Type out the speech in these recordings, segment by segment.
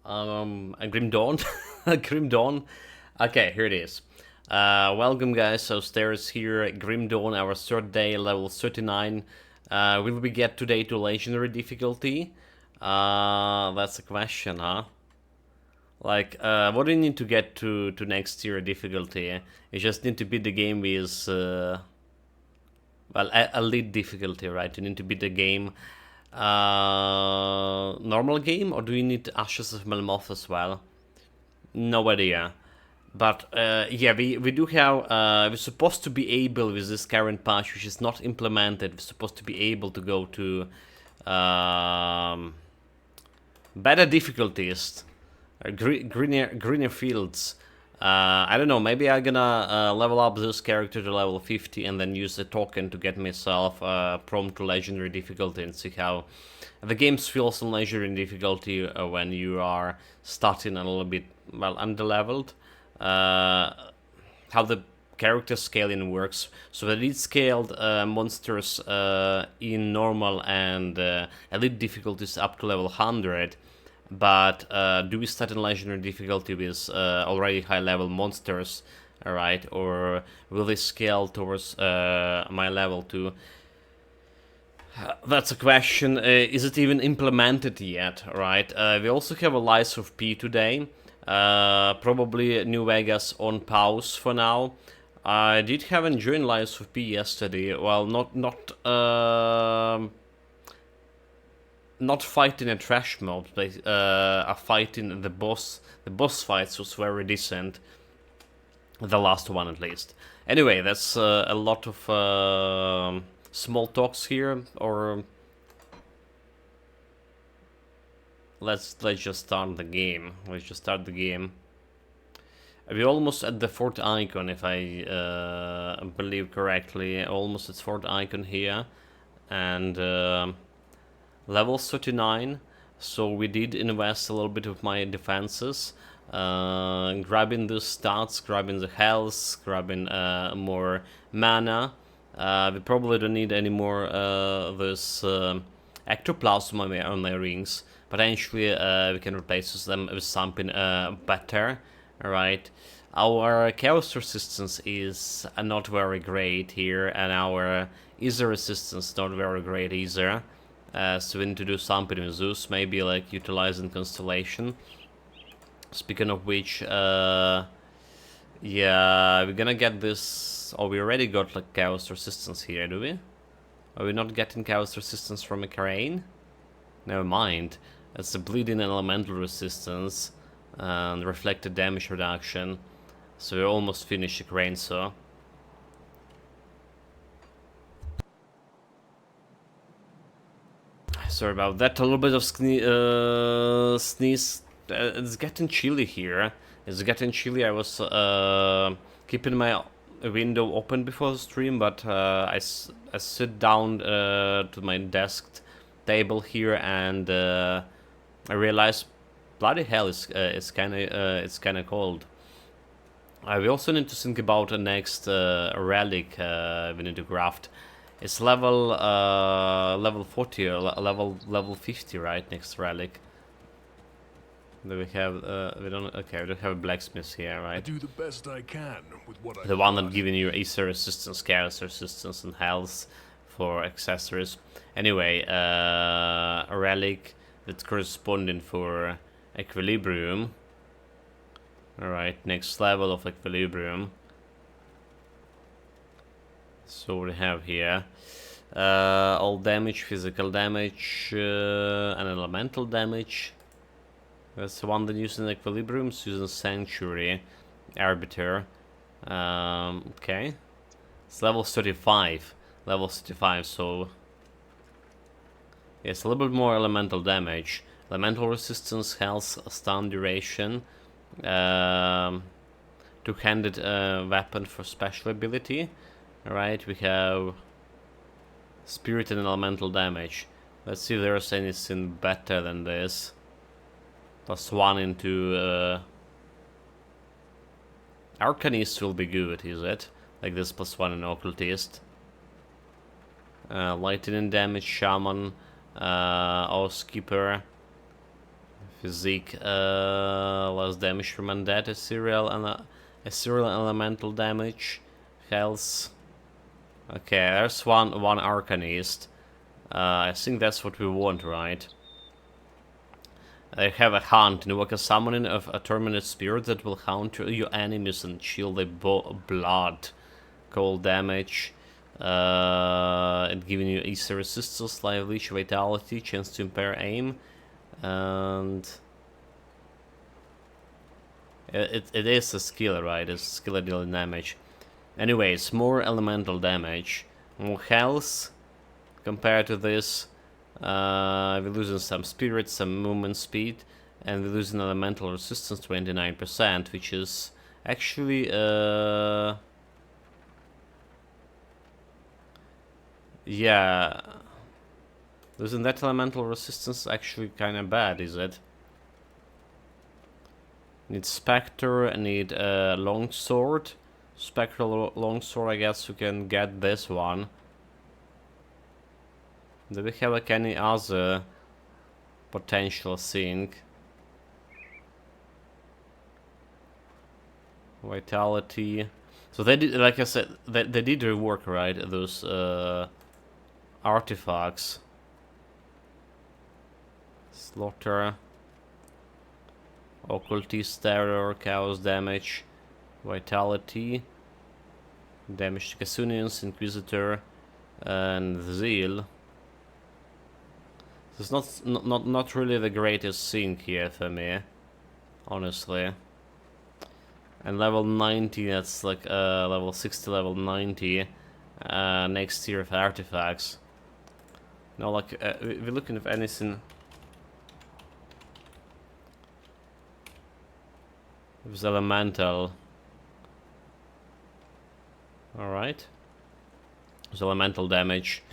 A Grim Dawn. A Grim Dawn. Okay, here it is. Welcome, guys. So, Stairs here. Grim Dawn, our third day, level 39. Will we get today to legendary difficulty? That's the question, huh? Like, what do you need to get to next tier difficulty? You just need to beat the game with, well, elite difficulty, right? You need to beat the game normal game, or do you need Ashes of Melmoth as well? No idea. But yeah, we do have, we're supposed to be able with this current patch, which is not implemented, we're supposed to be able to go to better difficulties, greener fields. I don't know, maybe I'm gonna level up this character to level 50 and then use the token to get myself prompt to legendary difficulty and see how the game feels on legendary difficulty when you are starting a little bit, well, underleveled. How the character scaling works. So the elite scaled monsters in normal and elite difficulties up to level 100. But do we start in legendary difficulty with already high level monsters, alright? Or will they scale towards my level too? That's a question. Is it even implemented yet, right? We also have a Lies of P today. Probably New Vegas on pause for now. I did have enjoyed Lies of P yesterday. Well, not fighting a trash mob, but fighting the boss. The boss fights was very decent. The last one, at least. Anyway, that's a lot of small talks here, or let's just start the game. Let's just start the game. We're almost at the fourth icon, if I believe correctly. Almost at fourth icon here, and level 39. So we did invest a little bit of my defenses, grabbing the stats, grabbing the health, grabbing more mana. We probably don't need any more this ectoplasm on my rings. Potentially we can replace them with something better. Alright. Our chaos resistance is not very great here, and our ether resistance not very great either. So we need to do something with Zeus, maybe like utilizing Constellation. Speaking of which, yeah, we're gonna get this. Oh, we already got like chaos resistance here, do we? Are we not getting chaos resistance from a Crane? Never mind. It's the bleeding elemental resistance and reflected damage reduction. So we're almost finished the Crane, so. Sorry about that. A little bit of sneeze. It's getting chilly here. It's getting chilly. I was keeping my window open before the stream, but I sit down to my desk table here, and I realized, bloody hell, it's kind of cold. We also need to think about the next relic we need to craft. It's level 40 or level 50, right? Next relic. Do we have we don't have a blacksmith here, right? I do the best I can with what I The one that giving you ether resistance, chaos resistance, and health for accessories. Anyway, a relic that's corresponding for equilibrium. Alright, next level of equilibrium. So we have here all damage, physical damage, and elemental damage. That's the one that using equilibrium, using Sanctuary, Arbiter. Okay. It's level 35. Level 35, so yes, a little bit more elemental damage. Elemental resistance, health, stun duration. Two-handed weapon for special ability. Alright, we have spirit and elemental damage. Let's see if there's anything better than this. +1 into Arcanist will be good, is it? Like this +1 in Occultist. Lightning damage, Shaman, Housekeeper. Physique, less damage from undead, a serial elemental damage, health. Okay, there's one Arcanist. I think that's what we want, right? I have a hunt, invoke a summoning of a tormented spirit that will haunt your enemies and chill their blood. Cold damage. It giving you easy resistance, life leech, vitality, chance to impair aim, and it is a skill, right? It's a skill dealing damage. Anyways, more elemental damage, more health compared to this. We're losing some spirit, some movement speed, and we're losing elemental resistance 29%, which is actually yeah, losing that elemental resistance actually kind of bad, is it? Need Spectre, I need a longsword. Spectral longsword, I guess we can get this one. Do we have like any other potential thing? Vitality. So they did, like I said, they did rework, right? Those artifacts. Slaughter. Occultist, terror, chaos damage, vitality, damage to Kasunians, Inquisitor, and Zeal. It's not really the greatest thing here for me, honestly. And level 90, that's like level 60, level 90, next tier of artifacts. No, like we're looking if anything. It was elemental. Alright. It was elemental damage.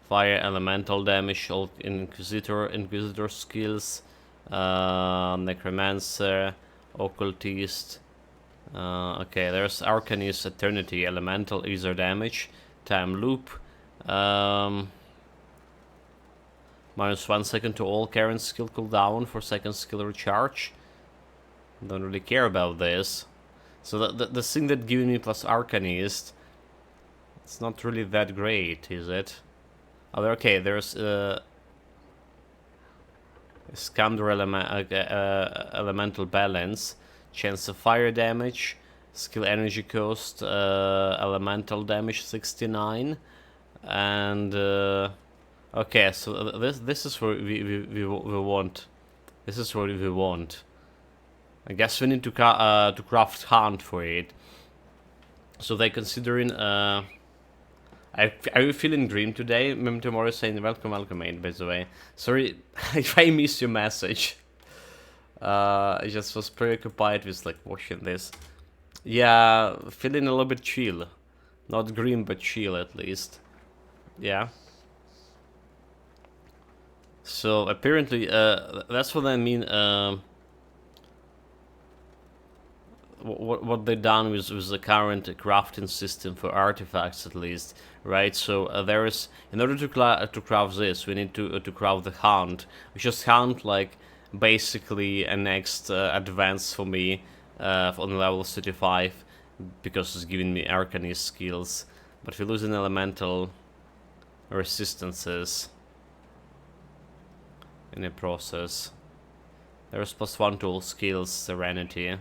Fire, elemental damage, all Inquisitor skills. Necromancer, Occultist. Okay, there's Arcanist, Eternity, elemental, Ether damage, time loop. Minus 1 second to all current skill cooldown for second skill recharge. Don't really care about this. So the thing that giving me plus Arcanist, it's not really that great, is it? Oh, okay, there's Scandor elemental balance, chance of fire damage, skill energy cost, elemental damage 69, and okay, so this is what we want. This is what we want. I guess we need to craft hunt for it. So they considering. Are you feeling green today? Mem tomorrow saying welcome mate. By the way, sorry if I missed your message. I just was preoccupied with like watching this. Yeah, feeling a little bit chill, not green but chill at least. Yeah. So apparently, that's what I mean. What they done with the current crafting system for artifacts, at least, right? So there is, in order to craft this, we need to craft the hunt, which is hunt like basically a next advance for me on level 35, because it's giving me Arcanist skills, but we're losing elemental resistances in the process. There's +1 to all skills, Serenity.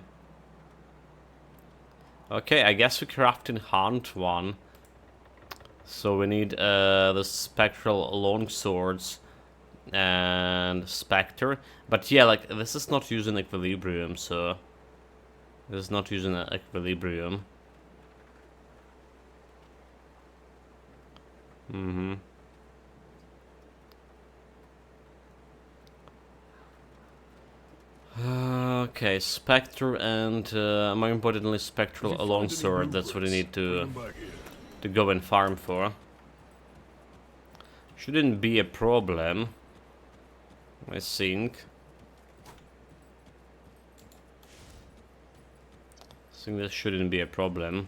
Okay, I guess we crafting hunt one. So we need the spectral longswords and spectre. But yeah, like this is not using equilibrium, so this is not using equilibrium. Okay, Spectre and more importantly Spectral Longsword, that's what I need to go and farm for. Shouldn't be a problem, I think. I think this shouldn't be a problem.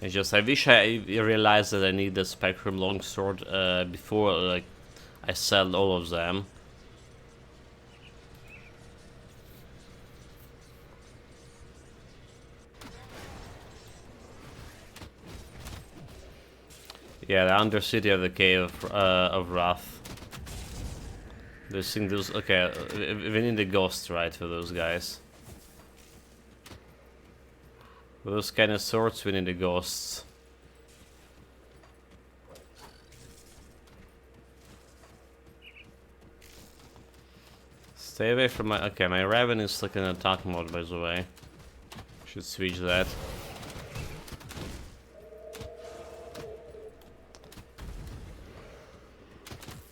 I wish I realized that I need the Spectrum Longsword before like I sell all of them. Yeah, the Undercity of the Cave of Wrath. This thing, those. Okay, we need the ghosts, right, for those guys. For those kind of swords, we need the ghosts. Stay away from my. Okay, my Raven is like in attack mode, by the way. Should switch that.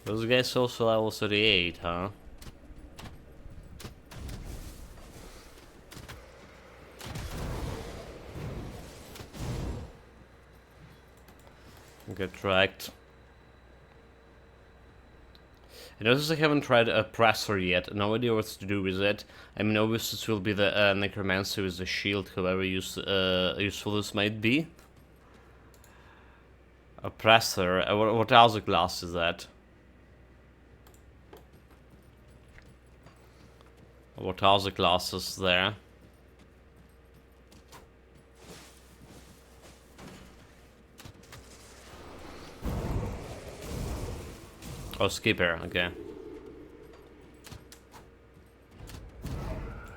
Those guys also level 38, huh? Get tracked. I notice I haven't tried a presser yet. No idea what to do with it. I mean, obviously this will be the necromancer with the shield, however useful this might be. A presser. What other class is that? What other classes there? Oh, skipper, okay.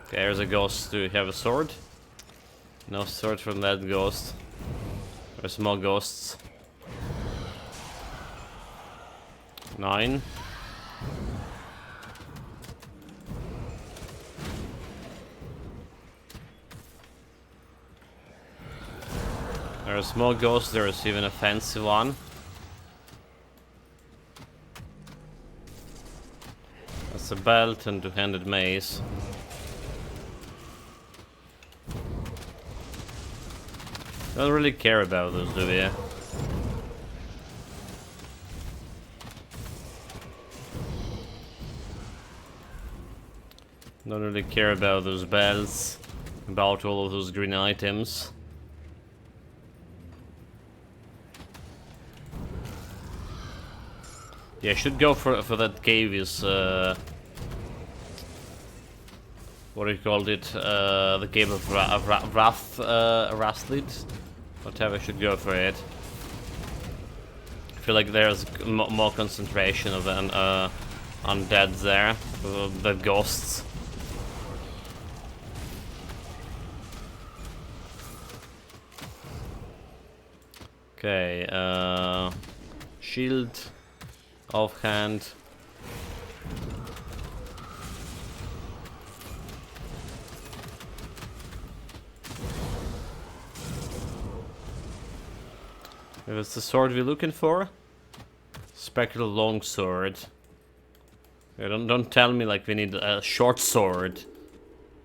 Okay, there's a ghost. Do you have a sword? No sword from that ghost. There's more ghosts. 9. There's more ghosts, there's even a fancy one. That's a belt and two-handed mace. Don't really care about those, do we? Don't really care about those belts, about all of those green items. Yeah, I should go for that cave is what do you called it? The cave of Wrathlit. Whatever, I should go for it. I feel like there's more concentration of undead there, the ghosts. Okay, shield, offhand. If it's the sword we're looking for, spectral longsword. Yeah, don't tell me like we need a short sword.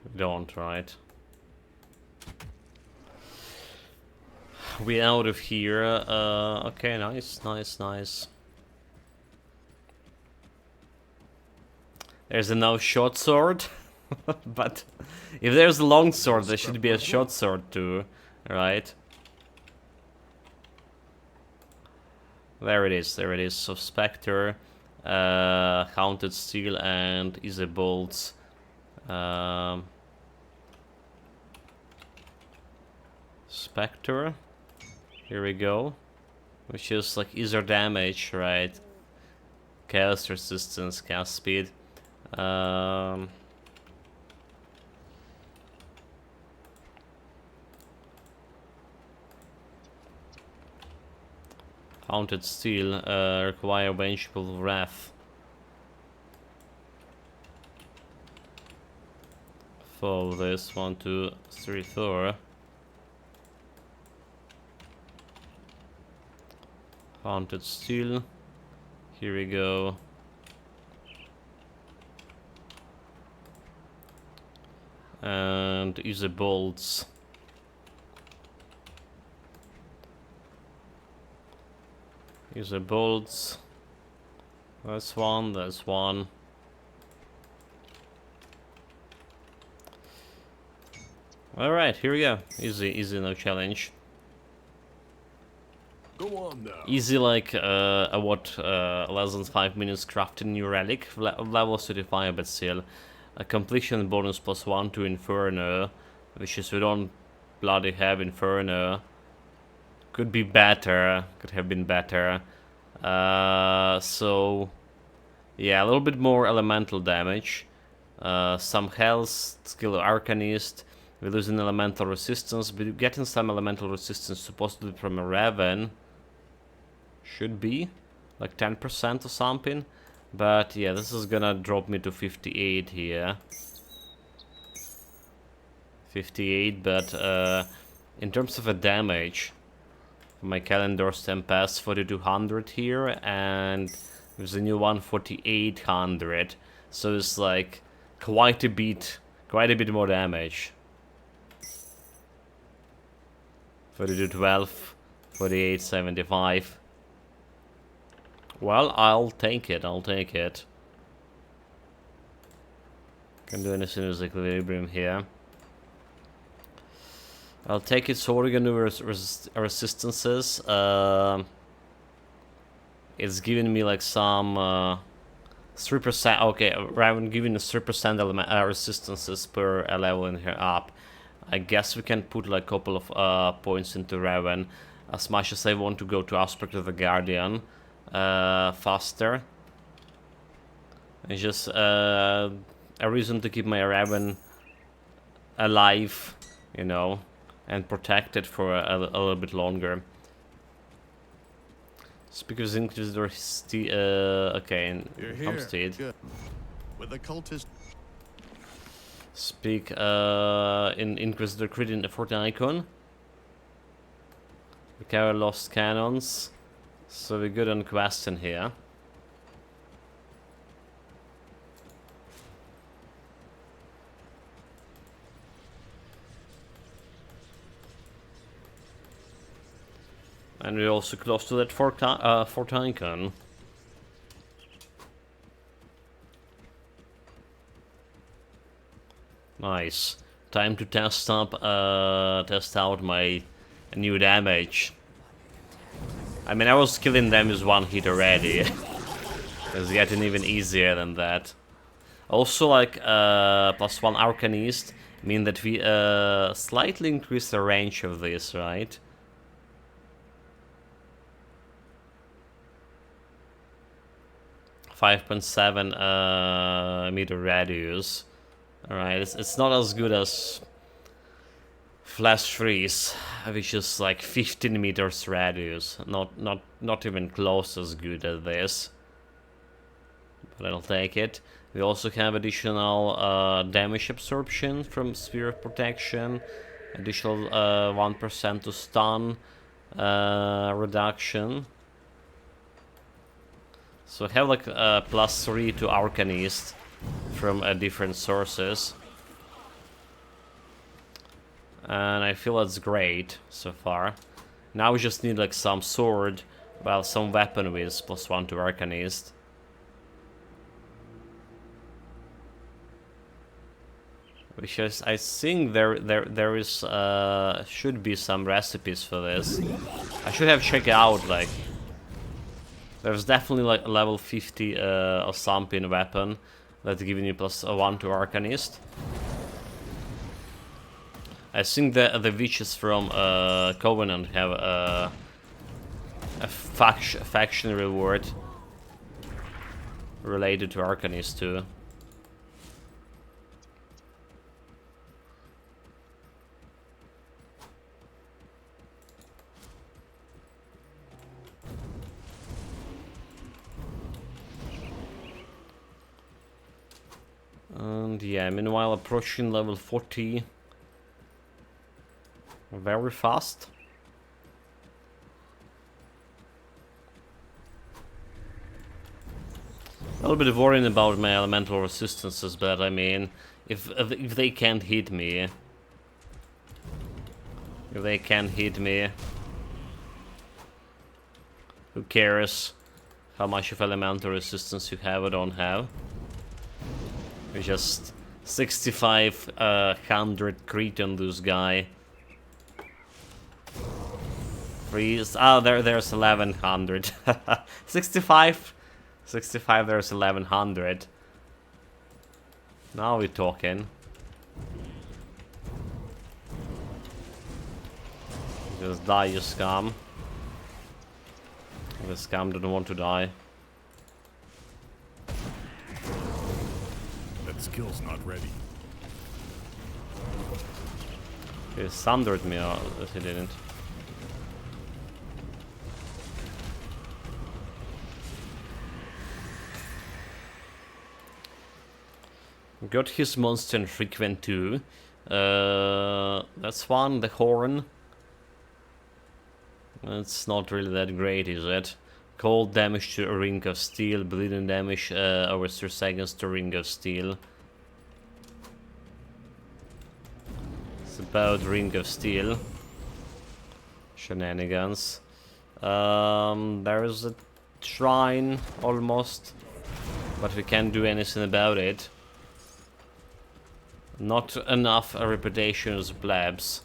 We don't, right? We out of here. Okay, nice. There's a no short sword, but if there's a long sword, there should be a short sword too, right? There it is. So Spectre, Haunted Steel, and Easy Bolts. Spectre. Here we go. Which is like easier damage, right? Cast resistance, cast speed. Haunted Steel, require vengeful wrath. For this, 1, 2, 3, 4. Haunted Steel. Here we go. And Easy Bolts. Easy Bolts. That's one. Alright, here we go. Easy, no challenge. Go on now. Easy like less than 5 minutes crafting new relic, level 35, but still. A completion bonus +1 to Inferno, which is we don't bloody have Inferno. Could be better. Could have been better. So yeah, a little bit more elemental damage. Some health, skill of Arcanist. We're losing elemental resistance, but we're getting some elemental resistance supposedly from a Raven. Should be like 10% or something. But yeah, this is gonna drop me to 58 here. 58, but in terms of a damage, my calendar stamp pass 4200 here, and there's a new one 4800. So it's like quite a bit more damage. 4212, 4875. Well, I'll take it. Can do anything with equilibrium here. I'll take it. So we're gonna do resistances. It's giving me like some 3%. Okay, rather than giving us 3% element resistances per level in here up. I guess we can put like a couple of points into Raven. As much as I want to go to Aspect of the Guardian faster. It's just a reason to keep my Raven alive, you know, and protected for a little bit longer. Speak of Inquisitor, okay, in Homestead. With Occultist. Speak in Inquisitor Crit in the 14 icon. We carry lost cannons. So we're good on question here. And we're also close to that fort icon. Nice. Time to test out my new damage. I mean, I was killing them with one hit already. It's getting even easier than that. Also, like, +1 Arcanist mean that we slightly increase the range of this, right? .7 meter radius. Alright, it's not as good as Flash Freeze, which is like 15 meters radius. Not even close as good as this. But I'll take it. We also have additional damage absorption from Sphere of Protection. Additional 1% to stun reduction. So I have like +3 to Arcanist from different sources. And I feel that's great so far. Now we just need like some sword, well, some weapon with +1 to Arcanist. Which is, I think there is should be some recipes for this. I should have checked out, like, there's definitely like a level 50 or something weapon that's giving you +1 to Arcanist. I think the witches from Covenant have a faction reward related to Arcanist too. And yeah, meanwhile approaching level 40 very fast. A little bit worrying about my elemental resistances, but I mean, if they can't hit me, who cares how much of elemental resistance you have or don't have? We just 6,500 crit on this guy. Freeze. Oh, there's 1,100. 65. There's 1,100. Now we're talking. Just die, you scum. The scam didn't want to die. That skill's not ready. He thundered me out, but he didn't. Got his monster and frequent too. That's one, the horn. It's not really that great, is it? Cold damage to a ring of steel, bleeding damage over 3 seconds to ring of steel. It's about ring of steel. Shenanigans. There's a shrine almost, but we can't do anything about it. Not enough reputations blabs.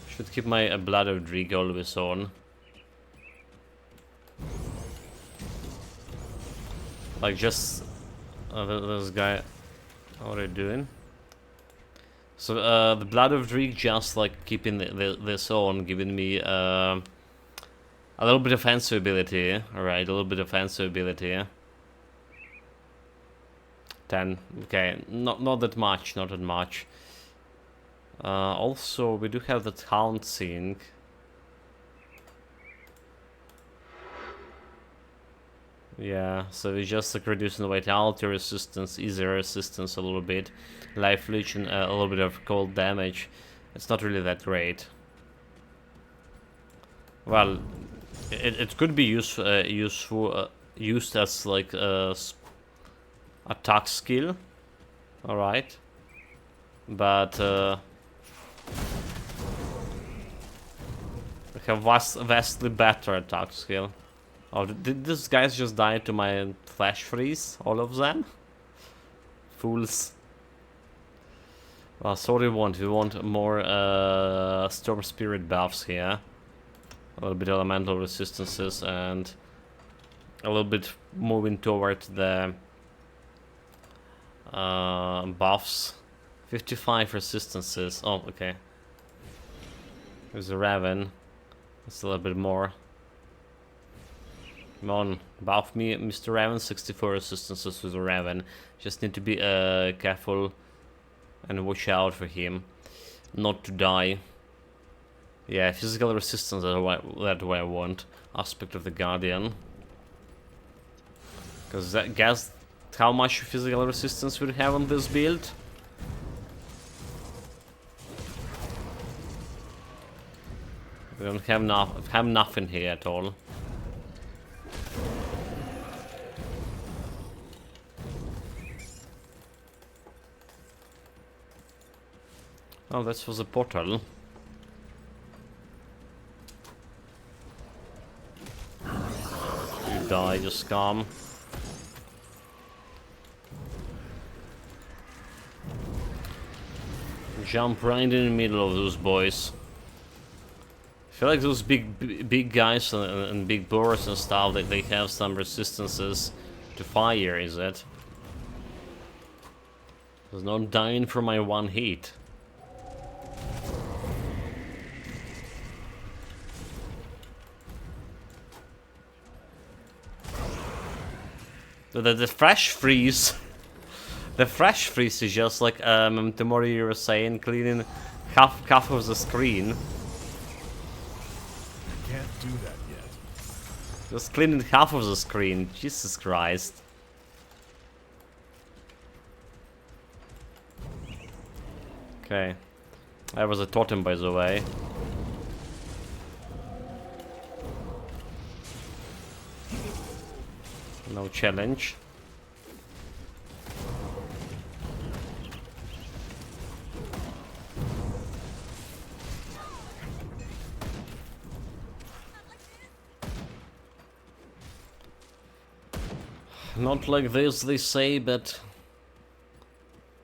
Should keep my blood of Dreeg always on. Like just this guy. What are you doing? So the blood of Dreeg just like keeping this on, giving me a little bit of offensive ability. Alright, a little bit of offensive ability. 10. Okay, not that much, not that much. Also, we do have the Taunt Sync. Yeah, so we just like reducing the vitality resistance, easy resistance a little bit, life leech and a little bit of cold damage. It's not really that great. Well, it could be used as like a attack skill. All right, but I have vastly better attack skill. Oh, did these guys just die to my flash freeze? All of them? Fools. Well, so we want more Storm Spirit buffs here. A little bit elemental resistances and a little bit moving toward the buffs. 55 resistances. Oh, okay. There's a Raven. It's a little bit more. Come on, buff me, Mr. Raven. 64 resistances with a Raven. Just need to be careful and watch out for him, not to die. Yeah, physical resistance, that's what I want. Aspect of the Guardian. Because guess how much physical resistance we have on this build? We don't have nothing here at all. Oh, that was a portal. You die, you scum. Jump right in the middle of those boys. I feel like those big guys and big boars and stuff, they have some resistances to fire, is it? There's no dying for my one hit. The fresh freeze. The fresh freeze is just like tomorrow you were saying, cleaning half of the screen. Can't do that yet. Just cleaning half of the screen. Jesus Christ. Okay. That was a totem, by the way. No challenge. Not like this, they say, but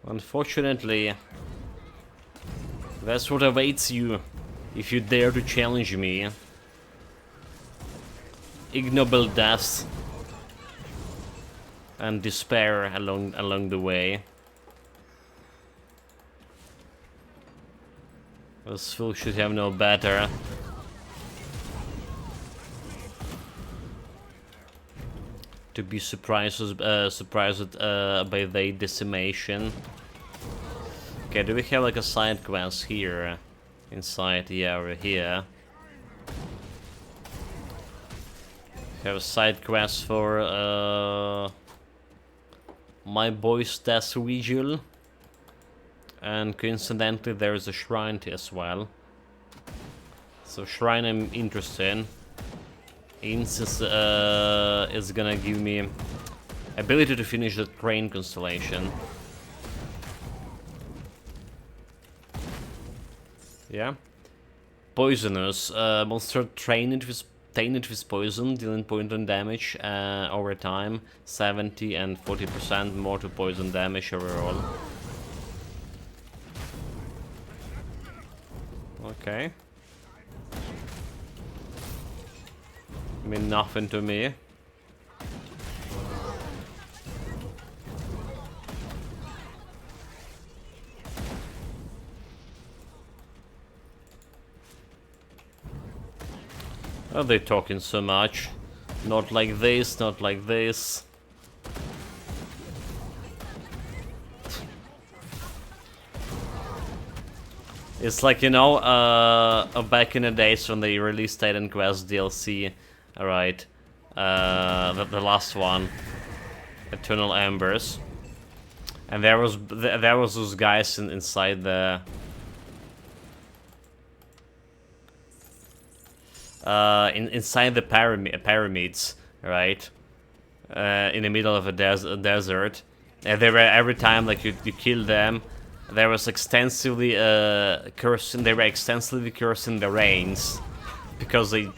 unfortunately, that's what awaits you if you dare to challenge me. Ignoble death and despair along the way. This fool should have no better. To be surprised by the decimation. Okay, do we have like a side quest here? Inside, yeah, we're here. We have a side quest for my boy's death vigil. And coincidentally there is a shrine as well. So shrine I'm interested in. Instance is gonna give me ability to finish the train constellation. Yeah. Poisonous. Monster tainted with poison, dealing poison damage over time. 70 and 40% more to poison damage overall. Okay. Mean nothing to me. Are they talking so much? Not like this, not like this. It's like, you know, back in the days when they released Titan Quest DLC. Alright, the last one, Eternal Embers, and there was those guys inside the inside the pyramids, right? In the middle of a desert, and they were every time like you kill them, there was extensively cursing. They were extensively cursing the rains because they.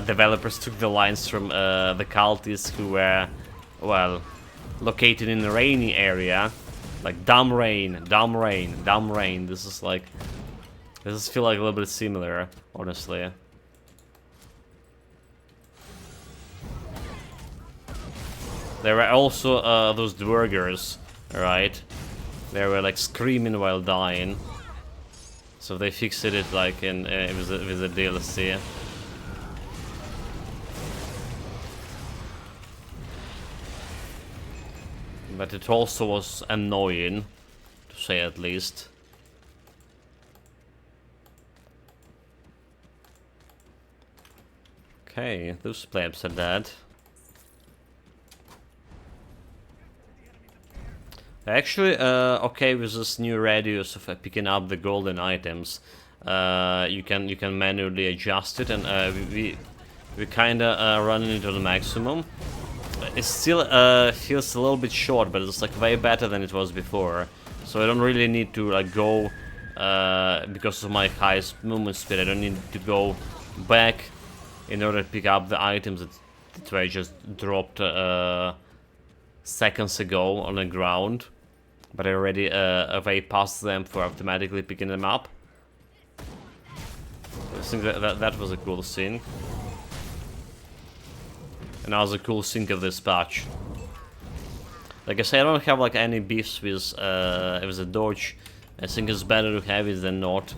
Developers took the lines from the cultists who were, well, located in the rainy area, like dumb rain, dumb rain, dumb rain. This is like, this feel like a little bit similar, honestly. There were also those dwergers, right? They were like screaming while dying, so they fixed it like in with a DLC. But it also was annoying, to say at least. Okay, those plebs are dead. Actually, okay with this new radius of picking up the golden items, you can manually adjust it, and we kinda running into the maximum. It still feels a little bit short, but it's like way better than it was before. So I don't really need to like go because of my highest movement speed. I don't need to go back in order to pick up the items that I just dropped seconds ago on the ground. But I already way past them for automatically picking them up. I think that was a cool scene. And that was a cool sync of this patch. Like I say, I don't have like any beefs with a dodge. I think it's better to have it than not.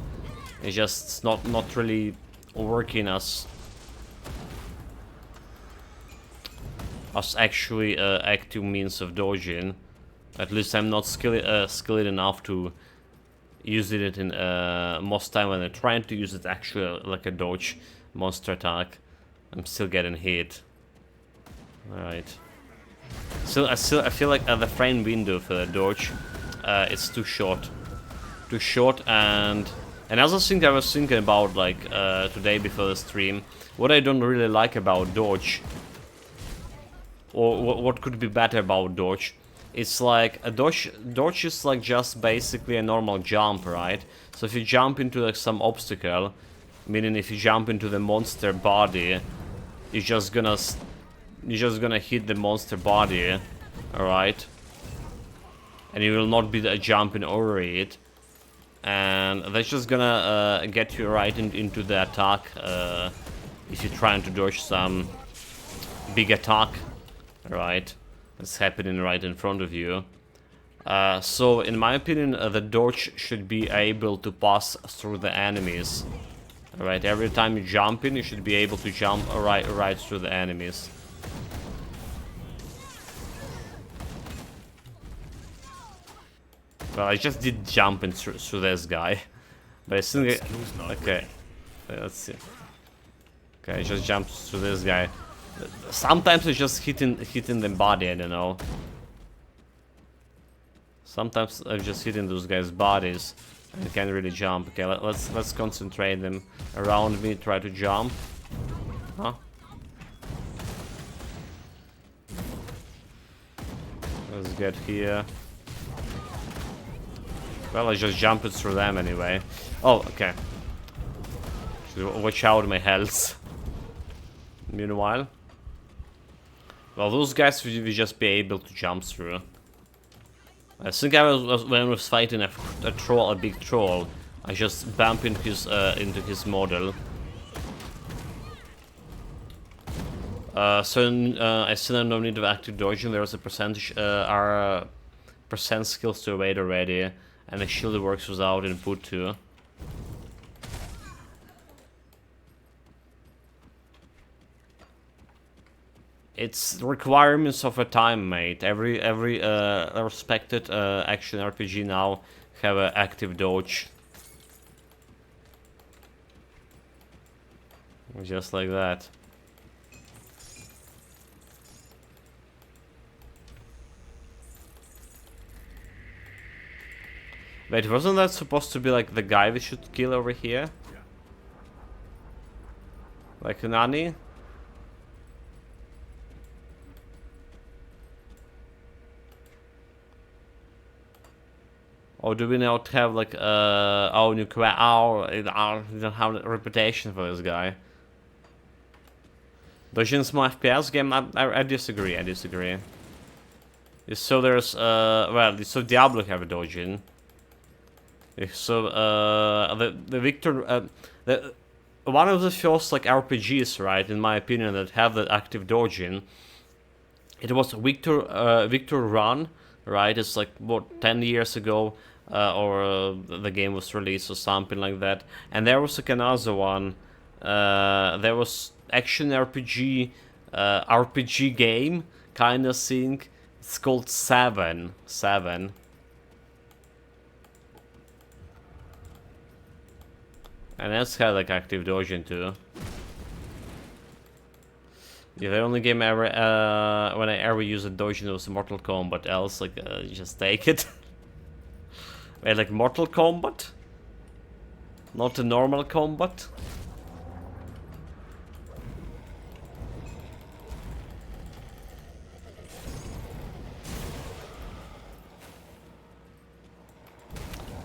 It's just not really working as actually active means of dodging. At least I'm not skilled enough to use it in most time when I'm trying to use it actually like a dodge monster attack. I'm still getting hit. Alright. I feel like the frame window for the dodge, it's too short. Too short, and another thing I was thinking about like today before the stream, what I don't really like about dodge, or what could be better about dodge, it's like a dodge is like just basically a normal jump, right? So if you jump into like some obstacle, meaning if you jump into the monster body, you're just gonna hit the monster body, alright? And you will not be jumping over it. And that's just gonna get you right into the attack if you're trying to dodge some big attack, right? That's happening right in front of you. So in my opinion, the dodge should be able to pass through the enemies. Alright, every time you jump in, you should be able to jump right through the enemies. Well, I just did jump in through this guy. But I think okay. Let's see. Okay, I just jumped through this guy. Sometimes it's just hitting the body, I don't know. Sometimes I'm just hitting those guys' bodies. I can't really jump. Okay, let's concentrate them around me, try to jump. Huh? Let's get here. Well, I just jumped through them anyway. Oh, okay. Should watch out my health. Meanwhile. Well, those guys will just be able to jump through. I think when I was fighting a troll, a big troll, I just bumped into his model. So I still have no need of active dodging. There's a percentage, percent skills to evade already, and the shield works without input too. It's requirements of a time, mate. Every respected action RPG now have an active dodge. Just like that. Wait, wasn't that supposed to be like the guy we should kill over here? Like Nani? Or do we not have like our we don't have a reputation for this guy? Dodging is more FPS game? I disagree, I disagree. So there's well, so Diablo have a dodging. So the Victor one of the first like RPGs, right, in my opinion, that have the active dodging. It was Victor Run, right? It's like what 10 years ago. Or the game was released or something like that. And there was like another one. There was action RPG game kind of thing. It's called Seven. And that's had like active dodging too. Yeah, the only game ever when I ever used a dodging was Mortal Kombat. Else like just take it. Wait, like Mortal Kombat? Not a normal combat?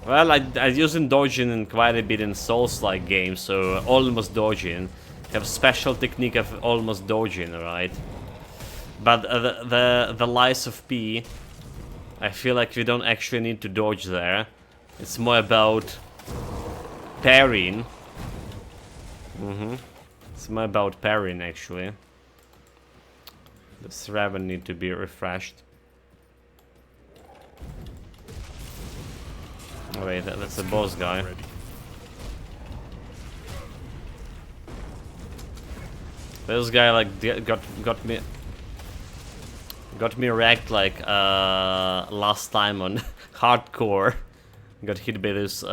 Well, I using dodging in quite a bit in Souls-like games, so almost dodging. Have special technique of almost dodging, right? But the lies of P, I feel like we don't actually need to dodge there. It's more about parrying. It's more about parrying, actually. This Raven need to be refreshed. Oh wait, that's a boss guy. This guy like got me wrecked like last time on hardcore. Got hit by this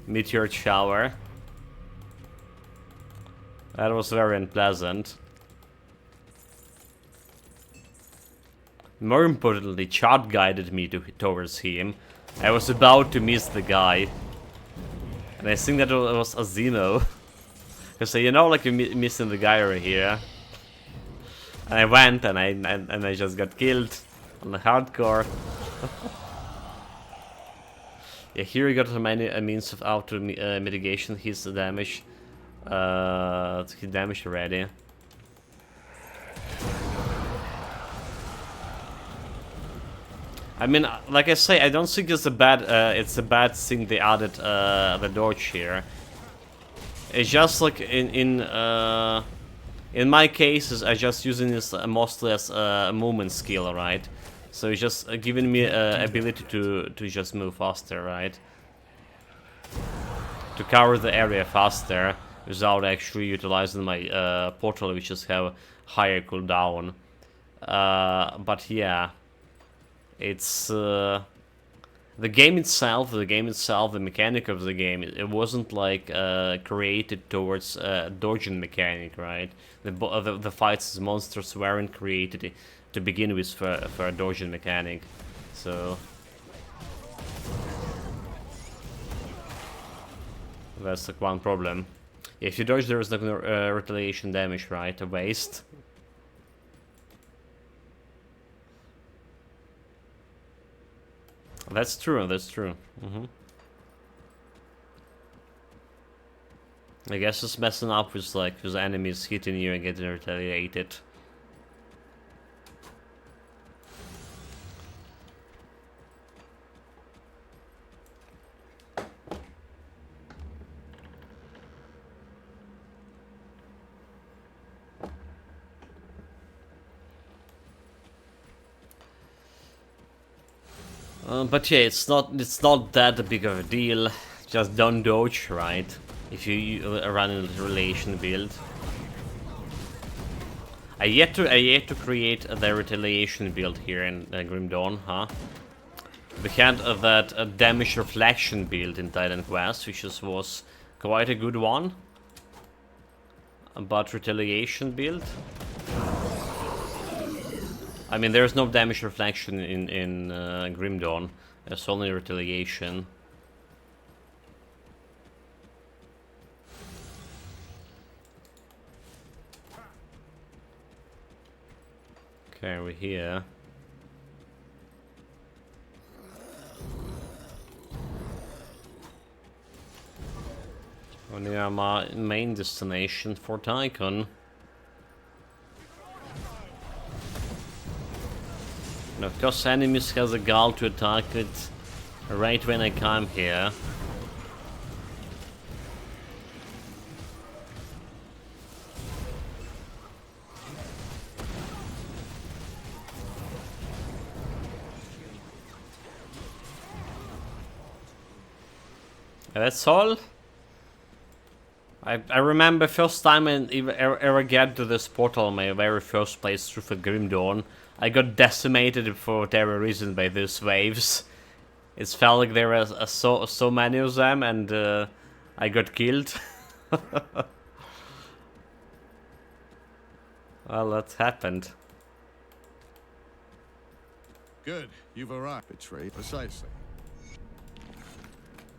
meteor shower. That was very unpleasant. More importantly, Chad guided me towards him. I was about to miss the guy, and I think that it was Azino. Cause you know, like you're missing the guy over here. And I went and I just got killed on the hardcore. Yeah, here we got a means of auto mitigation. His damage. He damaged already. I mean, like I say, I don't think it's a bad thing they added the dodge here. It's just like in my cases, I just using this mostly as a movement skill, right? So it's just giving me ability to just move faster, right? To cover the area faster without actually utilizing my portal, which just have higher cooldown. But yeah, it's the game itself, the mechanic of the game, it wasn't like created towards dodging mechanic, right? The fights as monsters weren't created to begin with for a dodging mechanic, so that's like one problem. If you dodge, there is no retaliation damage, right? A waste. That's true, that's true. I guess it's messing up with like with enemies hitting you and getting retaliated. But yeah, it's not that big of a deal. Just don't dodge, right? If you run a relation build. I yet to create the retaliation build here in Grim Dawn, huh? We had that damage reflection build in Titan Quest, which was quite a good one. But retaliation build, I mean, there's no damage reflection in Grim Dawn. There's only retaliation. Okay, we're here. We're near my main destination, Fort Icon. And of course, enemies has a goal to attack it right when I come here. That's all. I remember first time I ever get to this portal, my very first playthrough for Grim Dawn, I got decimated for whatever reason by these waves. It felt like there were so many of them, and I got killed. Well, that happened. Good, you've arrived. Betrayed precisely.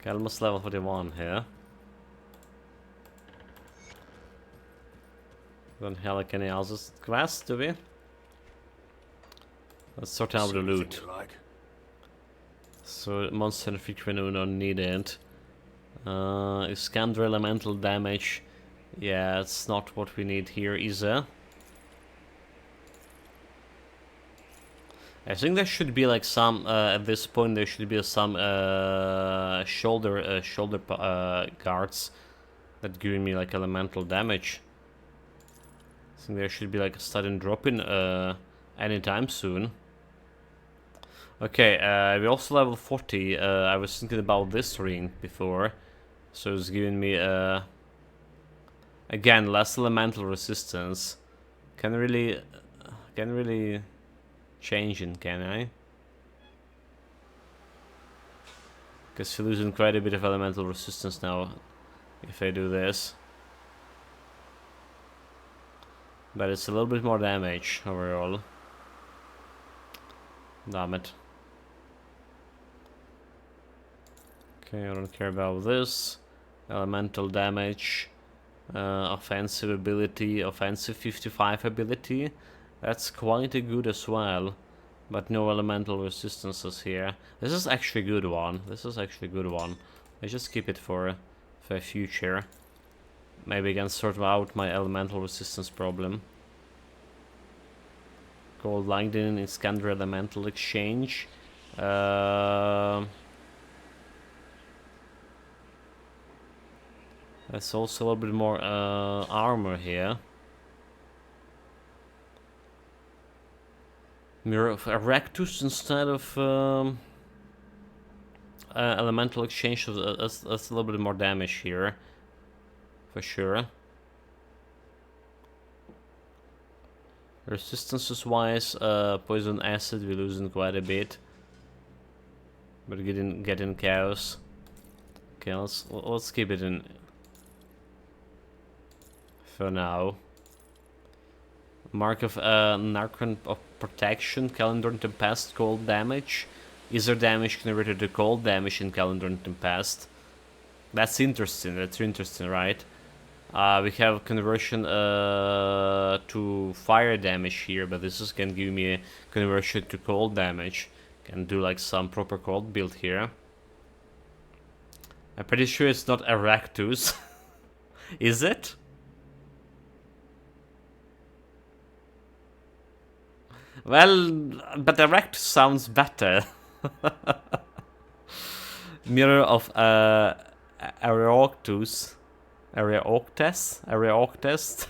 Okay, almost level 41 here. Don't have like any other quests, do we? Let's sort out the loot. So monster and frequent not needed. Iskander elemental damage. Yeah, it's not what we need here either. I think there should be like some at this point there should be some shoulder guards that give me like elemental damage. I think there should be like a sudden drop in anytime soon. Okay, we also level 40. I was thinking about this ring before, so it's giving me again less elemental resistance. Can really change it, can I? Because we're losing quite a bit of elemental resistance now if I do this. But it's a little bit more damage overall. Damn it. Okay, I don't care about this. Elemental damage. Offensive ability. Offensive 55 ability. That's quite good as well. But no elemental resistances here. This is actually a good one. This is actually a good one. I just keep it for future. Maybe I can sort out my elemental resistance problem. Gold Lightning, Iskander elemental exchange. There's also a little bit more armor here. Mirror of Erectus instead of elemental exchange. That's a little bit more damage here, for sure. Resistances wise, poison acid we're losing quite a bit, but getting chaos. Okay, let's keep it in for now. Mark of Narcan of Protection, Calendar and Tempest, cold damage. Ether damage converted to cold damage in Calendar and Tempest. That's interesting, right? We have conversion to fire damage here, but this can give me a conversion to cold damage. Can do like some proper cold build here. I'm pretty sure it's not Erectus. Is it? Well, but Erectus sounds better. Mirror of Areoctus. Areoctest?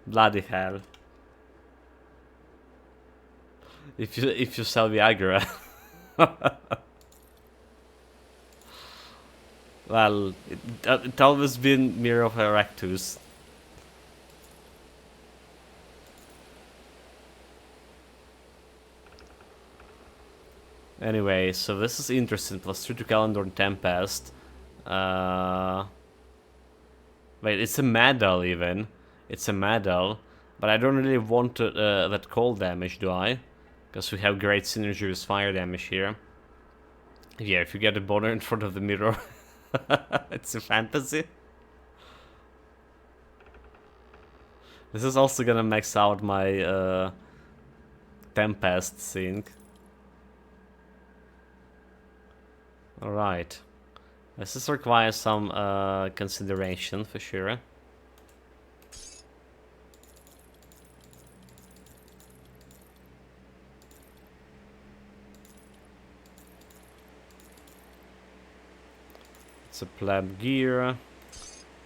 Bloody hell. If you sell Viagra. Well, it always been Mirror of Erectus. Anyway, so this is interesting. +2 to Calendar and Tempest. Wait, it's a medal even. It's a medal. But I don't really want that cold damage, do I? Because we have great synergy with fire damage here. Yeah, if you get a boner in front of the mirror, it's a fantasy. This is also gonna max out my Tempest sync. Alright. This requires some consideration for sure. It's a pleb gear,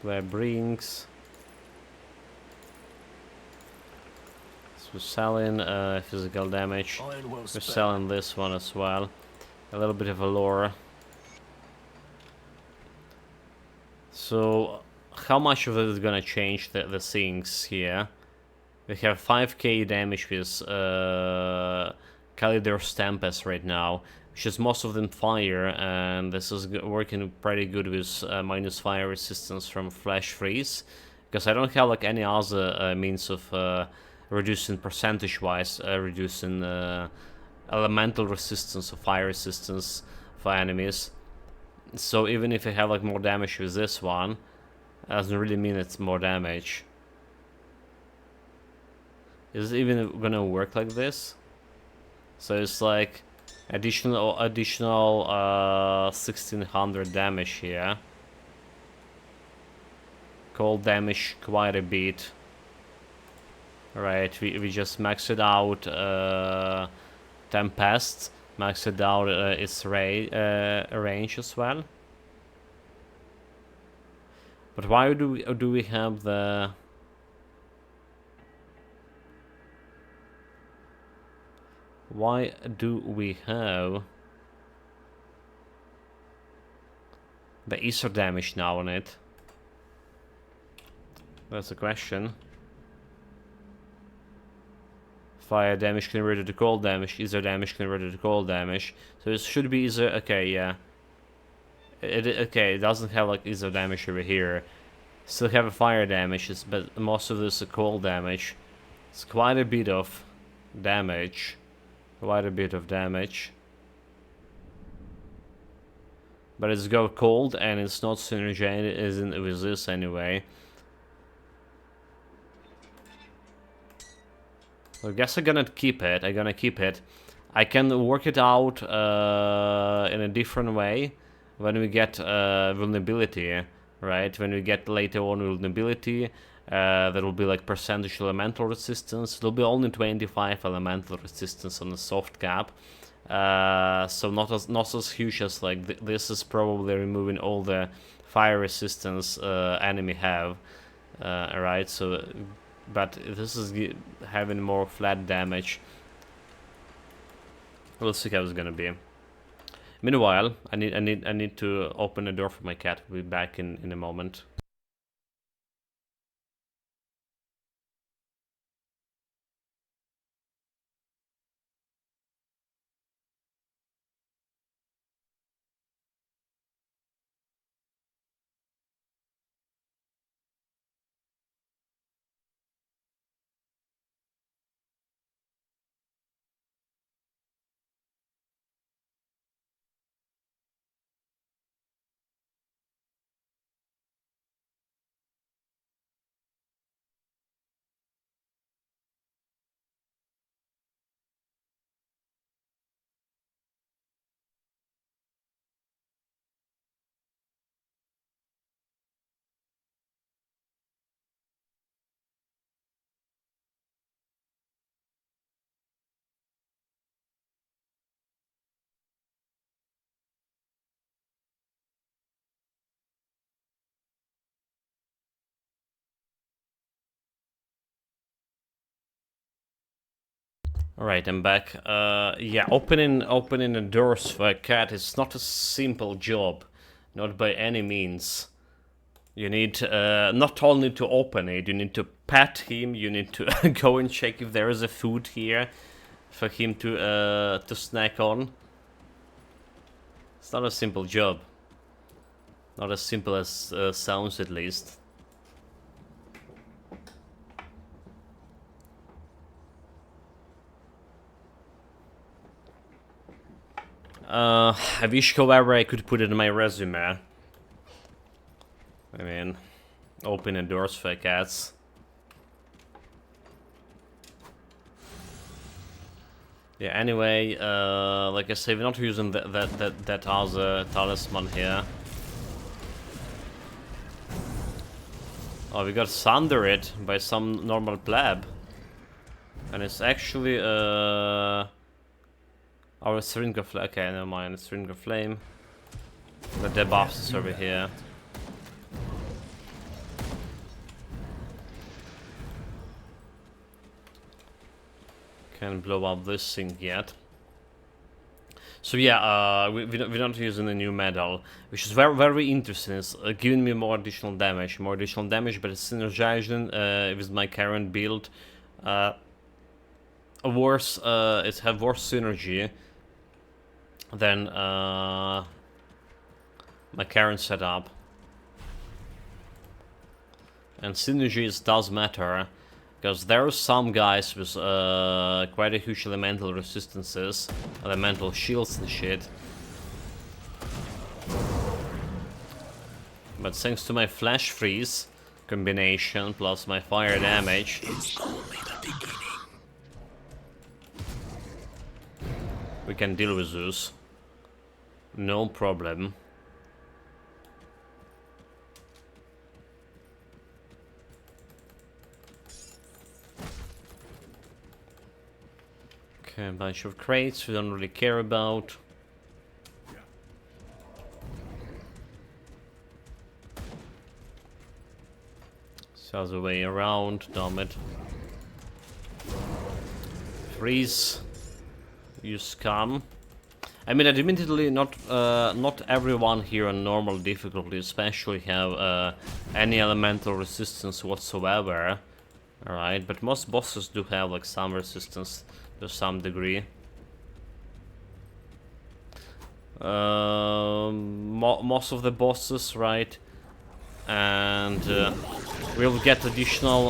pleb rings. So we're selling physical damage. We're selling this one as well. A little bit of a lore. So, how much of it is gonna change the things here? We have 5k damage with Calidor's Tempest right now, which is most of them fire, and this is working pretty good with minus fire resistance from Flash Freeze, because I don't have like any other means of reducing percentage-wise, reducing elemental resistance or fire resistance for enemies. So even if I have like more damage with this one, it doesn't really mean it's more damage. Is it even gonna work like this? So it's like additional 1600 damage here. Cold damage quite a bit. Right, we just maxed it out Tempest. Maxed out its range as well. But why do we have the... Why do we have the Ether damage now on it? That's the question. Fire damage converted to cold damage, Ether damage converted to cold damage. So it should be Ether. Okay, yeah. Okay, it doesn't have like Ether damage over here. Still have a fire damage, but most of this is cold damage. It's quite a bit of damage. Quite a bit of damage. But it's go cold and it's not synergizing with this anyway. I guess I'm gonna keep it. I can work it out in a different way when we get vulnerability, right? When we get later on vulnerability, there will be like percentage elemental resistance. It'll be only 25 elemental resistance on the soft cap, so not as huge as like this is probably removing all the fire resistance enemy have, right? So. But this is having more flat damage. We'll see how it's gonna be. Meanwhile, I need to open the door for my cat. We'll be back in a moment. Alright, I'm back. Yeah, opening the doors for a cat is not a simple job. Not by any means. You need not only to open it, you need to pet him, you need to go and check if there is a food here for him to snack on. It's not a simple job. Not as simple as sounds, at least. I wish, however, I could put it in my resume. I mean, opening doors for cats. Yeah, anyway, like I say, we're not using that other talisman here. Oh, we got sundered by some normal pleb. And it's actually, our Syringa Flame. Okay, never mind, Syringa Flame. The debuffs is over here. Can't blow up this thing yet. So yeah, we're not using the new medal, which is very interesting. It's giving me more additional damage, but it's synergizing with my current build. Worse, it have worse synergy than my current setup. And synergies does matter, because there are some guys with quite a huge elemental resistances, elemental shields and shit. But thanks to my flash freeze combination plus my fire damage, we can deal with Zeus. No problem. Okay, a bunch of crates we don't really care about. So the way around, damn it. Freeze. You scum. I mean, admittedly, not everyone here on normal difficulty especially have any elemental resistance whatsoever. Alright, but most bosses do have like some resistance to some degree. Most of the bosses, right? And we'll get additional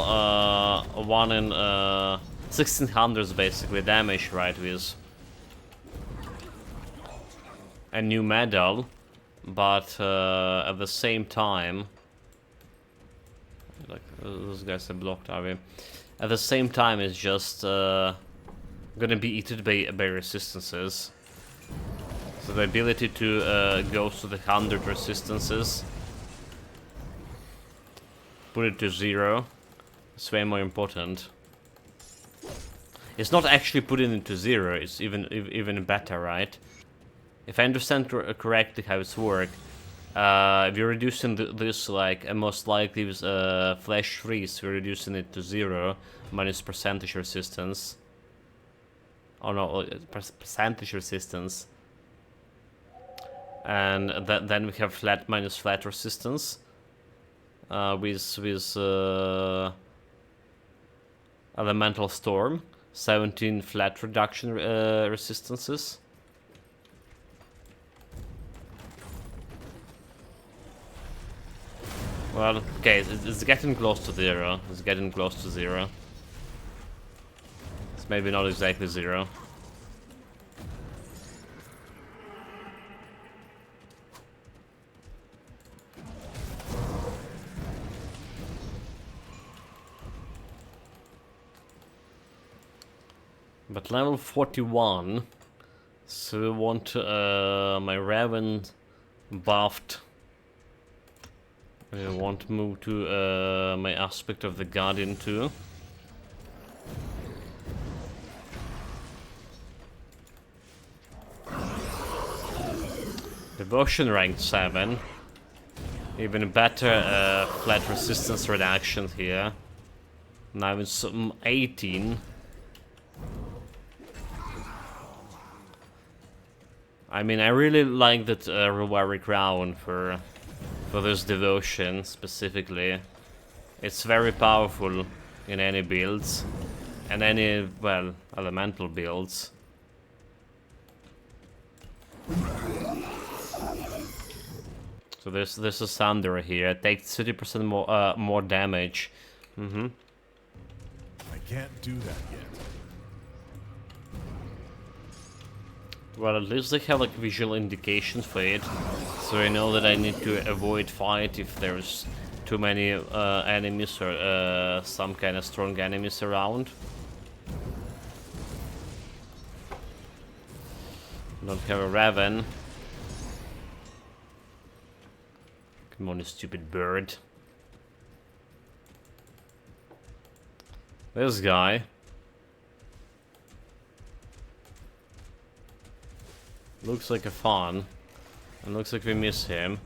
1 in 1600s basically damage, right, with a new medal, but at the same time, like those guys are blocked, are we? At the same time, it's just gonna be eaten by resistances. So the ability to go to the 100 resistances, put it to 0, is way more important. It's not actually putting it to 0; it's even better, right? If I understand correctly how it's worked, if you're reducing this, like, most likely with flash freeze, we're reducing it to 0, minus percentage resistance. Oh no, percentage resistance. And then we have flat minus flat resistance. With elemental storm, 17 flat reduction resistances. Well, okay, it's getting close to 0. It's getting close to 0. It's maybe not exactly 0. But level 41, so we want my Raven buffed. I want to move to my aspect of the Guardian too. Devotion rank 7. Even better flat resistance reduction here. Now it's 18. I mean, I really like that Rewari Crown for this devotion specifically. It's very powerful in any builds, and any, well, elemental builds. So this is Thunder here. It takes 30% more damage. I can't do that yet. Well, at least they have like visual indications for it, so I know that I need to avoid fight if there's too many enemies or some kind of strong enemies around. Don't have a Raven. Come on, you stupid bird. This guy. Looks like a fawn, and looks like we miss him.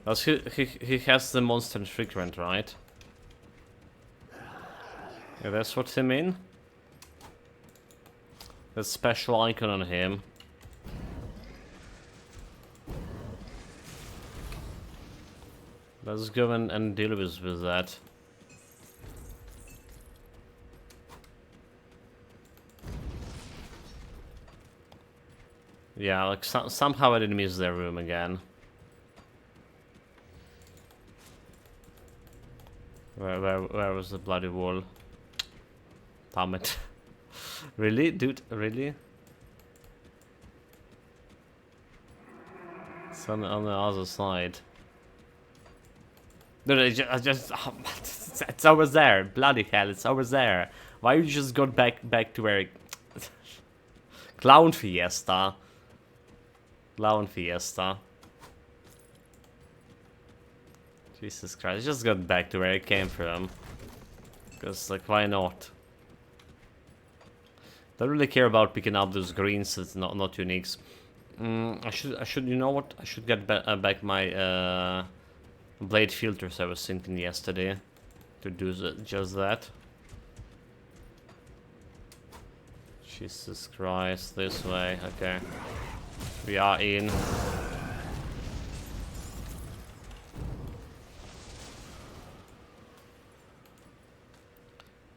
He has the monster frequent, right? Yeah, that's what he mean. That special icon on him. Let's go and deal with that. Yeah, like somehow I didn't miss their room again. Where was the bloody wall? Damn it. Really, dude? Really? It's on the other side. Dude, I just it's over there. Bloody hell, it's over there. Why you just got back to where it... Clown Fiesta. Clown Fiesta. Jesus Christ, I just got back to where I came from. Because, like, why not? Don't really care about picking up those greens, it's not uniques. I should, you know what? I should get back my blade filters I was thinking yesterday. To do just that. Jesus Christ, this way, okay. We are in.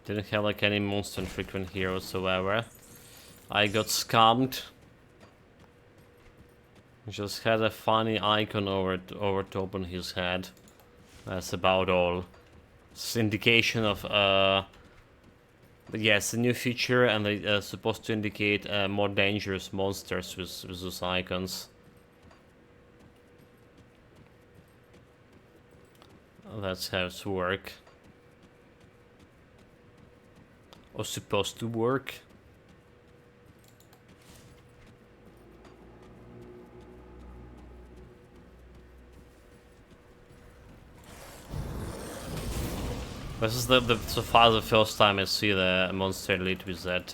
Didn't have like any monster frequent here whatsoever. I got scammed. Just had a funny icon over top on his head. That's about all. It's indication of yes, a new feature, and they supposed to indicate more dangerous monsters with those icons. That's how it's work. Or supposed to work. This is so far the first time I see the monster elite with that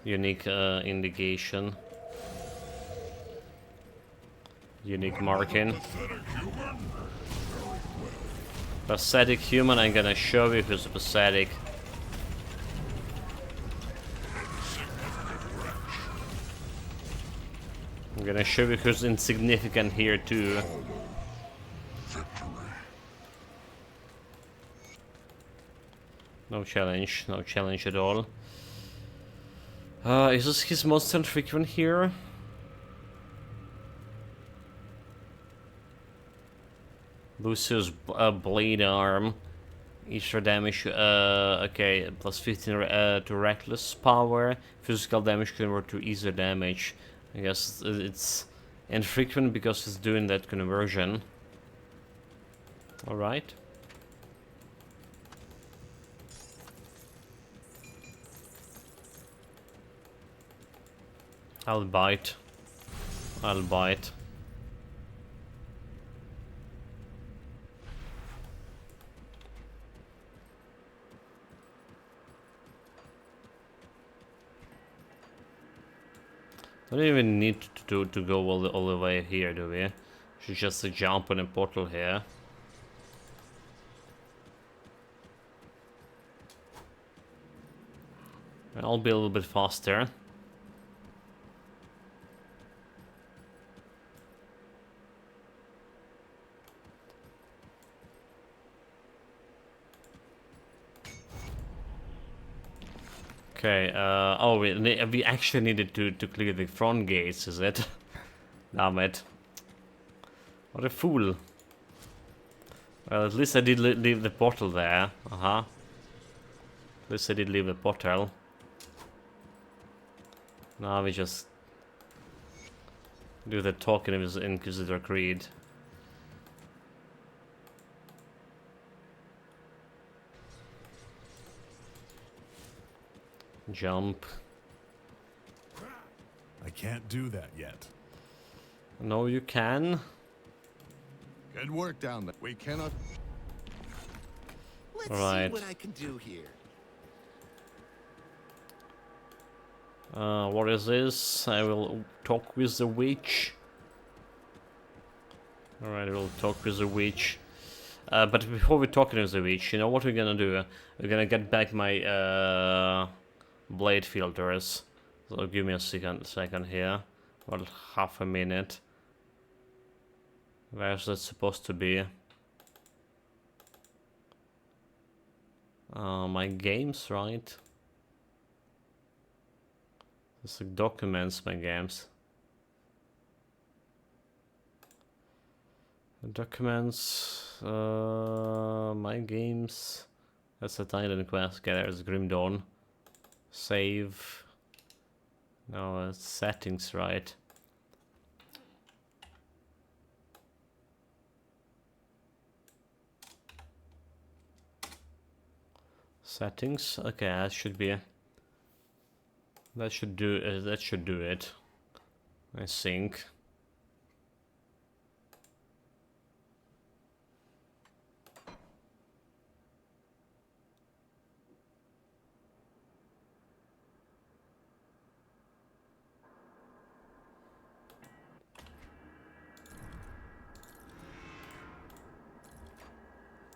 unique indication. Unique marking. Pathetic human, I'm gonna show you who's pathetic. I'm gonna show you who's insignificant here too. No challenge at all. Is this his most infrequent here? Lucius blade arm. Extra damage, okay, plus 15 to reckless power. Physical damage convert to easier damage. I guess it's infrequent because it's doing that conversion. Alright. I'll bite. I'll bite. Don't even need to go all the way here, do we? Should just jump in a portal here. I'll be a little bit faster. Okay, oh, we actually needed to clear the front gates, is it? Damn it. What a fool. Well, at least I did leave the portal there. At least I did leave the portal. Now we just do the talking with Inquisitor Creed. Jump. I can't do that yet. No, you can. Good work down there. We cannot. Let's Right. see what I can do here. What is this? I will talk with the witch. Alright, we'll talk with the witch. But before we talk with the witch, you know what we're gonna do? We're gonna get back my blade filters. So give me a second here. Well, half a minute. Where's that supposed to be? My games, right? It's like documents, my games. Documents, my games. That's a Titan quest. Okay, there's Grim Dawn. Save. No, it's settings, right? Settings. Okay, that should be. That should do. That should do it. I think.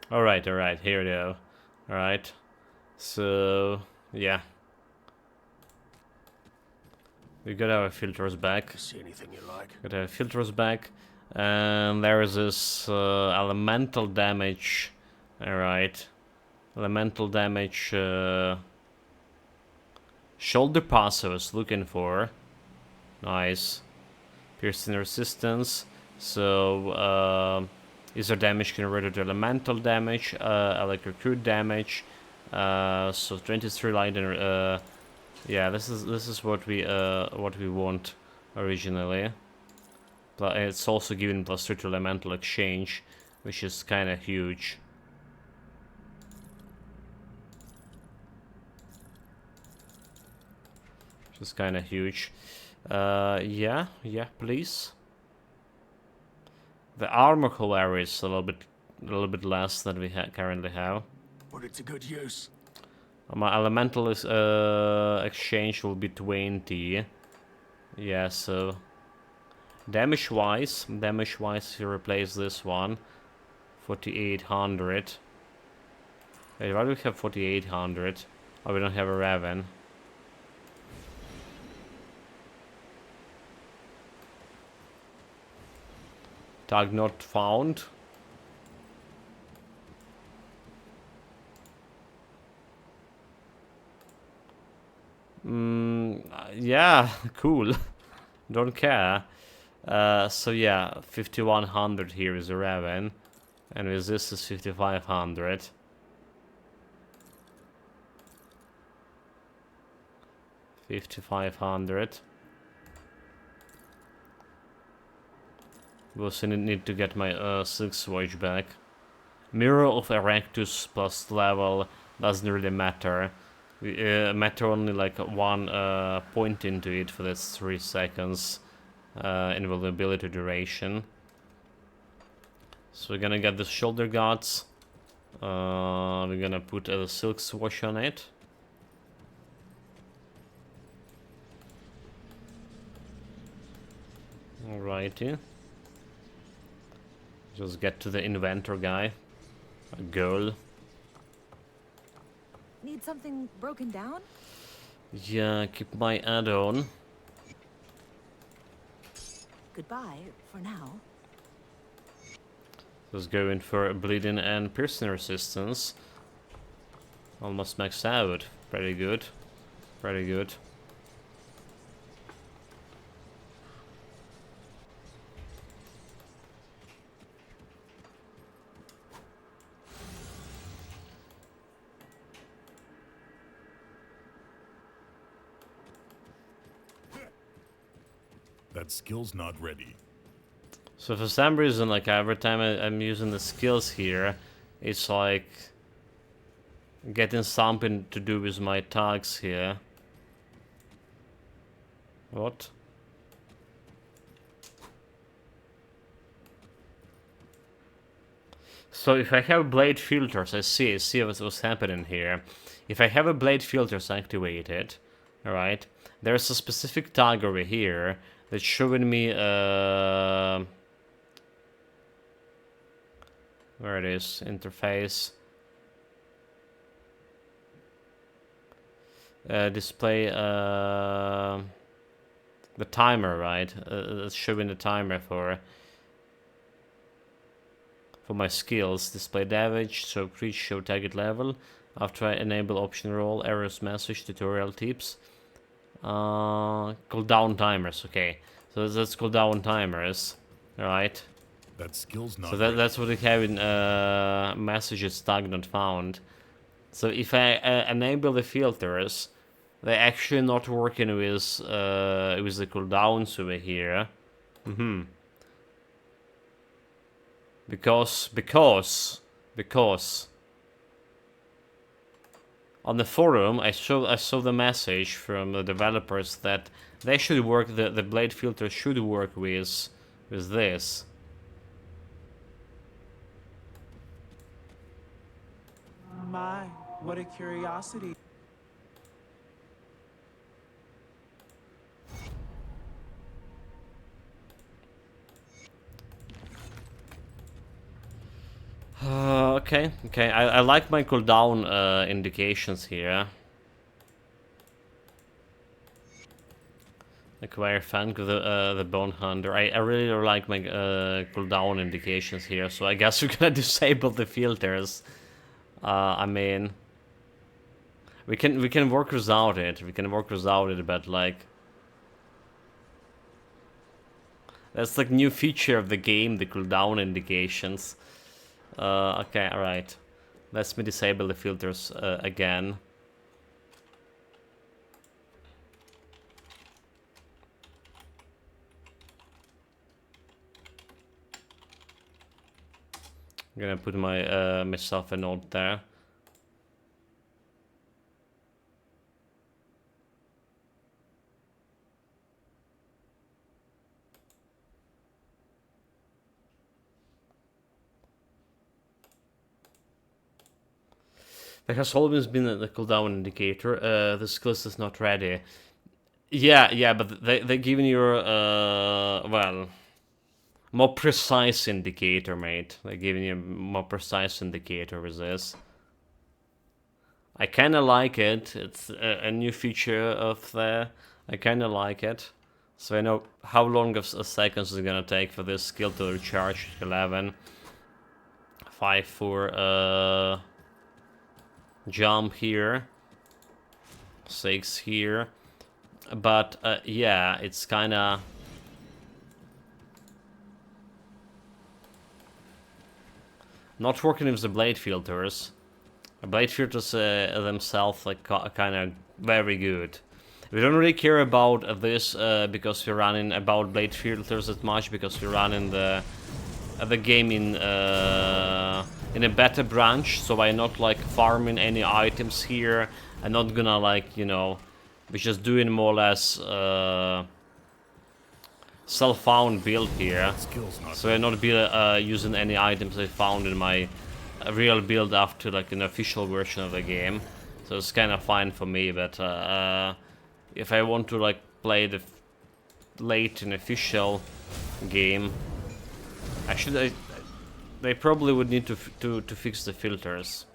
Alright, here we go. Alright. So, yeah. We got our filters back. See anything you like? Got our filters back. And there is this elemental damage. Alright. Elemental damage. Shoulder pass I was looking for. Nice. Piercing resistance. So, is there damage converted to elemental damage, electrocute damage, so 23 light and yeah, this is what we want originally. But it's also giving +3 to elemental exchange, which is kind of huge. Which is kind of huge. Yeah, please. The armor color is a little bit less than we currently have. Put it to good use. My elemental is, exchange will be 20. Yeah, so damage wise, if you replace this one, 4800. Wait, why do we have 4800? Oh, we don't have a Raven. Tag not found. Yeah, cool. Don't care. So yeah, 5100 here is 11. And with this is 5500. $5,500. We also need to get my silk swatch back. Mirror of Erectus plus level doesn't really matter. We matter only like one point into it for this 3 seconds invulnerability duration. So we're gonna get the shoulder guards. We're gonna put a silk swatch on it. Alrighty. Just get to the inventor guy. A girl. Need something broken down? Yeah, keep my add-on. Goodbye for now. Just going for bleeding and piercing resistance. Almost maxed out. Pretty good. Pretty good. That skill's not ready. So for some reason, like every time I'm using the skills here, it's like getting something to do with my tags here. What? So if I have blade filters, I see what's happening here. If I have a blade filters activated, alright, there's a specific tag over here that's showing me where it is, interface. Display the timer, right? It's showing the timer for my skills. Display damage, so please show target level. After I enable option roll, errors message, tutorial tips. Cooldown timers, okay. So that's cooldown timers, alright. That skill's not So ready. that's what we have in messages tag not found. So if I enable the filters, they're actually not working with the cooldowns over here. Because on the forum I saw the message from the developers that they should work, the blade filter should work with this. My, what a curiosity. Okay. I like my cooldown indications here. Acquire Fang with the Bone Hunter. I really like my cooldown indications here, so I guess we're gonna disable the filters. I mean, we can work without it. We can work without it, but like that's like new feature of the game, the cooldown indications. Okay, alright. Let me disable the filters again. I'm gonna put my myself a note there. There has always been a cooldown indicator. The skills is not ready. Yeah, but they're giving you well, more precise indicator, mate. They're giving you a more precise indicator with this. I kinda like it. It's a new feature of the. I kinda like it. So I know how long of seconds it's gonna take for this skill to recharge. 11. 5 for jump here. 6 here. But yeah, it's kinda... not working with the blade filters. The blade filters themselves like kinda very good. We don't really care about this because we're running about blade filters that much, because we're running the game in a beta branch, so I'm not like farming any items here. I'm not gonna like, you know, we're just doing more or less self-found build here. So I'm not using any items I found in my real build after like an official version of the game. So it's kind of fine for me, but if I want to like play the late and official game, they probably would need to fix the filters.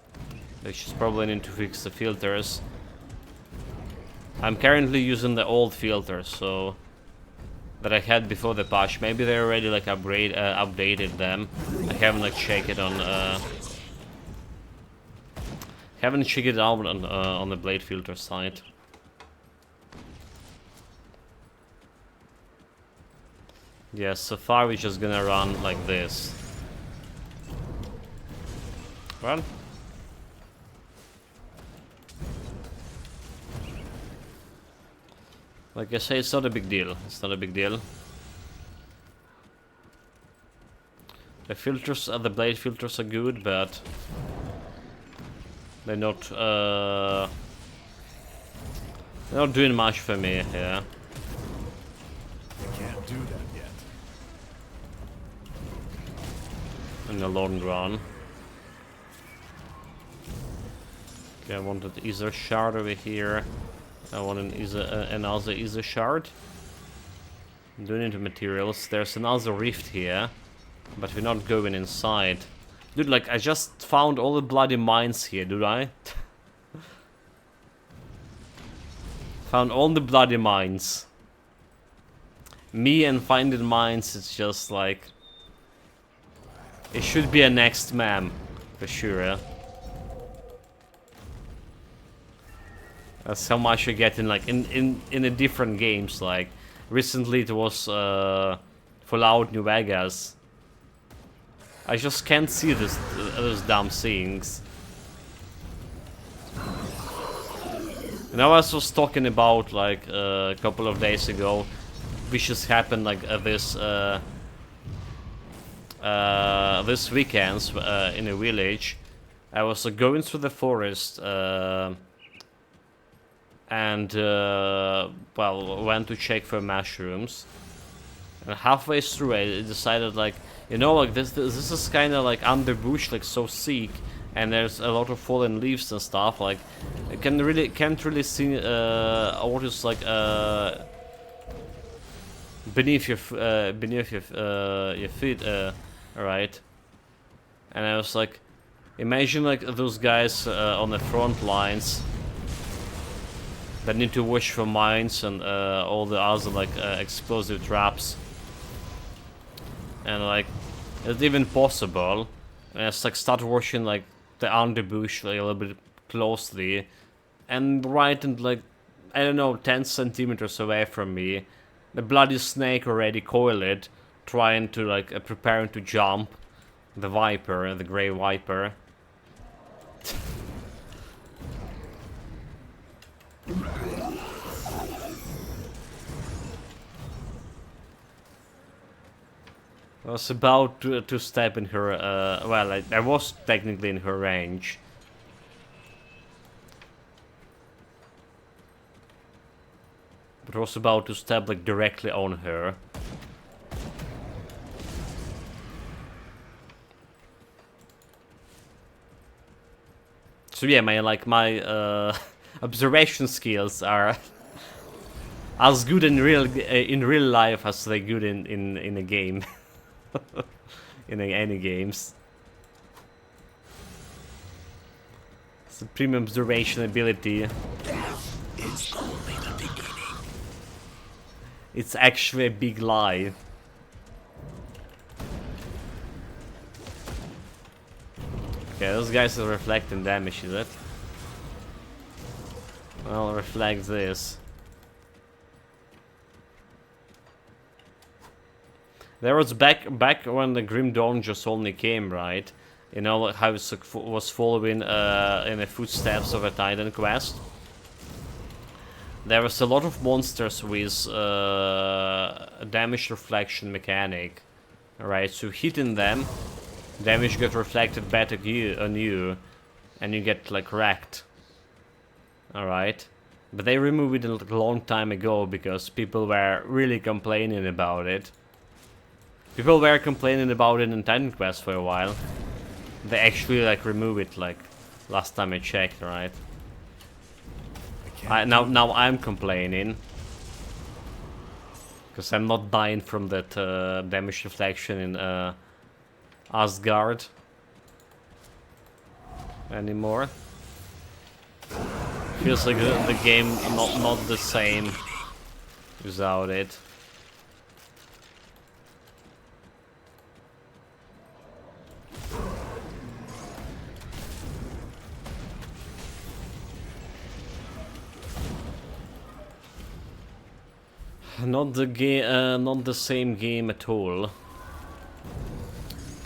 They should probably need to fix the filters. I'm currently using the old filters, so that I had before the patch. Maybe they already like updated them. I haven't like checked it on haven't checked it out on the blade filter side. Yeah, so far we're just gonna run like this. Run. Like I say, it's not a big deal. It's not a big deal. The filters, the blade filters are good, but they're not doing much for me here. I can't do that yet. In the long run. Okay, I wanted Ether Shard over here. I want another Ether Shard. I'm doing into materials. There's another rift here, but we're not going inside. Dude, like, I just found all the bloody mines here, did I? Found all the bloody mines. Me and finding mines, it's just like... it should be a next mem, for sure, yeah? That's how much you get in like in the different games. Like recently it was Fallout New Vegas. I just can't see those damn things. You know, I was talking about like a couple of days ago, which just happened like this weekends in a village. I was going through the forest. And well, went to check for mushrooms, and halfway through I decided like, you know, like this is kind of like underbush, like so thick, and there's a lot of fallen leaves and stuff. Like I can't really see what is like beneath your feet, right? And I was like, imagine like those guys on the front lines that need to watch for mines and all the other like explosive traps, and like it's even possible. And it's like start watching like the underbush like a little bit closely, and right in like, I don't know, 10 centimeters away from me, the bloody snake already coiled, trying to like preparing to jump. The viper, the gray viper. I was about to step in her, well, I was technically in her range. But I was about to step like directly on her. So yeah, my observation skills are as good in real life as they good in a game. In any games. Supreme observation ability. It's only the beginning. It's actually a big lie. Okay, those guys are reflecting damage, is it? Well, reflect this. There was back when the Grim Dawn just only came, right? You know how it was following in the footsteps of a Titan quest. There was a lot of monsters with damage reflection mechanic, right? So hitting them, damage got reflected back on you, and you get like wrecked. All right, but they removed it a long time ago because people were really complaining about it. People were complaining about it in Titan Quest for a while. They actually like remove it like last time I checked, right? Now I'm complaining because I'm not dying from that damage reflection in Asgard anymore. Feels like the game not the same without it. Not the same game at all.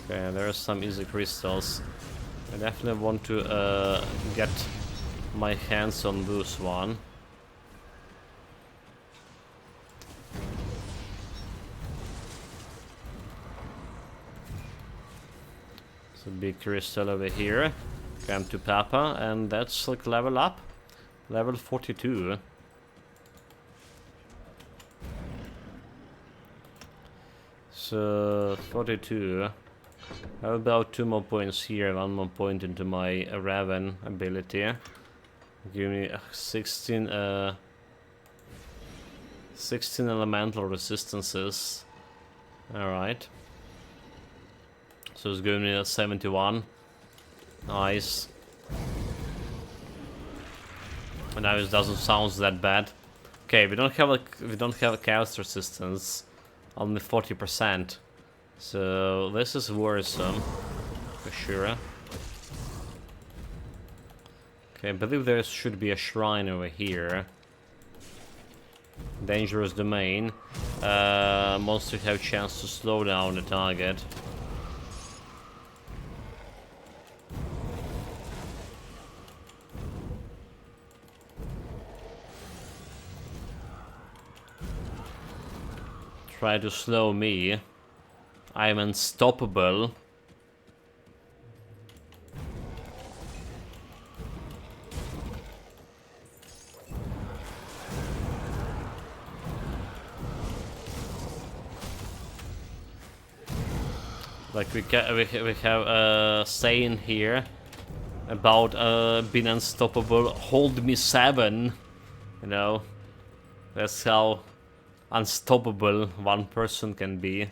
Okay, there are some easy crystals. I definitely want to get my hands on this one. So big crystal over here. Come to Papa, and that's like level up, level 42. So 42. How about 2 more points here, 1 more point into my Raven ability. Give me 16 elemental resistances. Alright. So it's giving me a 71. Nice. And now it doesn't sound that bad. Okay, we don't have a chaos resistance. Only 40%. So this is worrisome for sure. Okay, I believe there should be a shrine over here. Dangerous domain. Monsters have a chance to slow down the target. Try to slow me. I'm unstoppable. Like we have a saying here about being unstoppable. Hold me 7. You know, that's how unstoppable one person can be.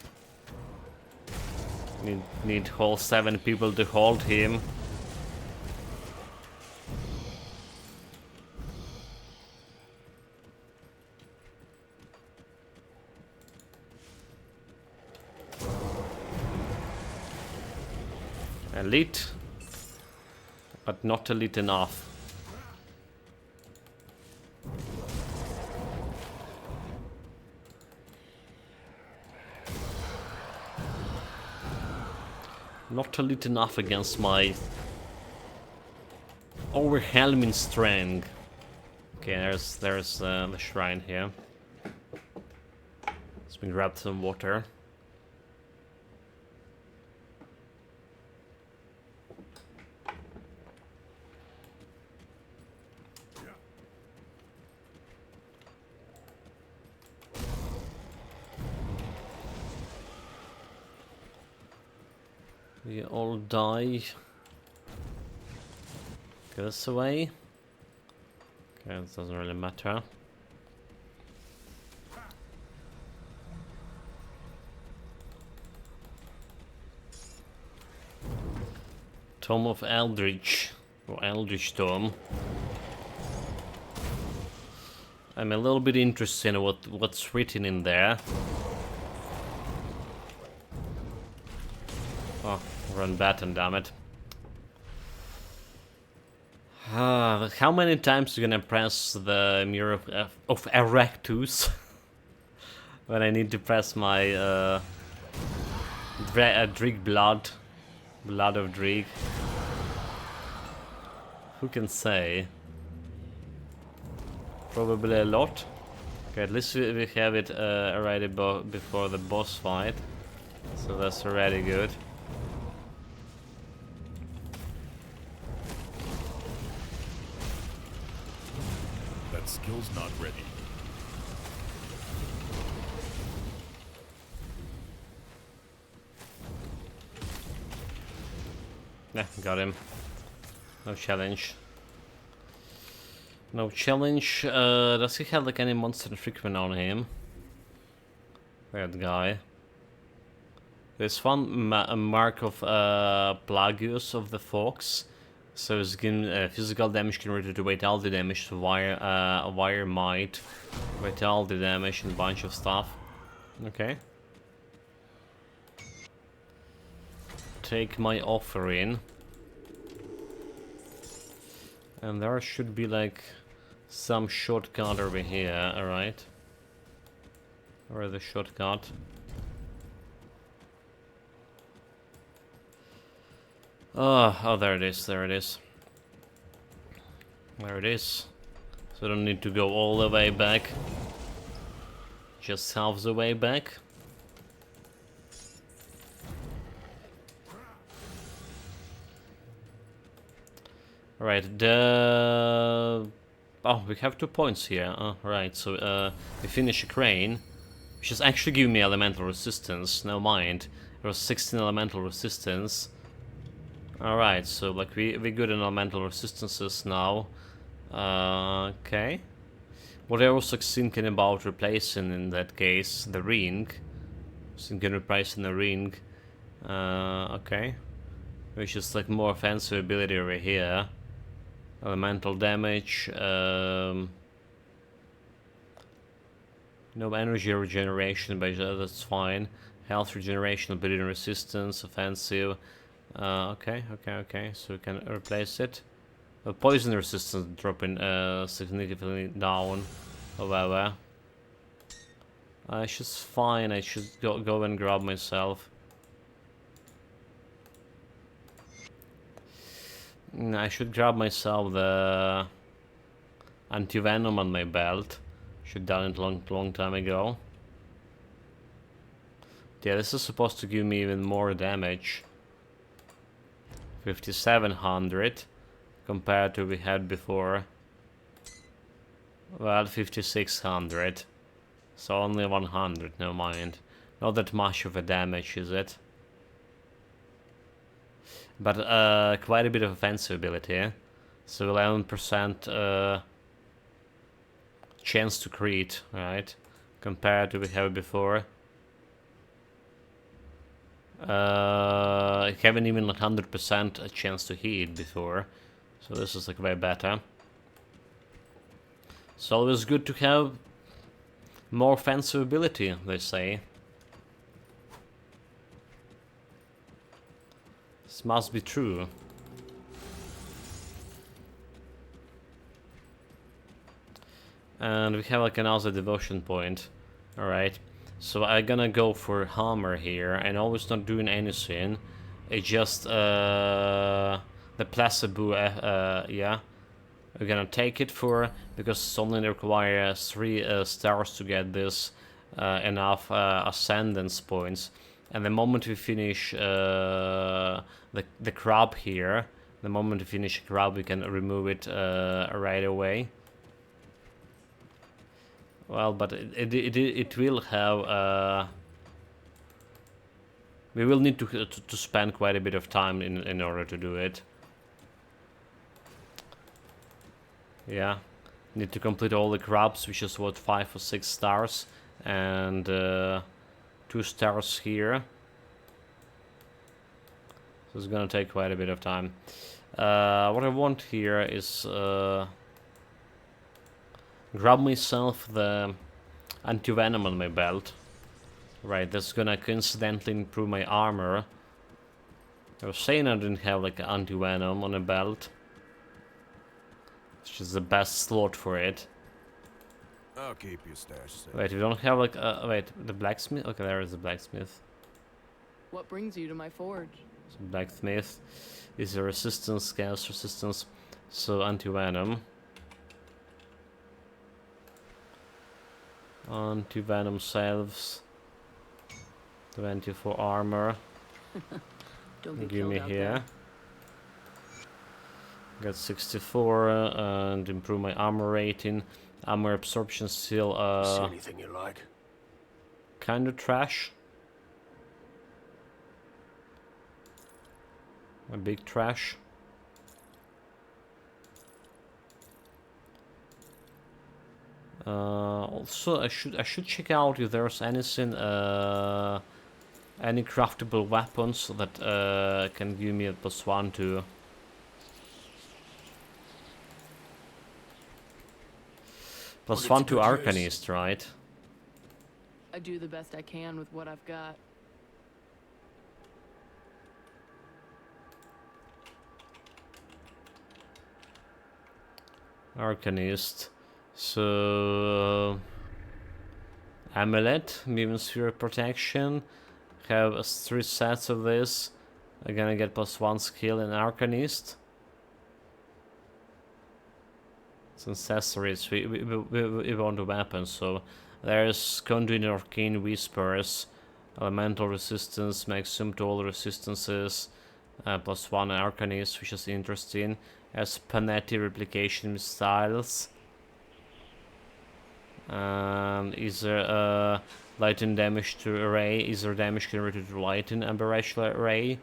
Need whole 7 people to hold him. Elite, but not elite enough. Not elite enough against my overwhelming strength. Okay, there's the shrine here. Let's grab some water. We all die. Get this away. Okay, this doesn't really matter. Tome of Eldritch, or Eldritch Tome. I'm a little bit interested in what's written in there. Oh, run baton, damn it. How many times are you gonna press the Mirror of Erectus? When I need to press my Drig blood of Drig. Who can say? Probably a lot. Okay, at least we have it already before the boss fight, so that's already good. That skill's not ready. Yeah, got him. No challenge. No challenge. Does he have like any monster frequent on him? That guy. There's one mark of Plagius of the Fox. So his physical damage converted to vitality damage, to wire might, vitality damage, and a bunch of stuff. Okay. Take my offering. And there should be like some shortcut over here, alright? Where the shortcut? Oh, there it is, there it is. There it is. So I don't need to go all the way back. Just half the way back. Right, oh, we have 2 points here. Oh, right, so we finish a crane, which is actually giving me elemental resistance. Never mind, there was 16 elemental resistance. Alright, so like we're good in elemental resistances now. Okay. What I was like thinking about replacing in that case, the ring. Thinking replacing the ring. Okay. Which is like more offensive ability over here. Elemental damage. No energy regeneration, but that's fine. Health regeneration, ability and resistance, offensive. Okay, so we can replace it. Poison resistance dropping significantly down. However, it's just fine. I should go and grab myself. I should grab myself the anti-venom on my belt. Should done it long time ago. Yeah, this is supposed to give me even more damage. 5700 compared to we had before. Well, 5600. So only 100, never mind. Not that much of a damage, is it? But quite a bit of offensive ability. So 11% chance to crit, right? Compared to we have before. I haven't even 100% a chance to hit before, so this is like way better. It's always good to have more offensive ability, they say. This must be true. And we have like another devotion point. Alright. So I'm gonna go for hammer here, and always not doing anything. It's just the placebo, yeah. We're gonna take it for, because it's only requires 3 stars to get this enough ascendance points. And the moment we finish the crab here, the moment we finish the crab, we can remove it right away. Well, but it will have. We will need to spend quite a bit of time in order to do it. Yeah, need to complete all the crabs, which is what 5 or 6 stars, and 2 stars here. So it's gonna take quite a bit of time. What I want here is grab myself the anti-venom on my belt. Right, that's gonna coincidentally improve my armor. I was saying I didn't have like an anti-venom on a belt, which is the best slot for it. I'll keep your stash safe. Wait, we don't have like wait, the blacksmith? Okay, there is the blacksmith. What brings you to my forge? So blacksmith is a resistance, gas resistance, so anti-venom. Anti-venom salves. 24 armor. Don't get Give killed me out here. there. Got 64 and improve my armor rating. Armor absorption still See anything you like? kind of trash. A big trash. Also, I should check out if there's anything, any craftable weapons that can give me a +1 to. +1 to Arcanist, right? I do the best I can with what I've got. Arcanist. So amulet, Mutant Sphere protection. Have 3 sets of this. I'm gonna get +1 skill in Arcanist. It's accessories. We want a weapon, so there's Conduit Arcane Whispers, Elemental Resistance, maximum to all resistances, +1 Arcanist, which is interesting. Has Panetti Replication Styles. Is there lighten damage to array? Is there damage converted to lighten aberration array?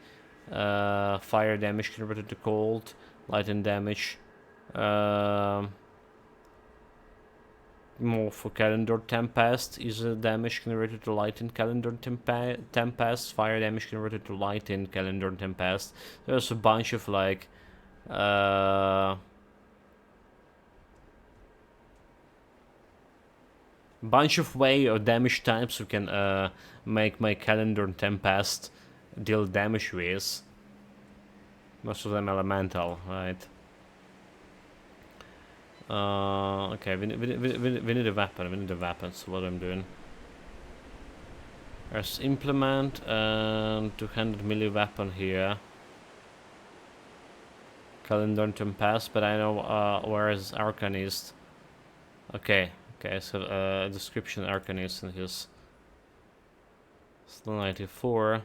Fire damage converted to cold. Lighten damage. More for Calendar Tempest. Is there damage converted to lighten Calendar Tempest? Fire damage converted to lighten Calendar Tempest. There's a bunch of like bunch of way or damage types we can make my Calendar Tempest deal damage with. Most of them elemental, right? Okay, we need a weapon. We need a weapon. So what I'm doing? There's implement and 200 melee weapon here. Calendar Tempest, but I know where is Arcanist. Okay, so description Arcanist in his 94.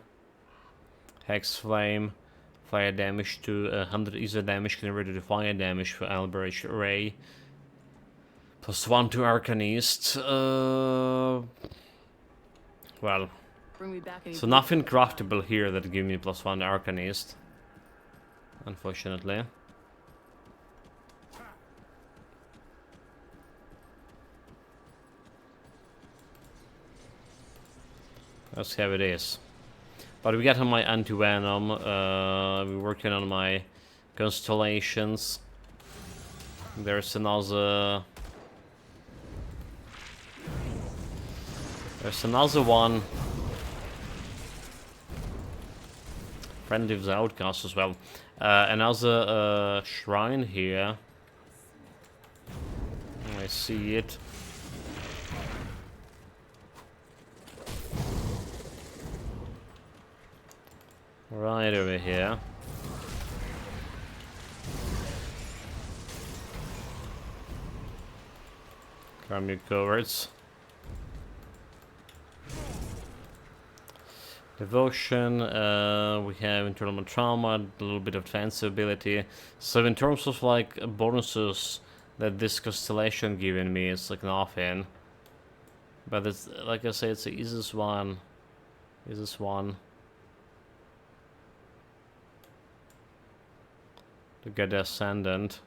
Hex Flame, fire damage to 100 easy damage converted to fire damage for Alberich Array. +1 to Arcanist. Well, Bring me back any so food nothing for the time. craftable here that give me +1 Arcanist. Unfortunately. Let's see how it is. But we got on my anti-venom. We're working on my constellations. There's another. There's another one. Friendly of the Outcast as well. Another shrine here. I see it. Right over here. Grab your coverts. Devotion, we have internal trauma, a little bit of defensive ability. So in terms of like bonuses that this constellation giving me, it's like nothing. But it's like I say, it's the easiest one. Easiest one to get the Ascendant.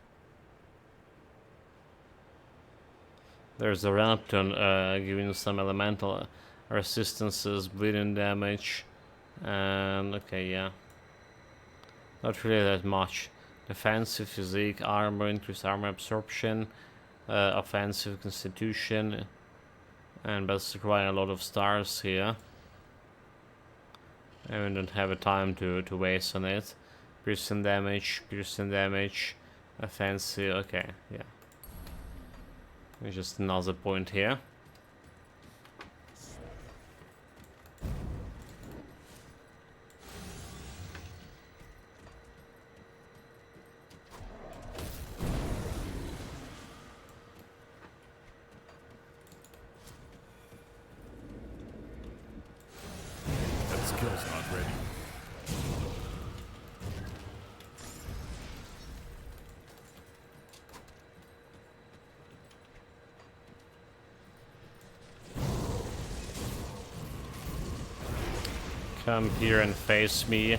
There's the Rapton giving some elemental resistances, bleeding damage, and okay, yeah, not really that much. Defensive, physique, armor, increased armor absorption, offensive constitution, and that's requiring a lot of stars here. And we don't have a time to waste on it. Piercing damage, offensive, okay, yeah. There's just another point here. That skill's not ready. Come here and face me.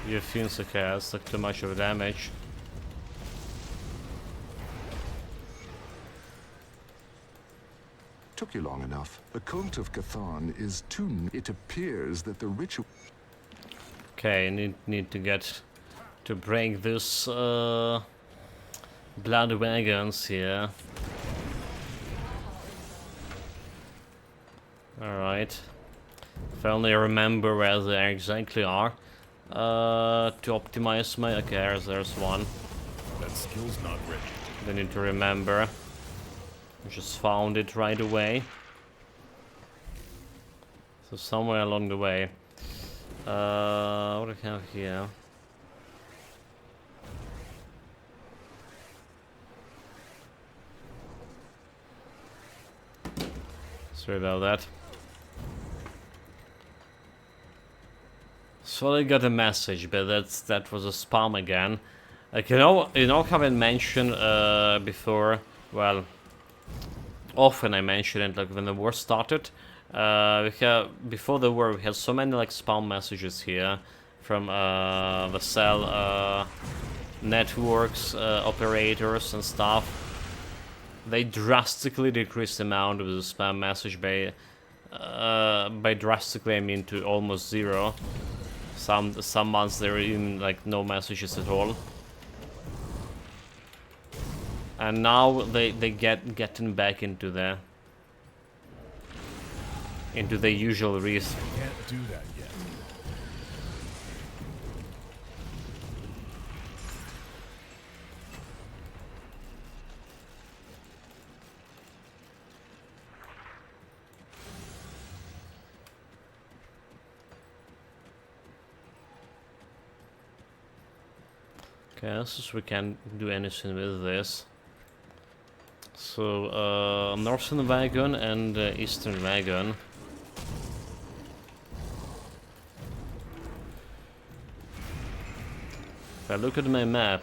You Fiends, okay, that's like too much of damage. Took you long enough. The cult of Cathan is too... It appears that the ritual... Okay, need to get to break this blood wagons here. Alright. If I only remember where they exactly are. To optimize my... Okay, there's one. That skill's not ready. I need to remember. Just found it right away. So somewhere along the way. What do we have here? Sorry about that. So I got a message, but that was a spam again. Like you know how I mentioned before. Well, often I mention it, like when the war started. Before the war, we had so many like spam messages here from the cell networks, operators and stuff. They drastically decreased the amount of the spam message by drastically I mean to almost zero. Some months there were even like no messages at all. And now they getting back into the usual reason. Can't do that yet. Okay, since we can't do anything with this. So, northern wagon and eastern wagon. If I look at my map,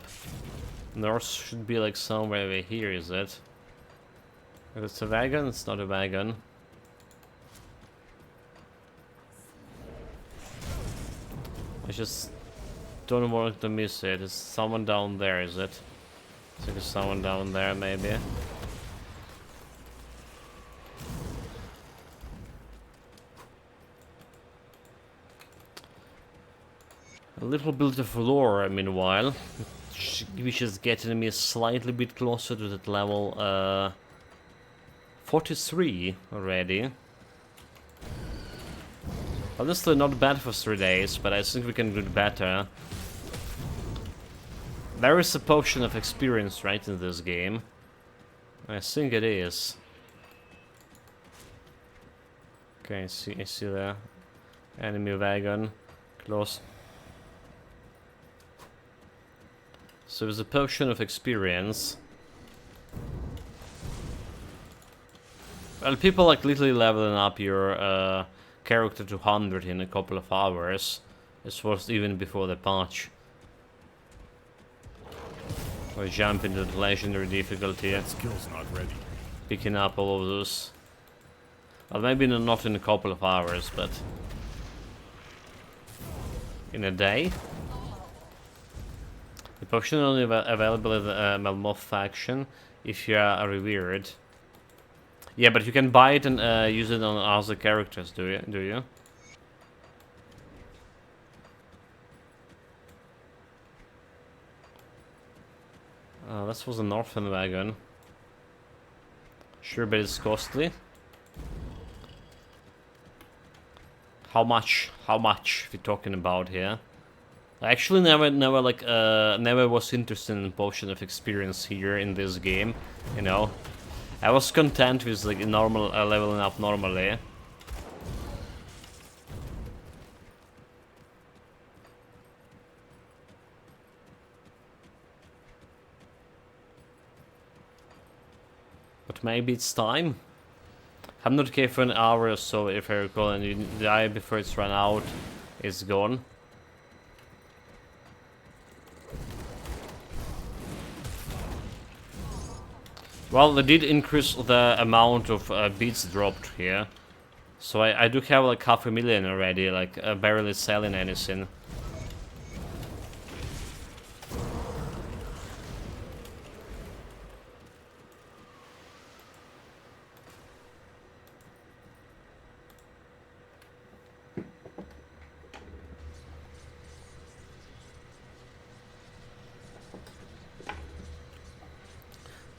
north should be like somewhere over here, is it? If it's a wagon, it's not a wagon. I just don't want to miss it. Is someone down there, is it? I think there's someone down there, maybe. A little bit of lore, meanwhile, which is getting me slightly bit closer to that level 43 already. Honestly, not bad for 3 days, but I think we can do it better. There is a potion of experience, right, in this game. I think it is. Okay, I see the enemy wagon close. So there's a potion of experience. Well, people like literally leveling up your character to 100 in a couple of hours. This was even before the patch. We jump into the legendary difficulty. That skill's not ready. Picking up all of those. Well, maybe not in a couple of hours, but in a day. The potion only available in the Melmoth faction if you are revered. Yeah, but you can buy it and use it on other characters, do you? This was a northern wagon. Sure, but it's costly. How much? How much we talking about here? I actually never was interested in potion of experience here in this game, you know. I was content with like normal leveling up normally. But maybe it's time. 100k for an hour or so, if I recall, and you die before it's run out, it's gone. Well, they did increase the amount of beats dropped here. So I do have like 500,000 already, like barely selling anything.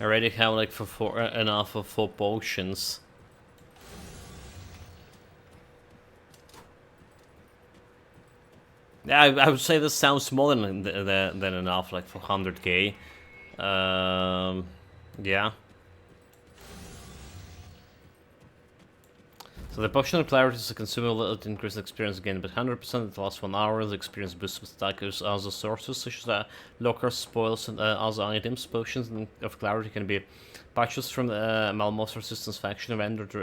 I already have like enough of 4 potions. Yeah, I would say this sounds more than enough, like for 100k. Yeah. So the potion of clarity is a consumable that increases experience gain, but 100% it lasts 1 hour. The experience boosts with stackers other sources, such as lockers, spoils, and other items. Potions of clarity can be purchased from the Malmos Resistance faction, rendered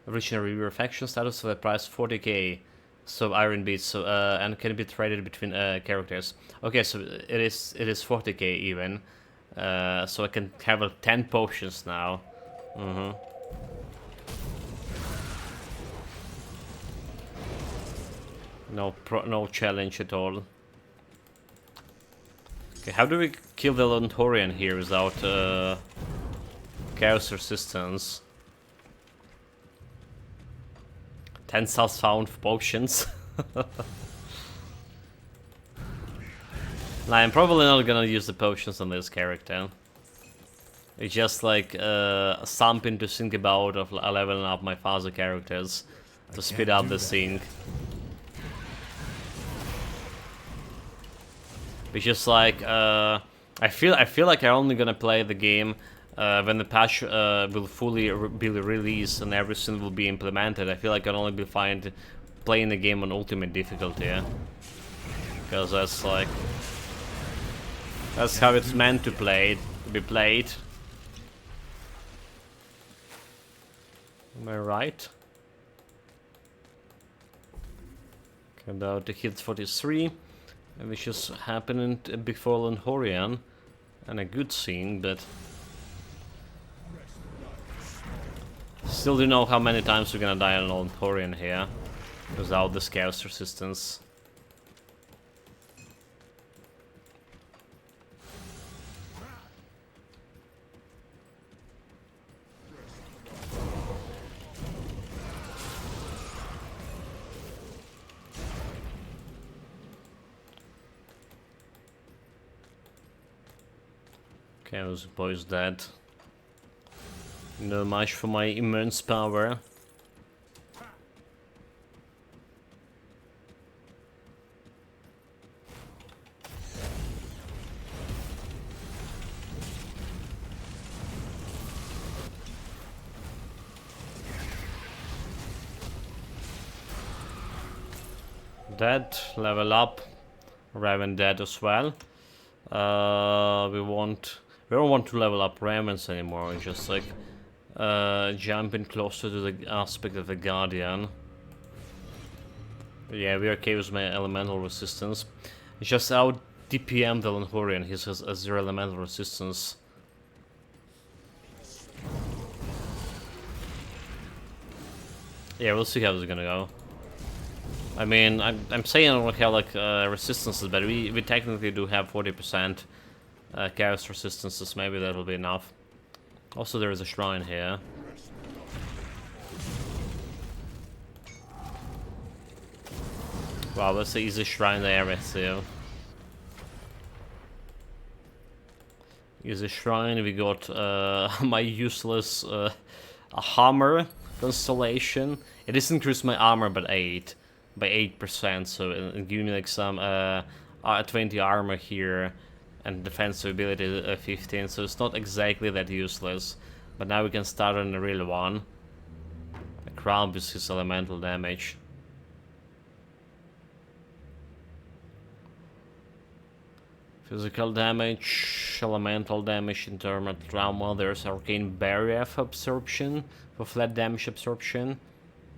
reaching a review faction status for the price 40k. So iron beads, so and can be traded between characters. Okay, so it is 40k even. So I can have 10 potions now. No challenge at all. Okay, how do we kill the Lontorian here without chaos resistance? 10 souls found for potions. Nah, I'm probably not gonna use the potions on this character. It's just like something to think about of leveling up my father characters to speed up the thing. It's just like I feel like I'm only gonna play the game when the patch will fully be released and everything will be implemented. I feel like I'll only be fine playing the game on ultimate difficulty, yeah? Because that's like how it's meant to be played. Am I right? Okay, about to hit 43. Which is happening before Lontorian, and a good thing, but still don't know how many times we're gonna die on Lontorian here without the chaos resistance. Okay, those boys dead. Not much for my immense power. Dead, level up. Raven dead as well. We don't want to level up Ravens anymore, it's just like jumping closer to the aspect of the Guardian. But yeah, we are okay with my elemental resistance. It's just out DPM the Lontorian, he has a 0 elemental resistance. Yeah, we'll see how this is gonna go. I mean, I'm saying I don't have like resistances, but we technically do have 40% chaos resistances. Maybe that'll be enough. Also, there is a shrine here. Wow, that's the easy shrine there, too. Is a shrine. We got my useless hammer constellation. It just increased my armor by 8%, so it gave me like some 20 armor here and defensive ability 15, so it's not exactly that useless. But now we can start on the real one. The crown with his elemental damage. Physical damage, elemental damage, internal trauma. There's arcane barrier absorption for flat damage absorption.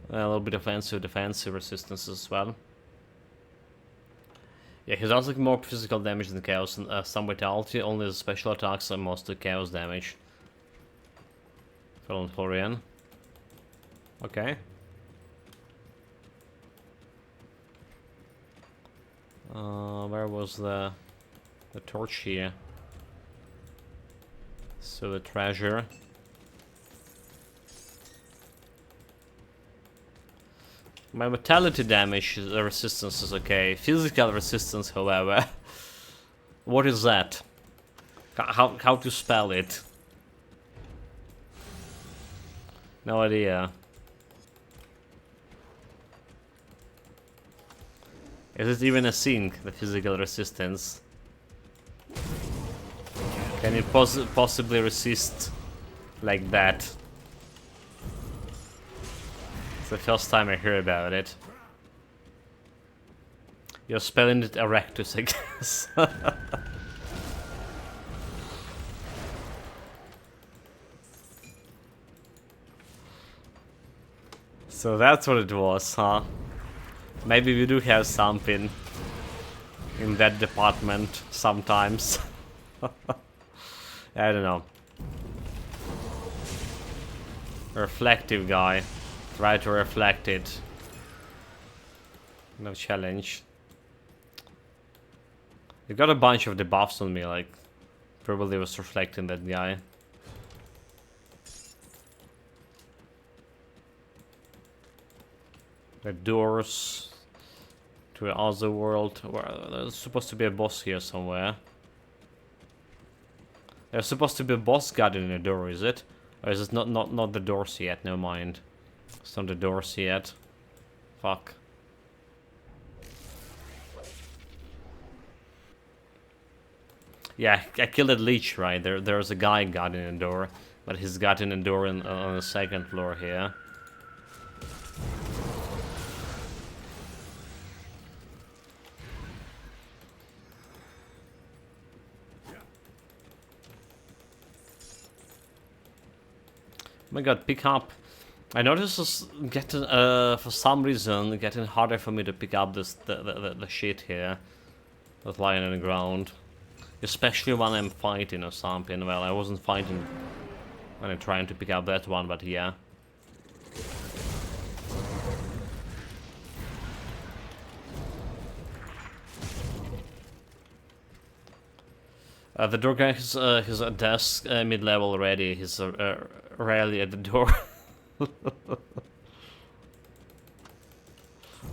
A little bit offensive, defensive resistance as well. Yeah, he does like more physical damage than chaos and some vitality. Only the special attacks are mostly chaos damage. Fallen Florian. Okay. Where was the torch here? So the treasure. My vitality damage resistance is okay. Physical resistance, however. What is that? How to spell it? No idea. Is it even a thing, the physical resistance? Can it possibly resist like that? It's the first time I hear about it. You're spelling it Erectus, I guess. So that's what it was, huh? Maybe we do have something in that department sometimes. I don't know. Reflective guy. Try to reflect it. No challenge. You got a bunch of debuffs on me, like probably was reflecting that guy. The doors to the other world. Well, there's supposed to be a boss here somewhere. There's supposed to be a boss guarding the door, is it? Or is it not the doors yet? Never mind. It's not the doors yet. Fuck. Yeah, I killed that leech, right? There's a guy guarding the door, but he's guarding the door on the second floor here. Oh my god, pick up. I noticed this getting, for some reason, getting harder for me to pick up the shit here that's lying on the ground. Especially when I'm fighting or something. Well, I wasn't fighting when I'm trying to pick up that one, but yeah. The door guy has a desk mid-level already. He's rarely at the door.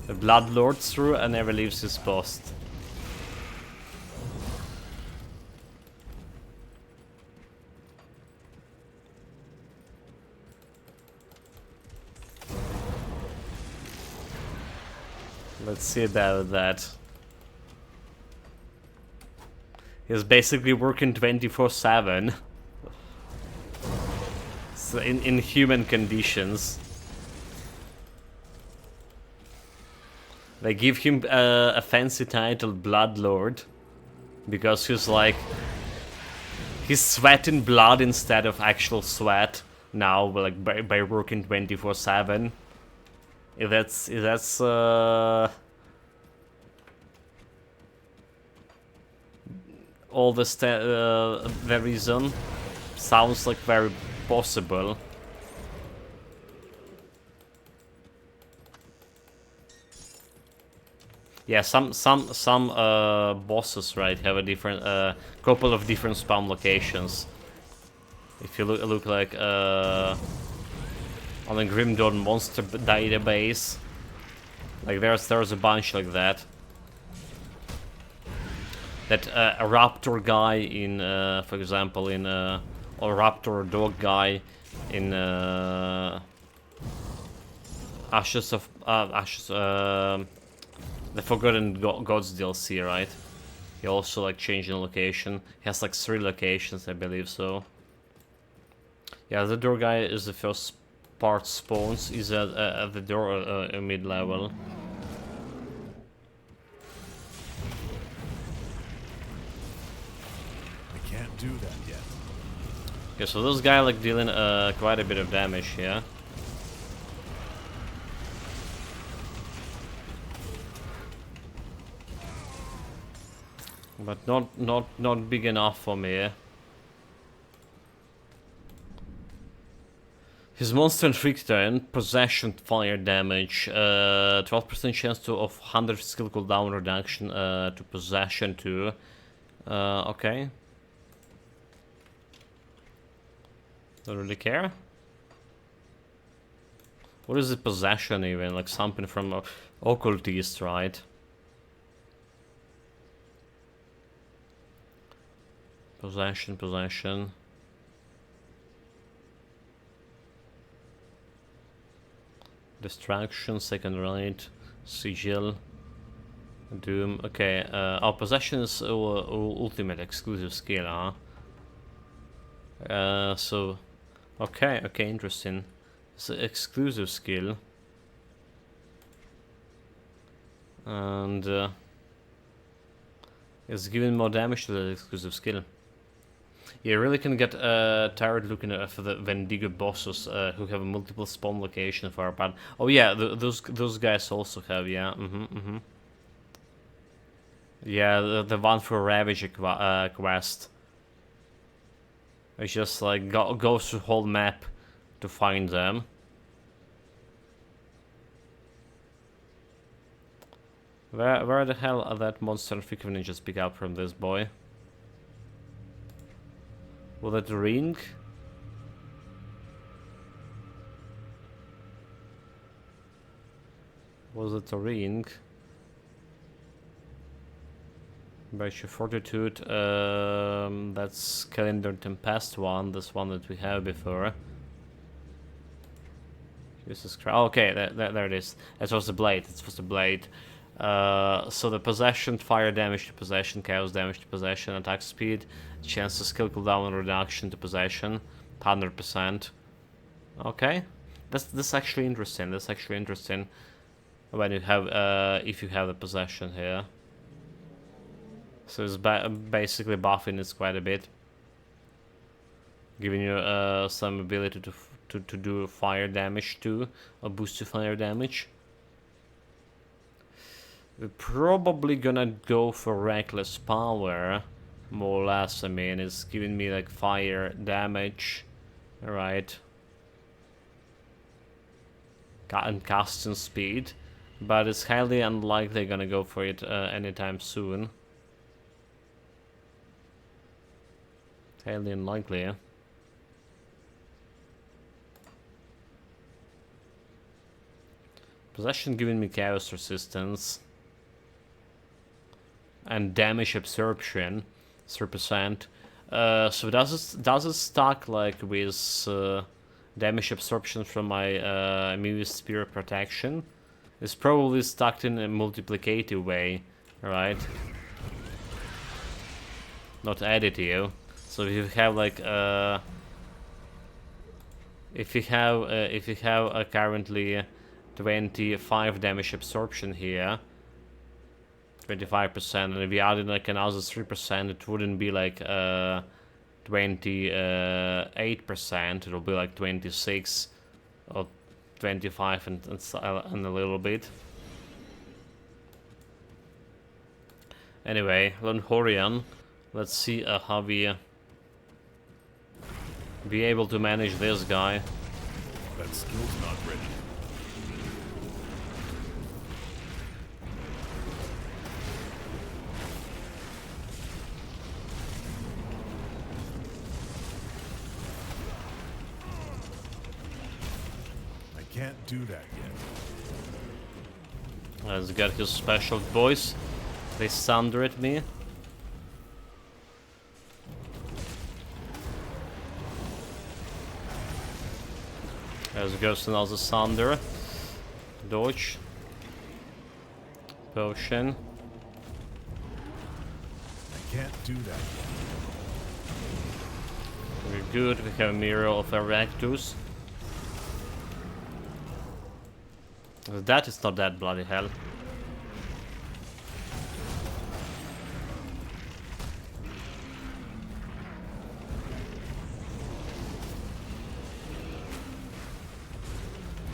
The blood lords through and never leaves his post. Let's see about that. He's basically working 24/7. So in human conditions. They give him a fancy title, Blood Lord, because he's like... He's sweating blood instead of actual sweat now, like by working 24/7. If that's all the reason, sounds like very possible. Yeah, some bosses, right, have a different couple of different spawn locations. If you look like on the Grim Dawn monster database, like there's a bunch like that. that a raptor guy in, for example, in or raptor dog guy in Ashes of the Forgotten Gods DLC, right? He also like changed the location. He has like 3 locations, I believe so. Yeah, the door guy is the first part spawns. Is at the door mid-level. I can't do that yet. Okay, so this guy like dealing quite a bit of damage here. But not big enough for me. His monster inflict turn, possession fire damage, 12% chance of 100 skill cooldown reduction to possession too. Okay. Don't really care. What is the possession even? Like something from Occultist, right? Possession. Distraction, second right, sigil, doom. Okay, our possession is ultimate exclusive skill, huh? So, okay, interesting. It's an exclusive skill, and it's giving more damage to the exclusive skill. You really can get tired looking for the Wendigo bosses who have multiple spawn location for our pad. Oh yeah, those guys also have, yeah. Yeah, the one for Ravager quest. It's just like goes through whole map to find them. Where the hell are that monster frequently just pick up from this boy? Was that a ring? Was it a ring? Virtue Fortitude, that's Calendar Tempest one, this one that we have before. Jesus Christ. Okay, there it is. It was the blade, so the possession, fire damage to possession, chaos damage to possession, attack speed, chance to skill cooldown reduction to possession, 100%. Okay, that's actually interesting. When you have if you have the possession here, so it's basically buffing it quite a bit, giving you some ability to do fire damage too, or boost to fire damage. We're probably gonna go for reckless power, more or less. I mean, it's giving me like fire damage, right? And casting speed, but it's highly unlikely gonna go for it anytime soon. Highly unlikely, yeah? Possession giving me chaos resistance. And damage absorption, 3%. So does it stack like with damage absorption from my Mewis Spear protection? It's probably stacked in a multiplicative way, right? Not additive. So if you have like if you have currently 25 damage absorption here. 25%, and if you added like another 3%, it wouldn't be like 28%. It'll be like 26 or 25 and a little bit. Anyway, Longhorian, let's see how we be able to manage this guy. That skill's not ready. Can't do that yet. He's got his special voice. They thunder at me. There's goes another Sunder. Dodge. Potion. I can't do that. We're good, we have a mirror of Erectus. That is not that bloody hell.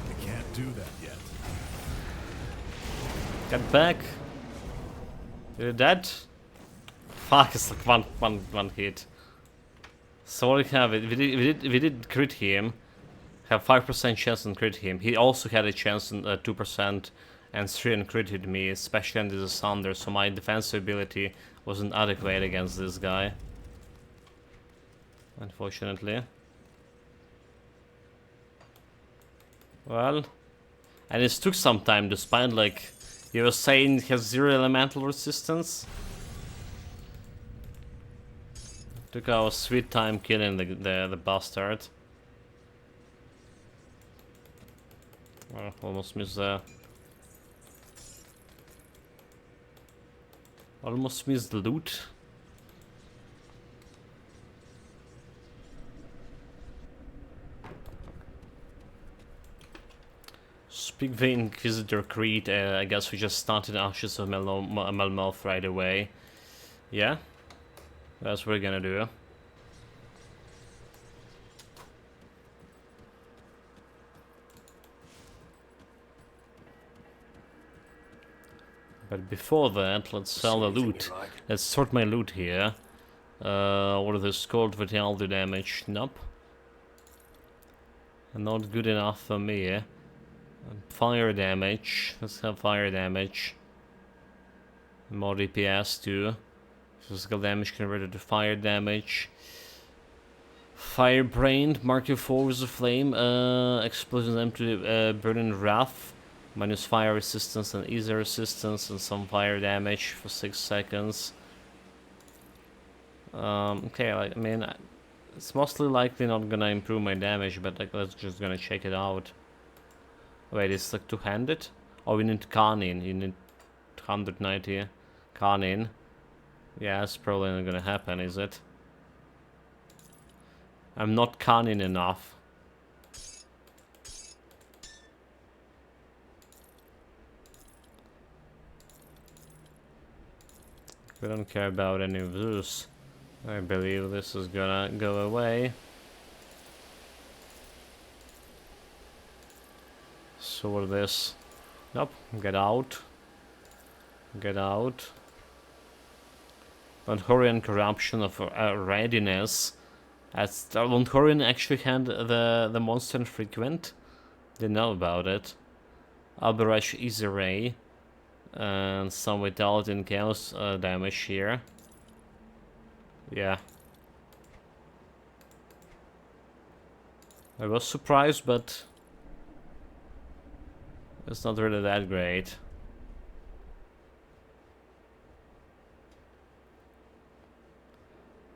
I can't do that yet. Get back. You're dead? Fuck, it's like one hit. So we have it. We did crit him. Have 5% chance on crit him. He also had a chance on 2% and 3 on critted me, especially under the Sunder, so my defensive ability wasn't adequate against this guy. Unfortunately. Well, and it took some time despite, like, you were saying he has 0 elemental resistance. Took our sweet time killing the bastard. Well, almost missed the... Almost missed the loot. Speak the Inquisitor Creed, I guess we just started Ashes of Melmoth right away. Yeah, that's what we're gonna do. But before that, let's sell the loot. Let's sort my loot here. What is this called? Vitality damage? Nope. Not good enough for me. Fire damage. Let's have fire damage. More DPS too. Physical damage converted to fire damage. Firebrained. Mark your force of flame. Explosion them to burning wrath. Minus fire resistance and easy resistance and some fire damage for 6 seconds. Okay, like, I mean, it's mostly likely not gonna improve my damage, but like, let's just gonna check it out. Wait, it's like two-handed? Oh, we need Carnin. You need 190 Carnin. Yeah, that's probably not gonna happen, is it? I'm not Carnin enough. We don't care about any of this. I believe this is gonna go away. So what is this? Nope. Get out. Get out. Vonthorian corruption of readiness. As Vonthorian actually had the monster frequent. Didn't know about it. Alberash Easy Ray. And some vitality and chaos damage here. Yeah. I was surprised, but it's not really that great.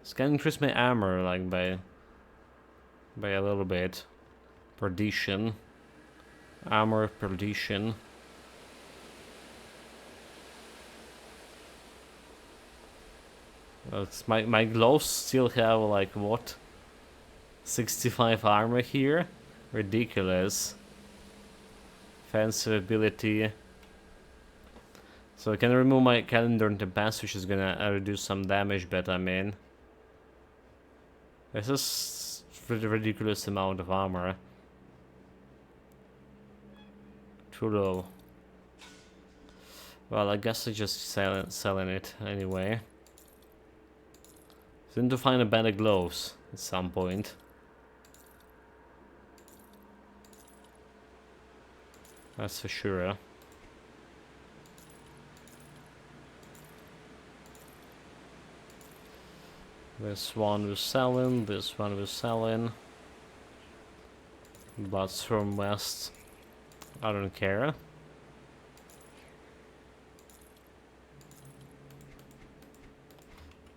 It's gonna increase my armor like by a little bit. Perdition. Armor perdition. It's my gloves still have like what? 65 armor here? Ridiculous. Offensive ability. So I can remove my calendar into pass, which is gonna reduce some damage, but I mean, this is a ridiculous amount of armor. Too low. Well, I guess I just selling it anyway. So need to find a better gloves at some point. That's for sure. This one was selling, this one was selling. Bloods from West. I don't care.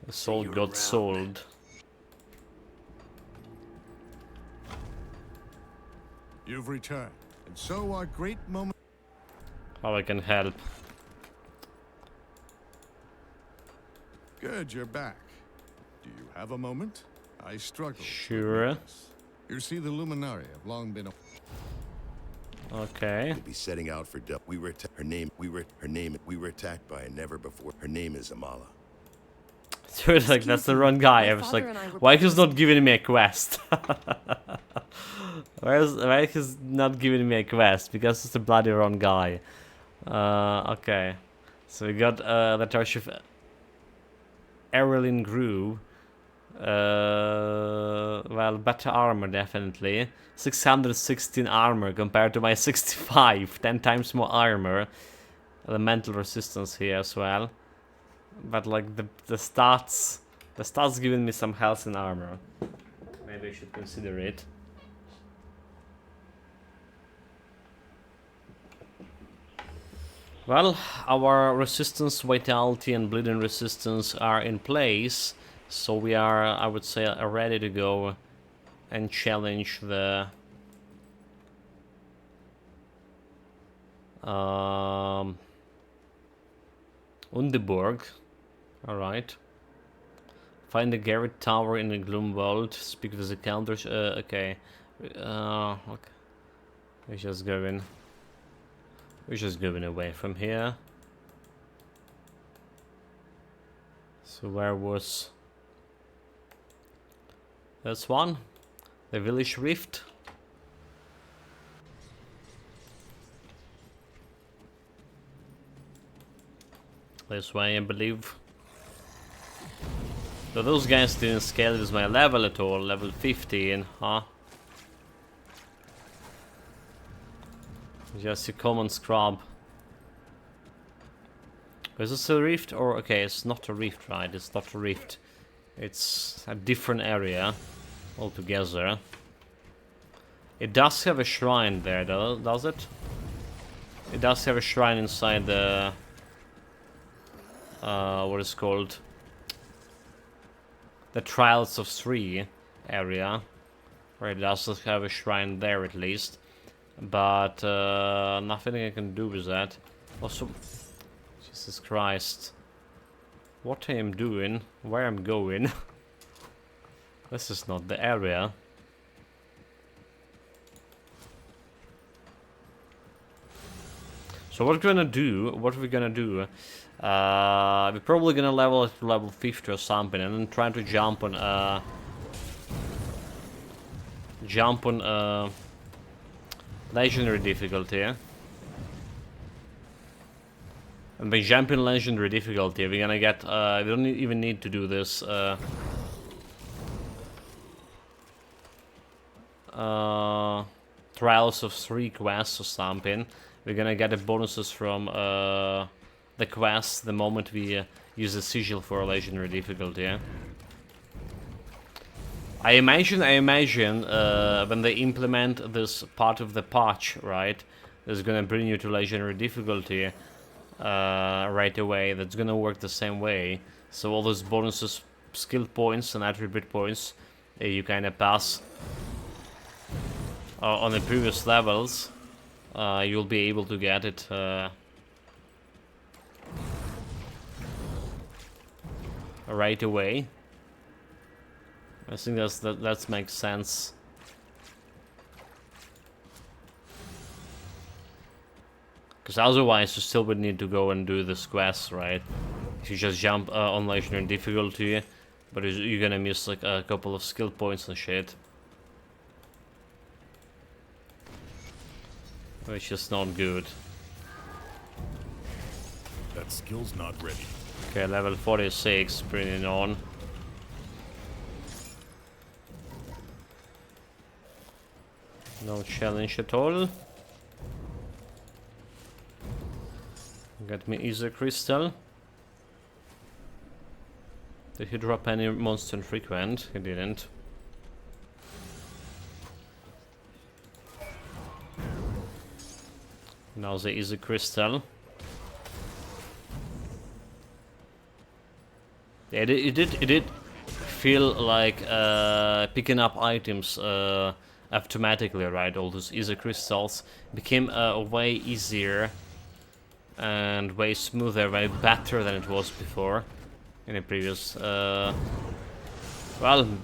The soul got sold. You've returned, and so our great moment. How I can help? Good, you're back. Do you have a moment? I struggle. Sure. You see, the Luminari have long been. Okay. We'll be setting out for We were attacked by a never before. Her name is Amala. Dude, like that's the wrong guy. I was like, why he's not giving me a quest? Why he's not giving me a quest? Because it's the bloody wrong guy. Okay. So we got the Torch of Erelin Groove. Well, better armor definitely. 616 armor compared to my 65. 10 times more armor. Elemental resistance here as well. But like the stats giving me some health and armor. Maybe I should consider it. Well, our resistance, vitality and bleeding resistance are in place. So we are, I would say, ready to go and challenge the Underborg. Alright. Find the Garrett Tower in the Gloom World. Speak with the counters. Okay. Okay. We're just going away from here. So where was this one? The Village Rift. This way, I believe. So those guys didn't scale with my level at all. Level 15, huh? Just a common scrub. Is this a rift? Or okay, it's not a rift, right? It's not a rift. It's a different area altogether. It does have a shrine there, though, does it? It does have a shrine inside the what is called the Trials of 3 area, where it does have a shrine there at least, but nothing I can do with that. Also, Jesus Christ, what I am doing, where I'm going. This is not the area. So what we're gonna do? We're probably gonna level it to level 50 or something, and then try to jump on legendary difficulty. And by jumping legendary difficulty, we're gonna get. We don't even need to do this. Trials of 3 quests or something. We're gonna get the bonuses from the quest the moment we use the sigil for a legendary difficulty. I imagine when they implement this part of the patch, right, that's gonna bring you to legendary difficulty right away. That's gonna work the same way. So all those bonuses, skill points and attribute points, you kind of pass on the previous levels. You'll be able to get it right away. I think that makes sense. Because otherwise you still would need to go and do this quest, right? If you just jump on legendary difficulty, but you're gonna miss like a couple of skill points and shit. Which is not good. That skill's not ready. Okay, level 46, bringing it on. No challenge at all. Got me Ether Crystal. Did he drop any monster infrequent? He didn't. Now the Ether Crystal. Yeah, it did feel like picking up items automatically, right? All those easy crystals became way easier and way smoother, way better than it was before in the previous, well,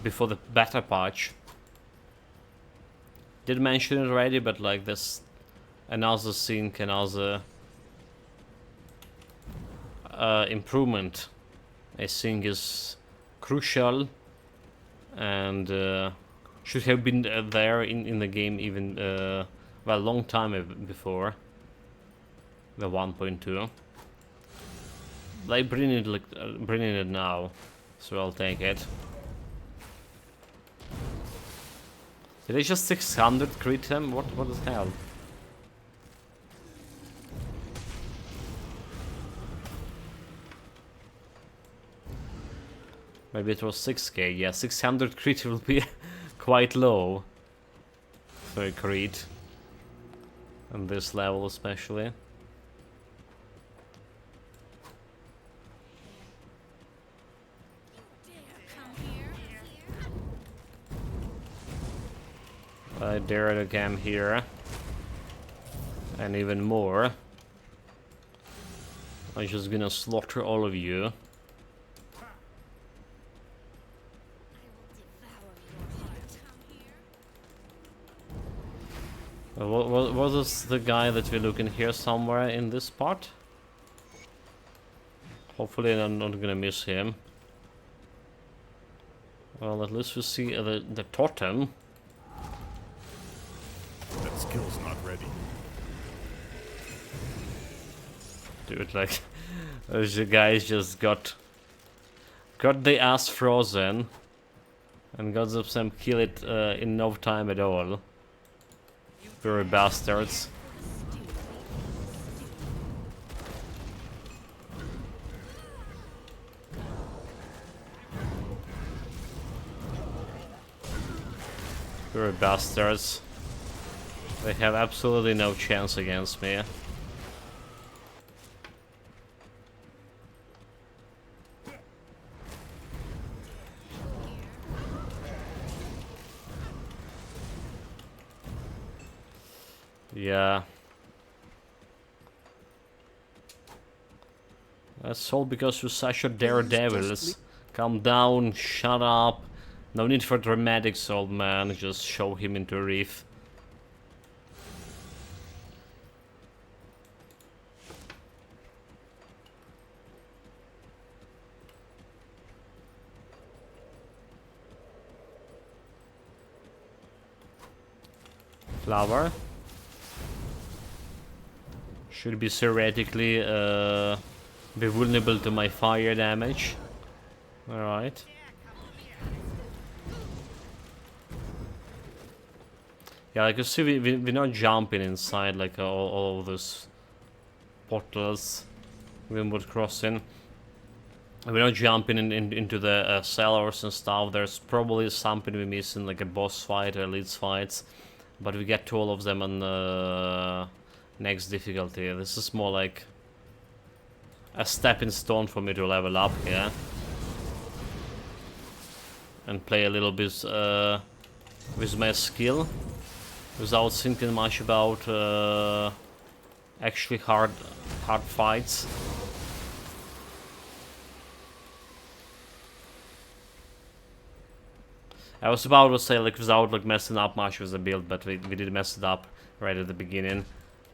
before the beta patch. Did mention it already, but like this, another sync, another improvement, I think, is crucial and should have been there in the game even well, long time before the 1.2. Like bringing it now, so I'll take it. Did I just 600 crit him? What the hell? Maybe it was 6k. Yeah, 600 crit will be quite low for a crit on this level especially. I dare to come here, and even more. I'm just gonna slaughter all of you. Was the guy that we're looking here somewhere in this part? Hopefully I'm not gonna miss him. Well, at least we see the totem. That skill's not ready. Dude, like, those guys just got the ass frozen and got them kill it in no time at all. Very bastards. Very bastards. They have absolutely no chance against me. Yeah. That's all because you're such a daredevils. Calm down, shut up. No need for dramatics, old man. Just show him into a reef. Flower. Should be theoretically be vulnerable to my fire damage. Alright. Yeah, like you see, we're not jumping inside like all of those portals. Windward Crossing. We're not jumping into the cellars and stuff. There's probably something we're missing, like a boss fight or elite fights. But we get to all of them on the next difficulty. This is more like a stepping stone for me to level up here. And play a little bit with my skill. Without thinking much about actually hard fights. I was about to say like without like messing up much with the build, but we did mess it up right at the beginning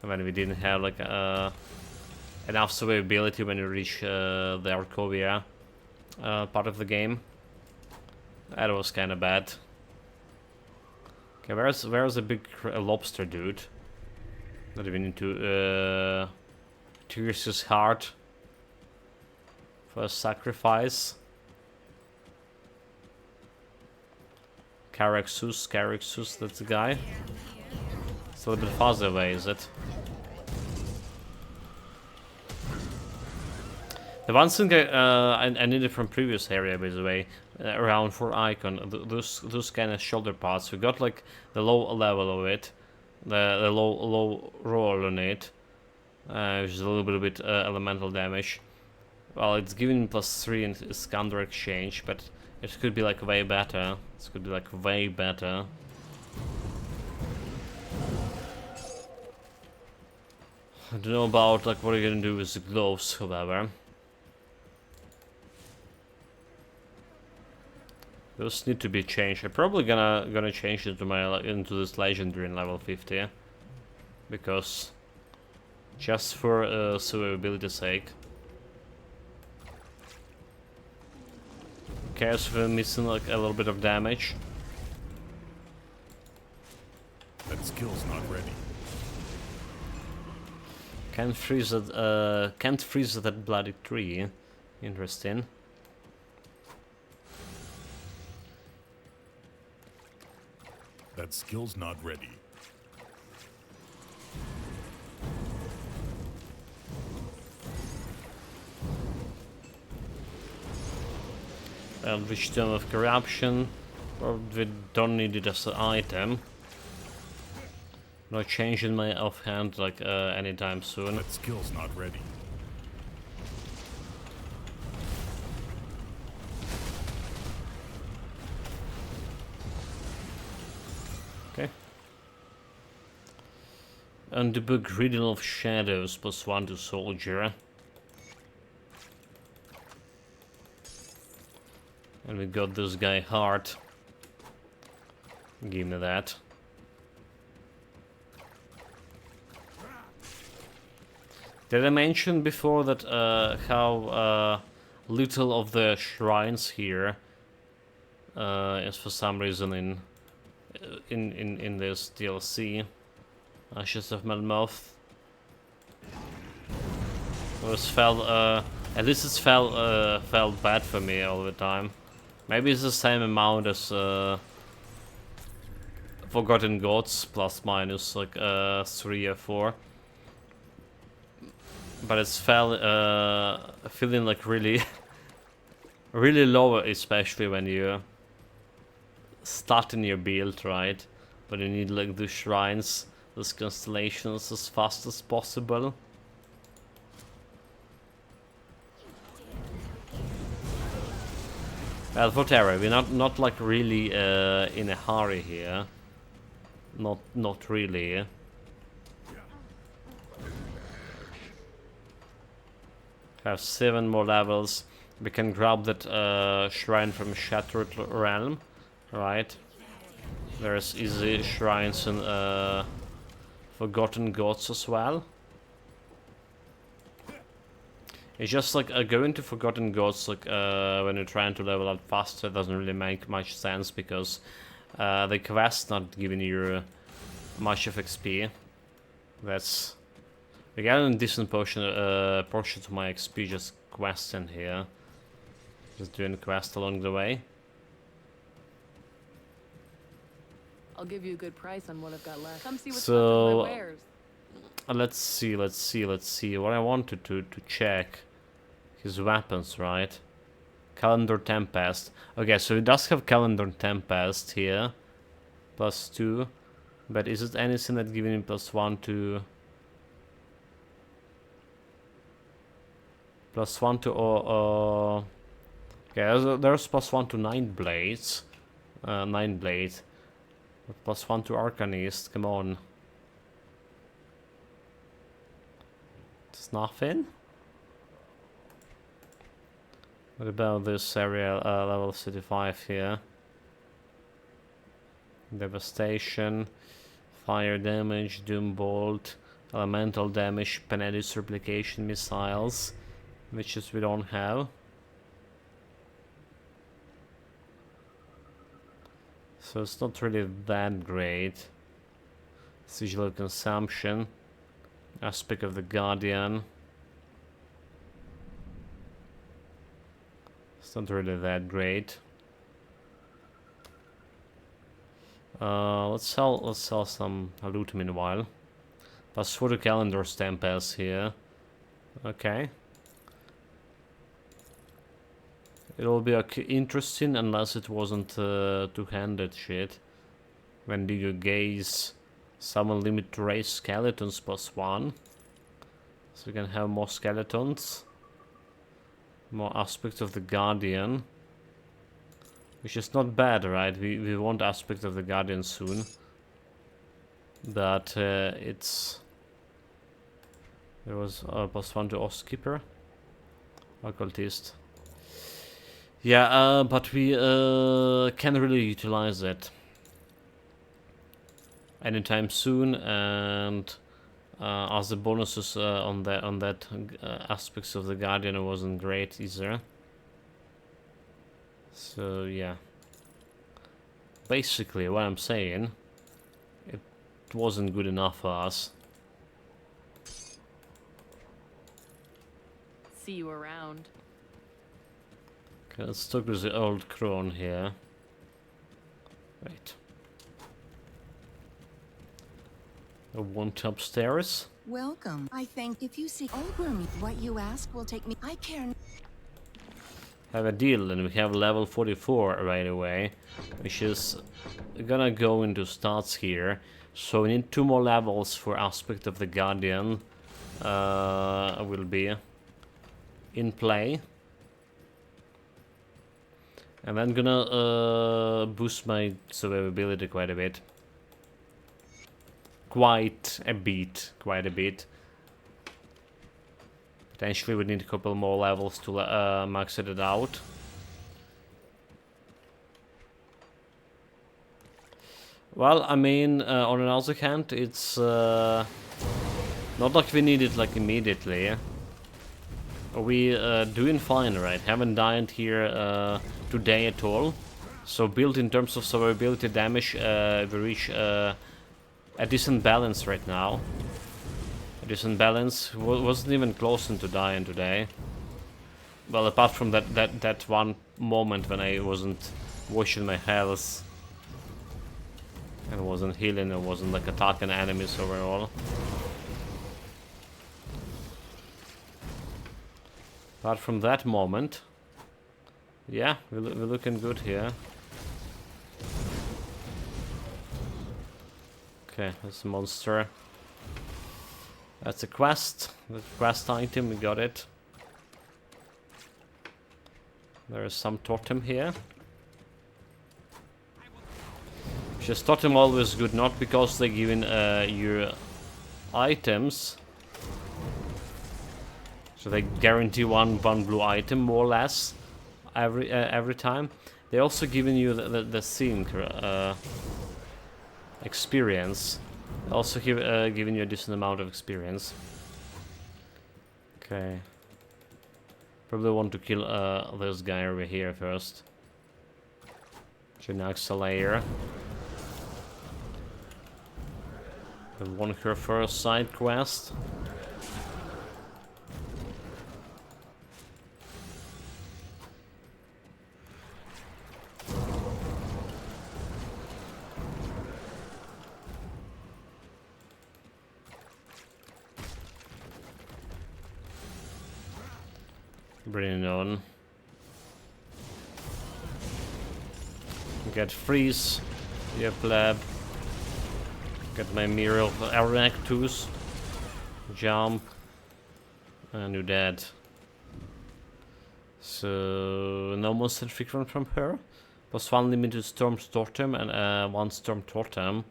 when we didn't have like enough survivability when you reach the Arcovia part of the game. That was kind of bad. Okay, where's the big lobster dude? That we need to pierce his heart for a sacrifice. Caraxus, that's the guy. It's a little bit farther away, is it? The one thing I needed from previous area, by the way, around for icon, those kind of shoulder parts. We got like the low level of it, the low roll on it, which is a little bit elemental damage. Well, it's giving +3 in its counter exchange, but it could be like way better. This could be like way better. I don't know about like what are you gonna do with the gloves, however. Those need to be changed. I'm probably gonna change it to my into this legendary in level 50, because just for survivability's sake. Cares if I'm missing like a little bit of damage. That skill's not ready. Can't freeze that bloody tree. Interesting. That skill's not ready. Eldritch Stone of Corruption. Or we don't need it as an item. Not changing my offhand like anytime soon. That skill's not ready. Okay. And the book Riddle of Shadows +1 to Soldier. And we got this guy Heart. Give me that. Did I mention before that how little of the shrines here is for some reason in this DLC? Ashes of Melmoth. At least it's felt bad for me all the time. Maybe it's the same amount as Forgotten Gods plus minus like 3 or 4. But it's feeling like really really low, especially when you start in your build, right? But you need like the shrines, those constellations as fast as possible. Well, whatever, we're not like really in a hurry here. Not really. Have 7 more levels. We can grab that shrine from Shattered Realm, right? There's easy shrines in Forgotten Gods as well. It's just like going to Forgotten Gods like when you're trying to level up faster doesn't really make much sense, because the quest's not giving you much of XP. That's... We got a decent portion of my XP just questing here. Just doing quest along the way. I'll give you a good price on what I've got left. Come see what's So, left of my wares. let's see. What I wanted to check his weapons, right? Calendar Tempest. Okay, so he does have Calendar Tempest here. +2. But is it anything that giving him +1 to... +1 to... okay, there's +1 to 9 blades. 9 blades. +1 to Arcanist, come on. It's nothing? What about this area, level 35 here? Devastation, fire damage, doom bolt, elemental damage, Penedis replication missiles, which is we don't have. So it's not really that great. Sigil consumption, aspect of the Guardian. It's not really that great. Let's sell some loot meanwhile. Plus for the calendar Tempest here. Okay. It'll be interesting unless it wasn't two-handed shit. When do you gaze? Summon limit to raise skeletons +1. So we can have more skeletons. More aspects of the Guardian. Which is not bad, right? We want aspect of the Guardian soon. But it's There was +1 to Oathkeeper. Occultist. Yeah, but we can't really utilize it anytime soon, and as the bonuses on that aspects of the Guardian wasn't great either. So yeah, basically what I'm saying, it wasn't good enough for us. See you around. Okay, let's talk with the old crone here. Wait. A want upstairs? Welcome. I think if you seek Olgrim, what you ask will take me. I care. Have a deal, and we have level 44 right away, which is gonna go into stats here. So we need 2 more levels for Aspect of the Guardian. Will be in play. And I'm gonna boost my survivability quite a bit. Quite a bit. Potentially we need a couple more levels to max it out. Well, I mean, on another hand, it's not like we need it like immediately. We doing fine, right? Haven't died here today at all. So built in terms of survivability damage, we reach a decent balance right now. A decent balance. Wasn't even close to dying today. Well, apart from that one moment when I wasn't washing my health and wasn't healing, and wasn't like attacking enemies overall. Apart from that moment, yeah, we're looking good here. Okay, that's a monster. That's a quest. The quest item, we got it. There is some totem here. Just totem always good, not because they're giving you items. So they guarantee one blue item more or less every time. They also giving you the sync experience. They also giving you a decent amount of experience. Okay. Probably want to kill this guy over here first. Genaxa layer. The one her first side quest. Bring it on. Get freeze. Yeah, pleb. Get my mirror of Arcanist. Jump. And you're dead. So no monster frequent from her. +1 limited storm totem and 1 storm totem.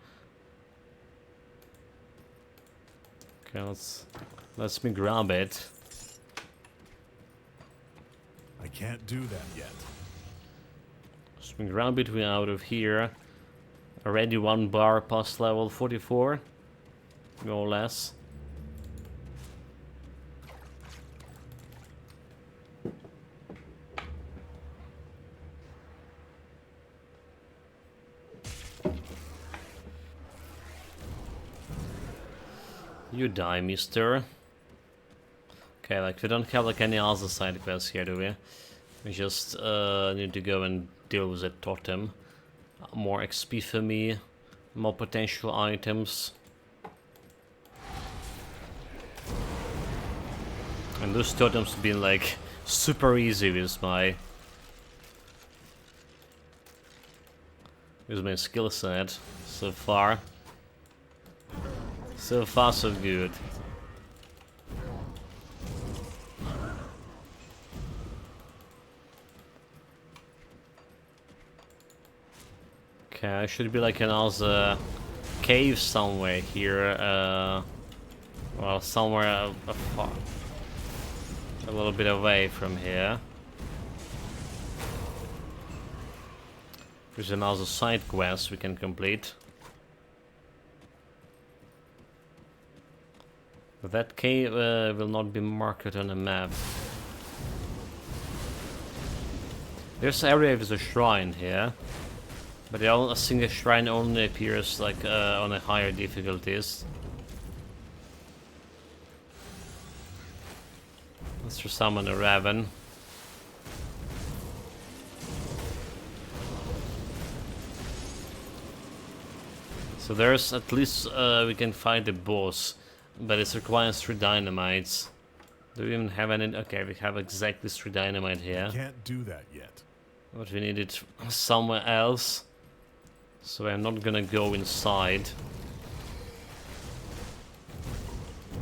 Okay, let's me grab it. I can't do that yet. Let's me grab it. We're out of here. Already 1 bar past level 44, more or less. You die, mister. Okay, like we don't have like any other side quests here, do we? We just need to go and deal with that totem. More XP for me, more potential items. And those totems have been like super easy with my skill set so far. So far so good. Okay, I should be like another cave somewhere here, Well, somewhere a little bit away from here. There's another side quest we can complete. But that cave will not be marked on a map. This area is a shrine here, but I think a shrine only appears like on a higher difficulties. Let's just summon a raven. So there's at least we can fight the boss, but it requires 3 dynamites. Do we even have any? Okay, we have exactly 3 dynamite here. Can't do that yet. But we need it somewhere else. So I'm not gonna go inside.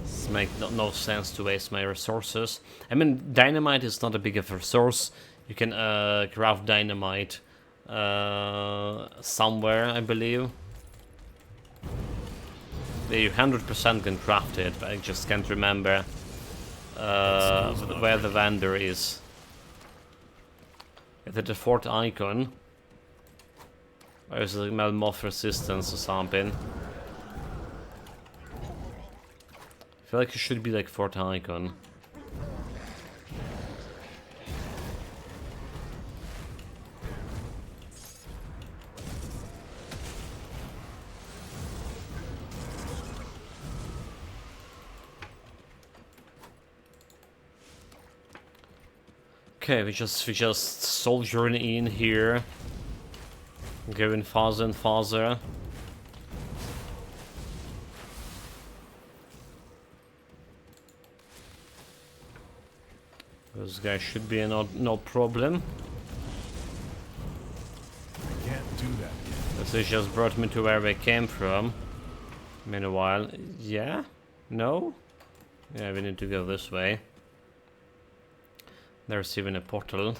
It makes no sense to waste my resources. I mean, dynamite is not a big of a resource. You can craft dynamite somewhere, I believe. You 100% can craft it, but I just can't remember where the vendor is. Is it the 4th icon? Or is it Melmoth resistance or something? I feel like it should be like 4th icon. Okay, we just soldiering in here, going faster and faster. Those guys should be no problem. I can't do that yet. This just brought me to where we came from. Meanwhile, yeah, no, yeah, we need to go this way. There's even a portal.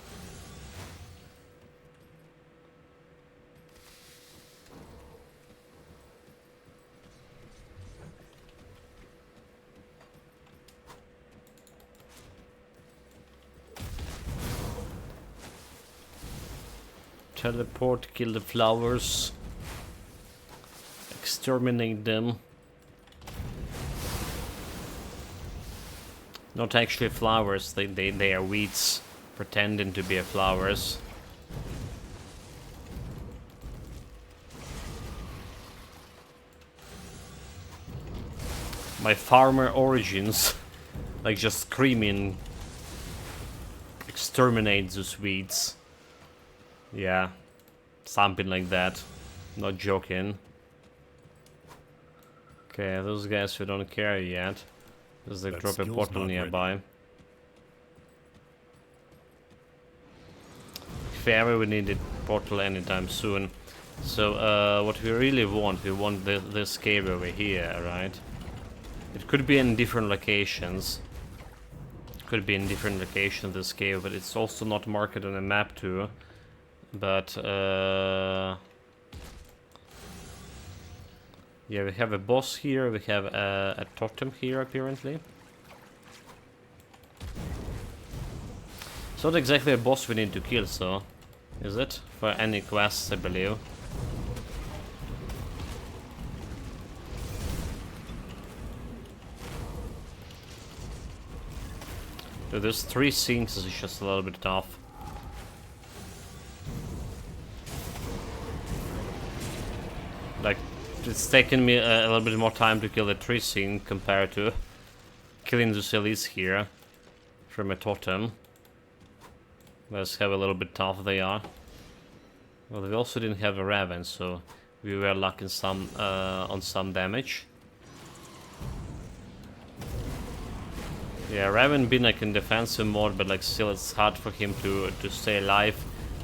Teleport, kill the flowers, exterminate them. Not actually flowers, they are weeds pretending to be flowers. My farmer origins, like just screaming, exterminate those weeds. Yeah, something like that. Not joking. Okay, those guys we don't care yet. Because they drop a portal nearby. If ever we need a portal anytime soon. So what we really want, we want this cave over here, right? It could be in different locations. Could be in different locations, this cave, but it's also not marked on a map too. But yeah, we have a boss here, we have a totem here apparently. It's not exactly a boss we need to kill, so is it? For any quests, I believe. So there's 3 sinks, is just a little bit tough. Like, it's taken me a little bit more time to kill the 3 sink compared to killing the elites here from a totem. Let's have a little bit tough they are. Well, we also didn't have a raven, so we were lacking some on some damage. Yeah, raven been like in defensive mode, but like still it's hard for him to stay alive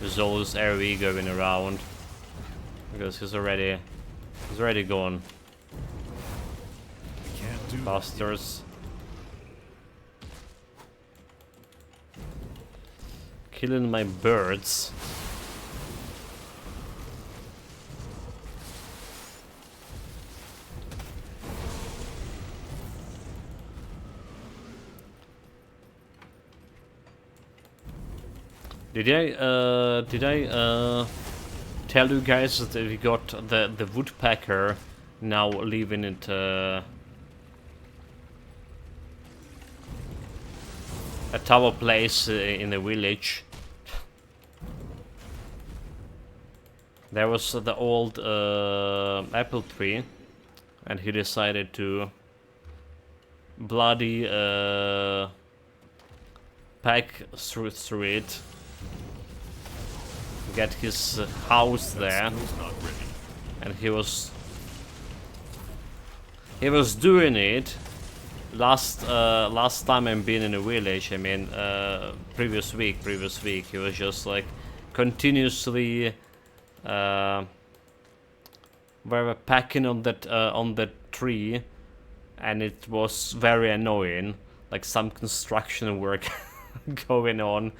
with all this AoE going around because he's already gone. Can't do Bastards. Killing my birds. Did I tell you guys that we got the woodpecker now living at our place in the village? There was the old apple tree, and he decided to bloody pack through it, get his house there, and he was doing it last time I'm been in a village. I mean, previous week he was just like continuously we were packing on that tree, and it was very annoying, like some construction work going on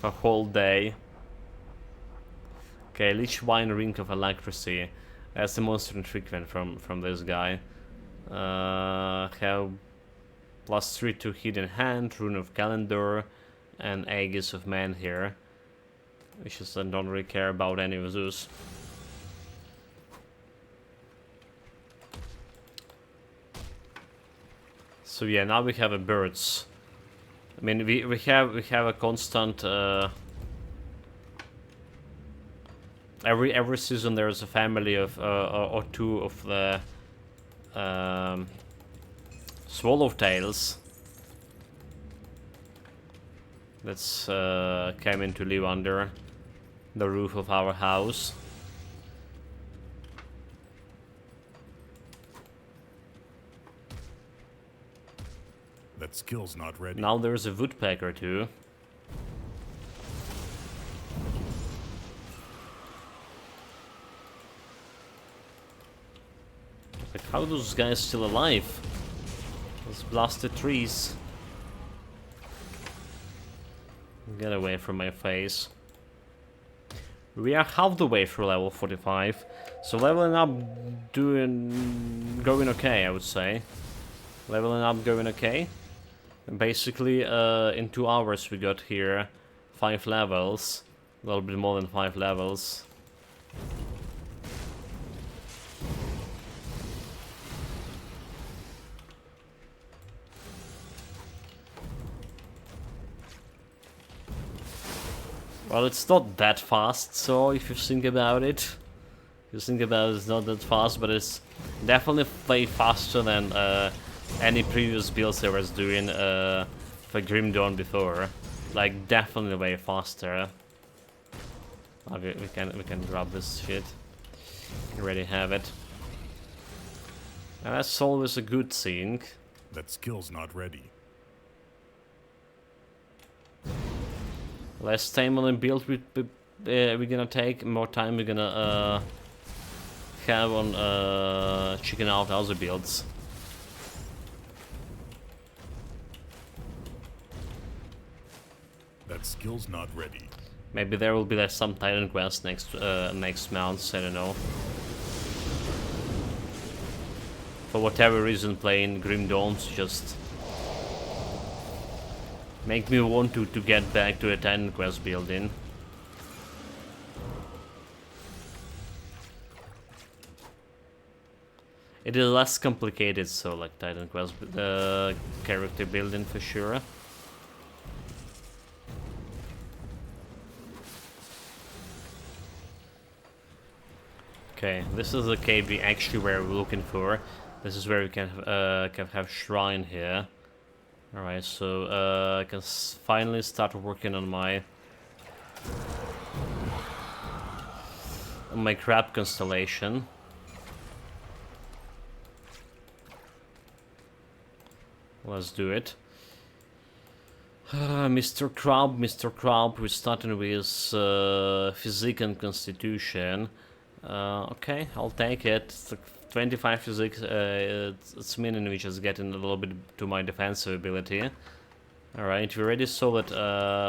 a whole day. Okay, Lich Wine Ring of Electricity. That's the monster infrequent from this guy. Have +3 to Hidden Hand, Rune of Calendar, and Aegis of Man here. Which is I don't really care about any of those. So yeah, now we have a birds. I mean, we have a constant. Every season there is a family of or two of the swallowtails that's came in to live under the roof of our house. That skill's not ready. Now there's a woodpecker too. Like, how are those guys still alive? Those blasted trees. Get away from my face. We are half the way through level 45, so leveling up going okay, I would say. Leveling up going okay. Basically, in 2 hours we got here 5 levels, a little bit more than 5 levels. Well, it's not that fast, so if you think about it, it's not that fast, but it's definitely way faster than any previous builds I was doing for Grim Dawn before. Like, definitely way faster. Okay, we can grab this shit. We already have it. And that's always a good thing. That skill's not ready. Less time on the build we're gonna take, more time we're gonna have on checking out other builds. That skill's not ready. Maybe there will be like some Titan quest next month, I don't know. For whatever reason, playing Grim Dawns just make me want to get back to a Titan quest building. It is less complicated, so like Titan quest character building for sure. Okay, this is the cave we actually were looking for. This is where we can have shrine here. Alright, so I can finally start working on my crab constellation. Let's do it. Mr. Crab, we're starting with physique and constitution. Okay, I'll take it. It's like 25 physics, it's meaning we just getting a little bit to my defensive ability. Alright, we already saw that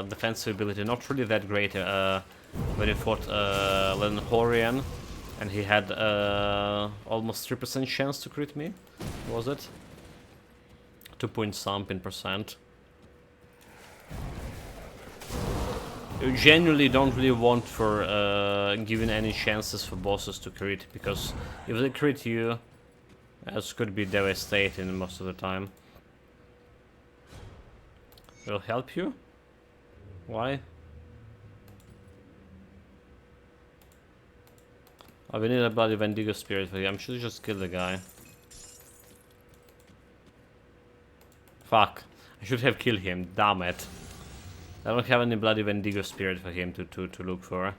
defensive ability not really that great when he fought Lenhorian, and he had almost 3% chance to crit me, was it? 2 point something %. You genuinely don't really want for giving any chances for bosses to crit, because if they crit you, that could be devastating most of the time. Will help you? Why? Oh, we need a bloody Wendigo spirit for him. I should just kill the guy. Fuck. I should have killed him. Damn it. I don't have any bloody Wendigo spirit for him to look for.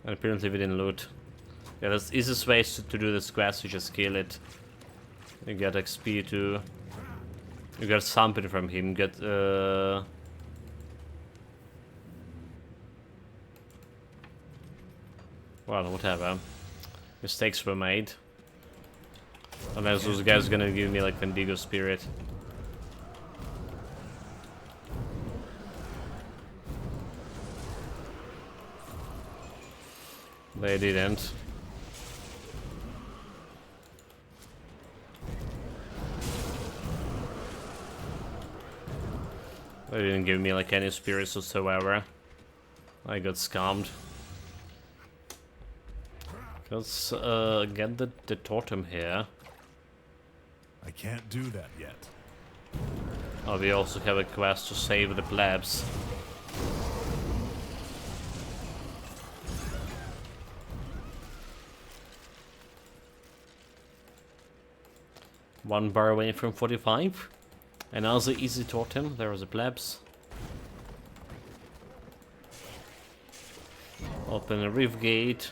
And apparently we didn't loot. Yeah, that's the easiest way to do this quest. You just kill it. You get XP too. You get something from him. You get well, whatever. Mistakes were made. Unless those guys are gonna give me like Wendigo spirit. They didn't. They didn't give me like any spirits whatsoever. I got scammed. Let's get the totem here. I can't do that yet. Oh, we also have a quest to save the plebs. One bar away from 45. Another easy totem. There are the plebs. Open a rift gate.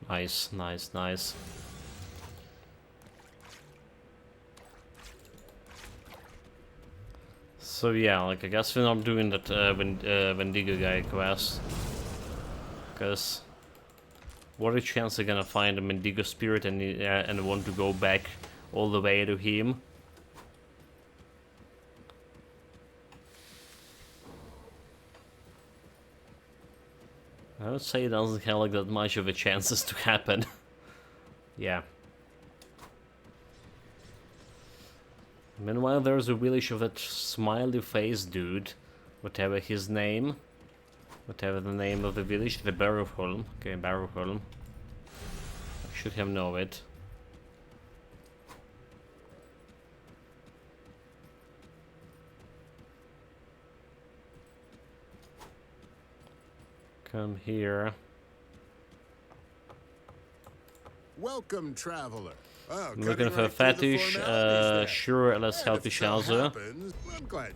Nice, nice, nice. So yeah, like I guess we're not doing that Wendigo guy quest, because what a chance they're gonna find a Wendigo spirit and want to go back all the way to him. I would say it doesn't have like that much of a chances to happen. Yeah. Meanwhile, there's a village of that smiley face dude, whatever his name, whatever the name of the village, the Barrowholm. Okay, Barrowholm. I should have known it. Come here. Welcome, traveler. Oh, I'm looking for a fetish. Sure, let's help each other. I'm glad.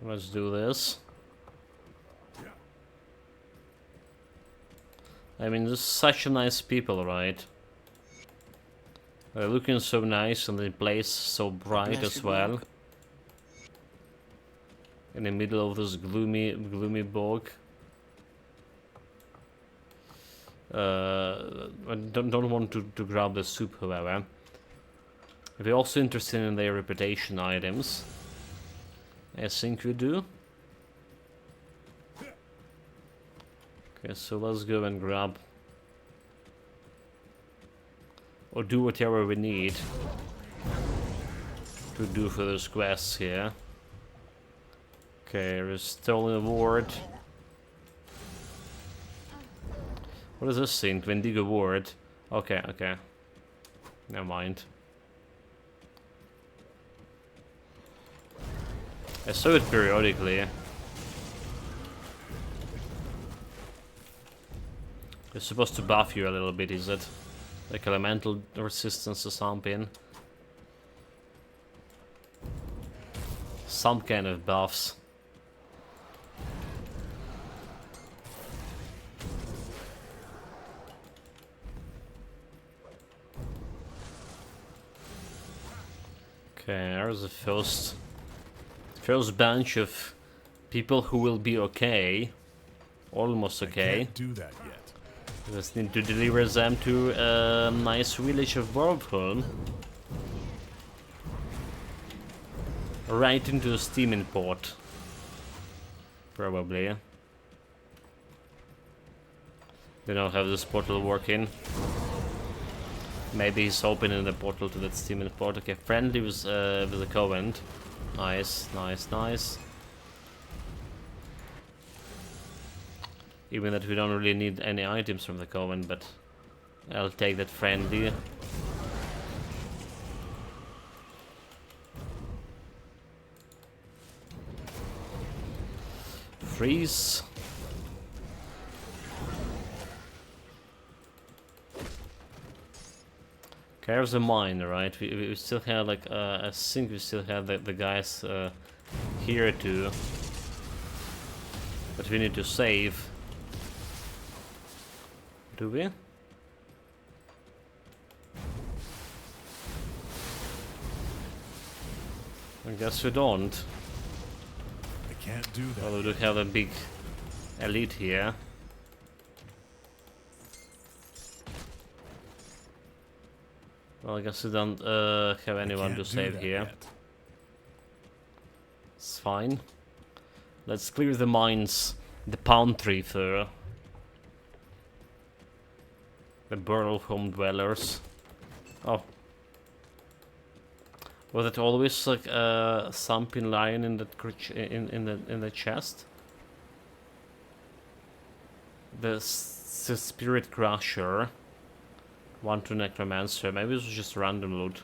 Let's do this. I mean, this is such a nice people, right? They're looking so nice and the place so bright as well. In the middle of this gloomy bog. I don't want to grab the soup, however. We're also interested in their reputation items. I think we do. Okay, so let's go and grab, or do whatever we need to do for those quests here. Okay, restore the ward. What is this thing? Wendigo ward. Okay, okay. Never mind. I saw it periodically. It's supposed to buff you a little bit, is it? Like elemental resistance or something. Some kind of buffs. Okay, there's the first bunch of people who will be okay. Almost okay. I can't do that yet. Just need to deliver them to a nice village of Warlock. Right into the steaming port. Probably. They don't have this portal working. Maybe he's opening the portal to that steaming port. Okay, friendly with the Covenant. Nice, nice, nice. Even that we don't really need any items from the Covenant, but I'll take that friendly. Freeze. Cares a mine, right? We still have like I think we still have the guys here too, but we need to save. Do we? I guess we don't. I can't do that. Well, we do have a big elite here. Well, I guess we don't have anyone to save here. Yet. It's fine. Let's clear the mines. The palm tree fur. The burrow home dwellers. Oh. Was it always like a thumping lion in that in the chest? The spirit crusher. 1 to necromancer. Maybe it was just random loot.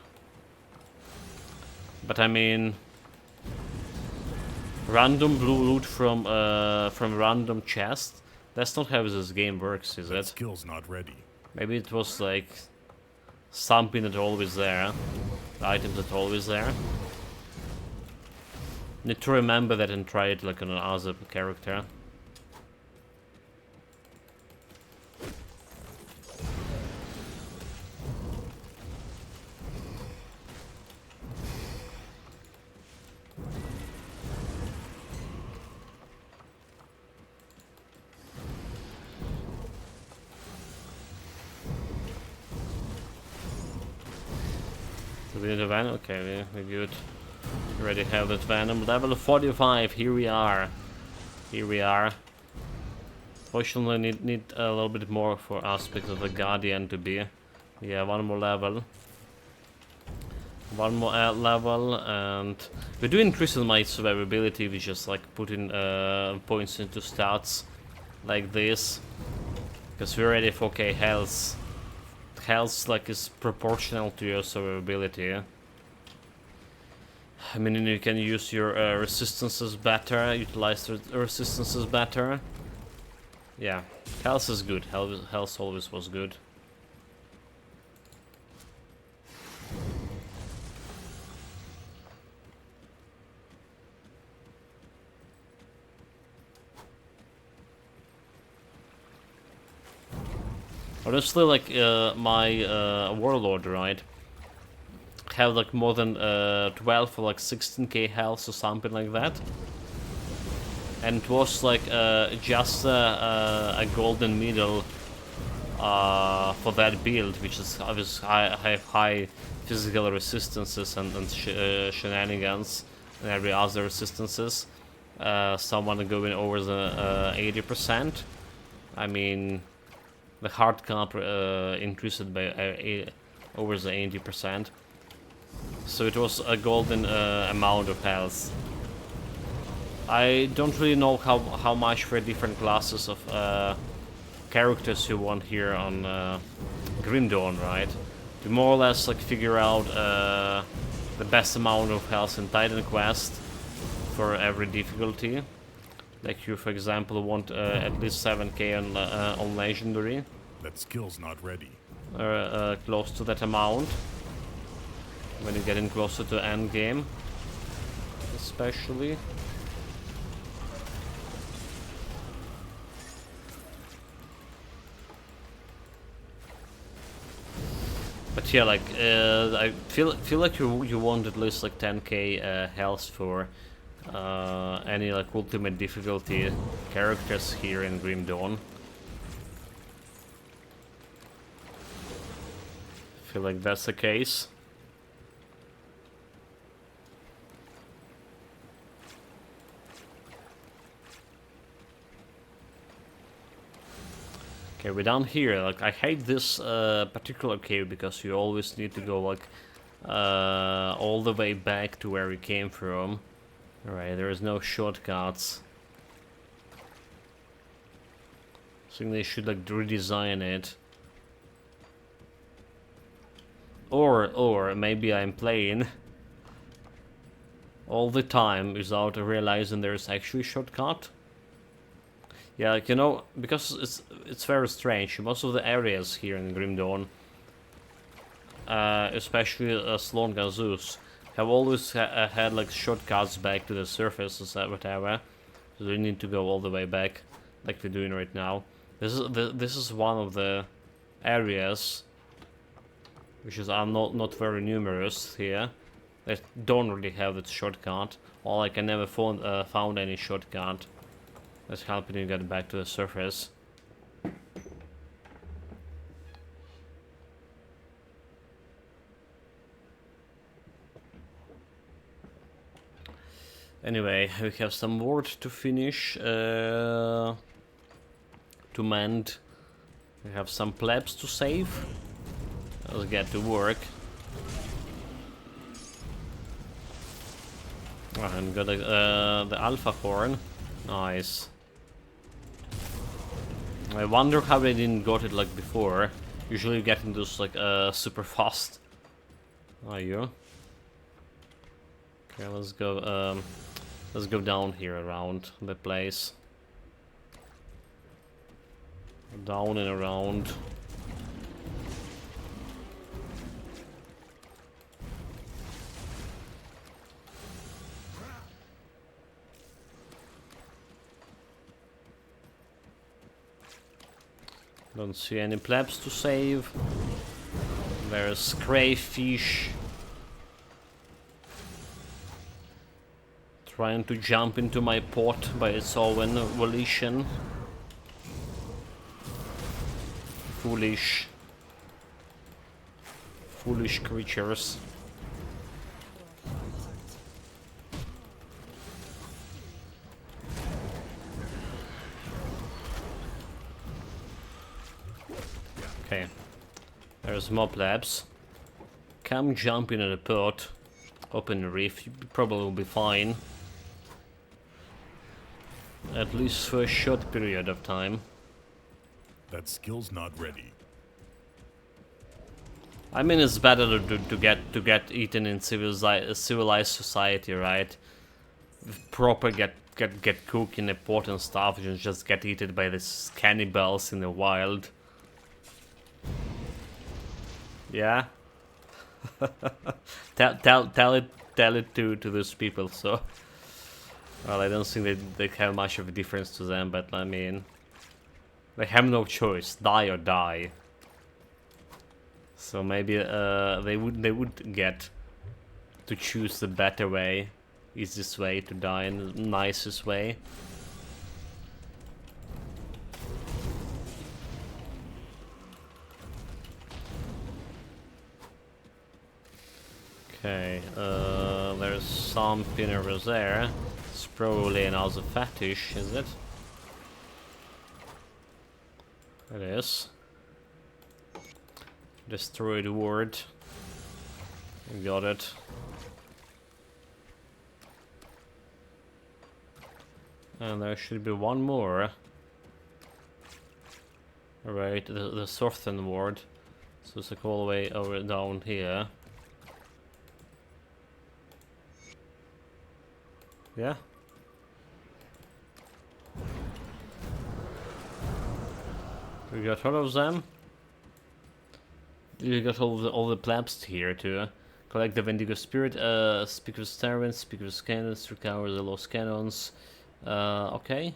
But I mean, random blue loot from random chest. That's not how this game works, is That it? skill's not ready. Maybe it was like something that's always there. The items that are always there. Need to remember that and try it like on another character. We need a venom. Okay, we're good. We already have that venom. Level 45. Here we are. Here we are. Fortunately, need a little bit more for aspects of the guardian to be. Yeah, one more level. One more level, and we do increase my survivability. We just like putting points into stats like this, because we already have 4k health. Health like is proportional to your survivability. I mean, you can use your resistances better, utilize the resistances better. Yeah, health is good. Health always was good. Honestly, like my warlord, right, have like more than 12 or like 16k health or something like that, and it was like just a golden medal for that build, which is obviously have high physical resistances and shenanigans and every other resistances. Someone going over the 80%. I mean, the hard cap increased by over the 80%. So it was a golden amount of health. I don't really know how much for different classes of characters you want here on Grim Dawn, right? To more or less like figure out the best amount of health in Titan Quest for every difficulty. Like you, for example, want at least 7k on Legendary. That skill's not ready. Or close to that amount. When you're getting closer to end game. Especially. But yeah, like, I feel like you want at least like 10k health for any like ultimate difficulty characters here in Grim Dawn. Feel like that's the case. Okay, we're down here. Like, I hate this particular cave because you always need to go like all the way back to where we came from. Alright, there is no shortcuts. I think they should like redesign it. Or maybe I'm playing all the time without realizing there's actually a shortcut. Yeah, like, you know, because it's very strange. Most of the areas here in Grim Dawn, especially as long as Zeus, have always had like shortcuts back to the surface or whatever. So we need to go all the way back, like we're doing right now. This is one of the areas which is not very numerous here, that don't really have that shortcut, or like I never found any shortcut that's helping you get back to the surface. Anyway, we have some ward to finish, to mend. We have some plebs to save. Let's get to work. Oh, and got the alpha horn. Nice. I wonder how they didn't got it like before. Usually you get those like super fast. Are you? Okay, let's go down here around the place. Down and around. Don't see any plebs to save. There's crayfish trying to jump into my pot by its own volition. Foolish creatures. Okay, there's more plebs. Come jump into the pot. Open the reef, you probably will be fine. At least for a short period of time. That skill's not ready. I mean, it's better to get eaten in civilized society, right? Proper get cooked in a pot and stuff, and just get eaten by these cannibals in the wild. Yeah. tell it to those people. So, well, I don't think they have much of a difference to them, but I mean, they have no choice, die or die. So maybe they would get to choose the better way, easiest way to die, and the nicest way. Okay, there's something over there. It's probably another fetish, is it? It is. Destroyed ward. Got it. And there should be one more. Alright, the Sorthen ward. So it's like all the way over down here. Yeah. We got all of them. You got all the plebs here to collect the Vendigo Spirit, speak with Starvins, speak with Cannons, recover the lost cannons. Okay.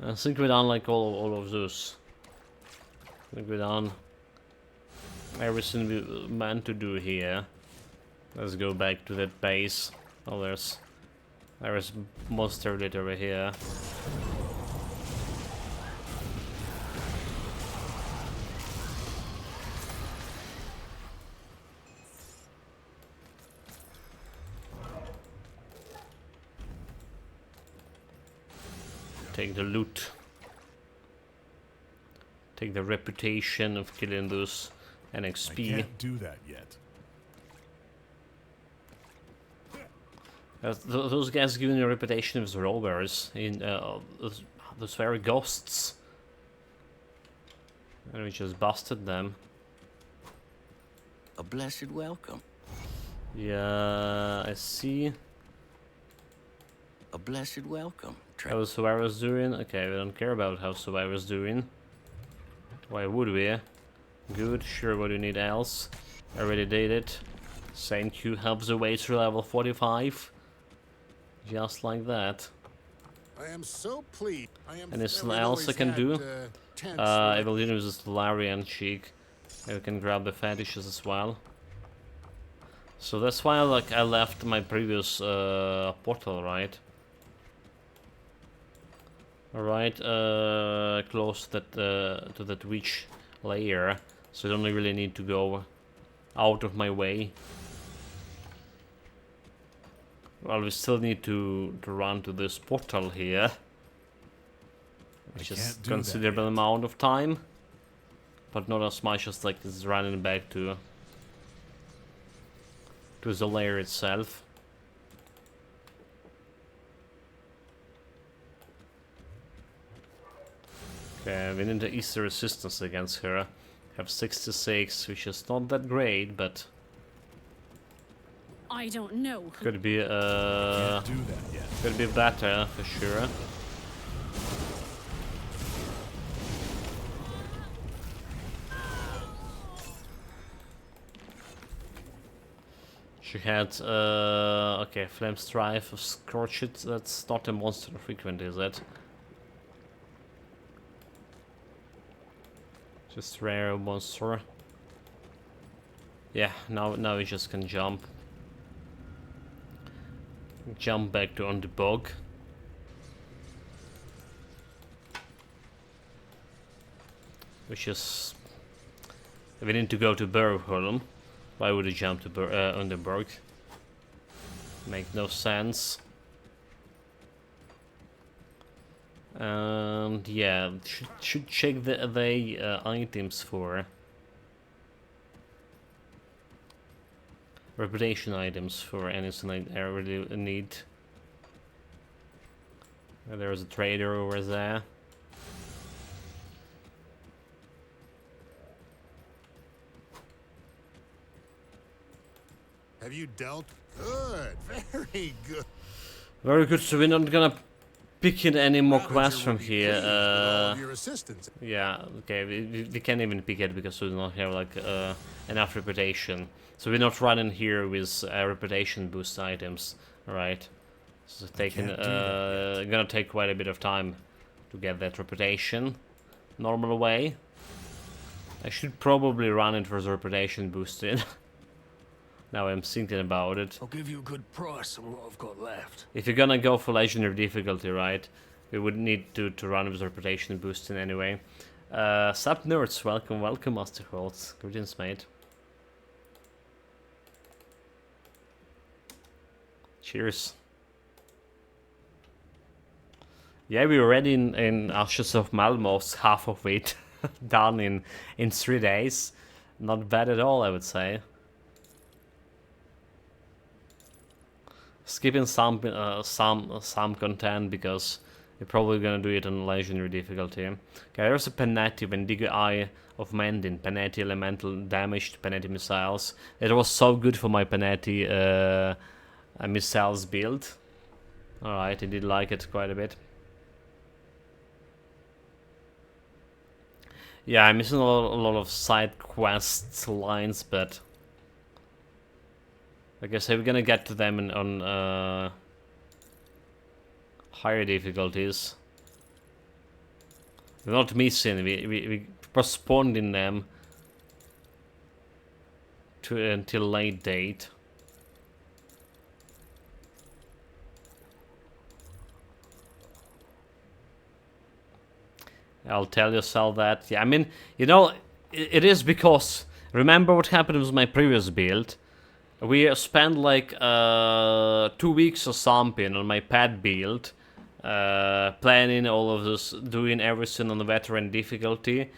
I think we're done like all of those. I think we're done everything we meant to do here. Let's go back to that base. Oh, there's monster lit over here. Take the loot. Take the reputation of killing those I NXP. can't do that yet. Those guys giving a reputation of robbers in those very ghosts. And we just busted them. A blessed welcome. Yeah, I see. A blessed welcome. How survivors doing? Okay, we don't care about how survivors doing. Why would we? Good, sure, what do you need else? I already did it. Thank you, helps the way to level 45. Just like that. I am so pleased. Anything else I can do? I will use this Larian cheek. Maybe we can grab the fetishes as well. So that's why I left my previous portal, right? Alright, close that to that witch layer, so I don't really need to go out of my way. Well, we still need to run to this portal here, which is considerable amount of time, but not as much as like it's running back to the layer itself. Okay, we need the Easter resistance against her. Have 66, which is not that great, but I don't know. could be Can't do that yet. could be better for sure. She had okay, Flame Strife of Scorch It. That's not a monster frequent, is it? Just rare monster. Yeah, now we just can jump. Jump back to on the bog. Which is... we need to go to Burholm. Why would you jump to Underberg? Make no sense. And yeah, should check the items for reputation items for anything I really need. There's a trader over there. Have you dealt? Good. Very good. Very good, so we're not gonna pick in any more quests from Will be here. pleased with all of your assistance. Yeah, okay, we can't even pick it because we don't have like enough reputation. So we're not running here with reputation boost items, alright? So it's taking, gonna take quite a bit of time to get that reputation. Normal way. I should probably run it for the reputation boosted. Now I'm thinking about it. I'll give you a good price on what I've got left. If you're gonna go for legendary difficulty, right, we would need to run with reputation boosting anyway. Sup nerds, welcome Master Holtz. Greetings, mate. Cheers. Yeah, we're already in Ashes of Malmos, half of it done in 3 days. Not bad at all, I would say. Skipping some content because we're probably gonna do it on legendary difficulty. Okay, there's a Panetti, Vendigo Eye of Mending, Panetti elemental damage to Panetti missiles. It was so good for my Panetti missiles build. Alright, I did like it quite a bit. Yeah, I'm missing a lot of side quest lines, but I guess we're gonna get to them on higher difficulties. We're not missing, we postponing them to until late date. I'll tell yourself that. Yeah, I mean, you know, it is because remember what happened with my previous build. We spent like 2 weeks or something on my pad build, planning all of this, doing everything on the veteran difficulty,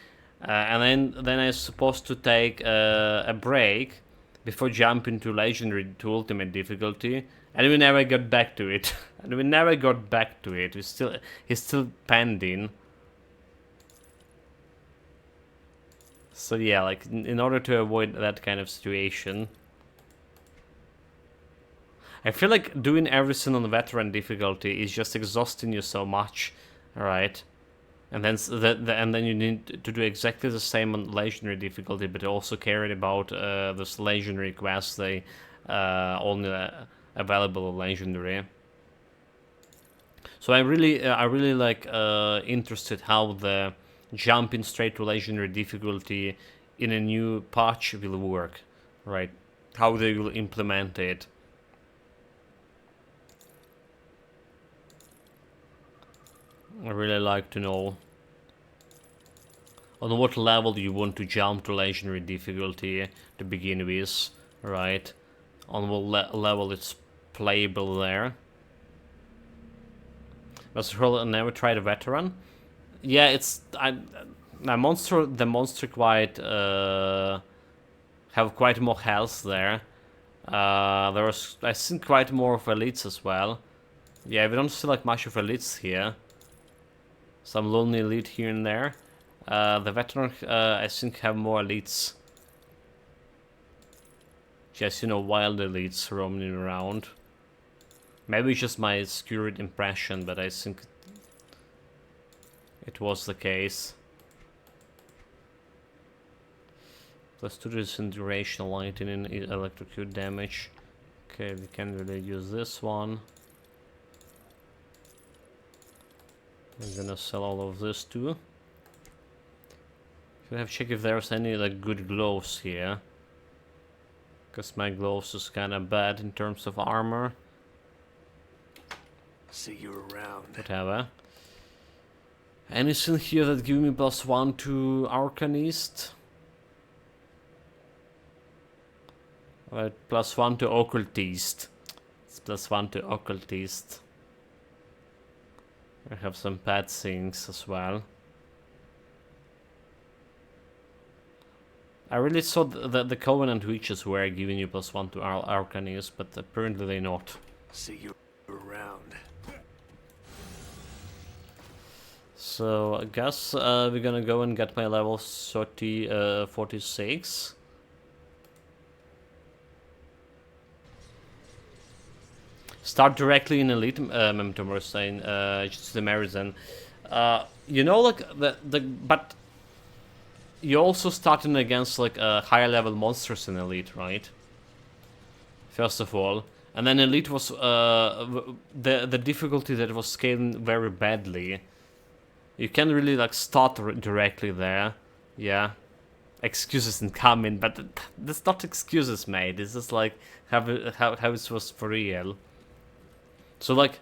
And then I'm supposed to take a break before jumping to legendary to ultimate difficulty, and we never got back to it. And we never got back to it. He's still pending. So yeah, like in order to avoid that kind of situation, I feel like doing everything on veteran difficulty is just exhausting you so much, alright? And then you need to do exactly the same on legendary difficulty, but also care about this legendary quests. They only available on legendary. So I really like interested how the jumping straight to legendary difficulty in a new patch will work, right? How they will implement it. I really like to know on what level you want to jump to legendary difficulty to begin with, right? On what level it's playable there. But I never tried a veteran. Yeah, it's the monster quite have quite more health there. There was, I think, quite more of elites as well. Yeah, we don't see like much of elites here. Some lonely elite here and there. The veteran, I think, have more elites. Just, you know, wild elites roaming around. Maybe it's just my skewed impression, but I think it was the case. Plus 2 disintegration, lightning, electrocute damage. Okay, we can really use this one. I'm gonna sell all of this too. Should have check if there's any like good gloves here, because my gloves is kind of bad in terms of armor. See you around. Whatever. Anything here that give me +1 to Arcanist? +1 to Occultist. It's +1 to Occultist. I have some bad things as well. I really thought that the Covenant Witches were giving you +1 to Arcanist, but apparently they're not. See you around. So I guess we're gonna go and get my level 46. Start directly in Elite Memento just the Marizan. You know, like but you're also starting against like higher level monsters in Elite, right? First of all, and then Elite was the difficulty that was scaling very badly. You can really like start directly there, yeah. Excuses incoming, but that's not excuses, mate. This is like how it was for real. So like,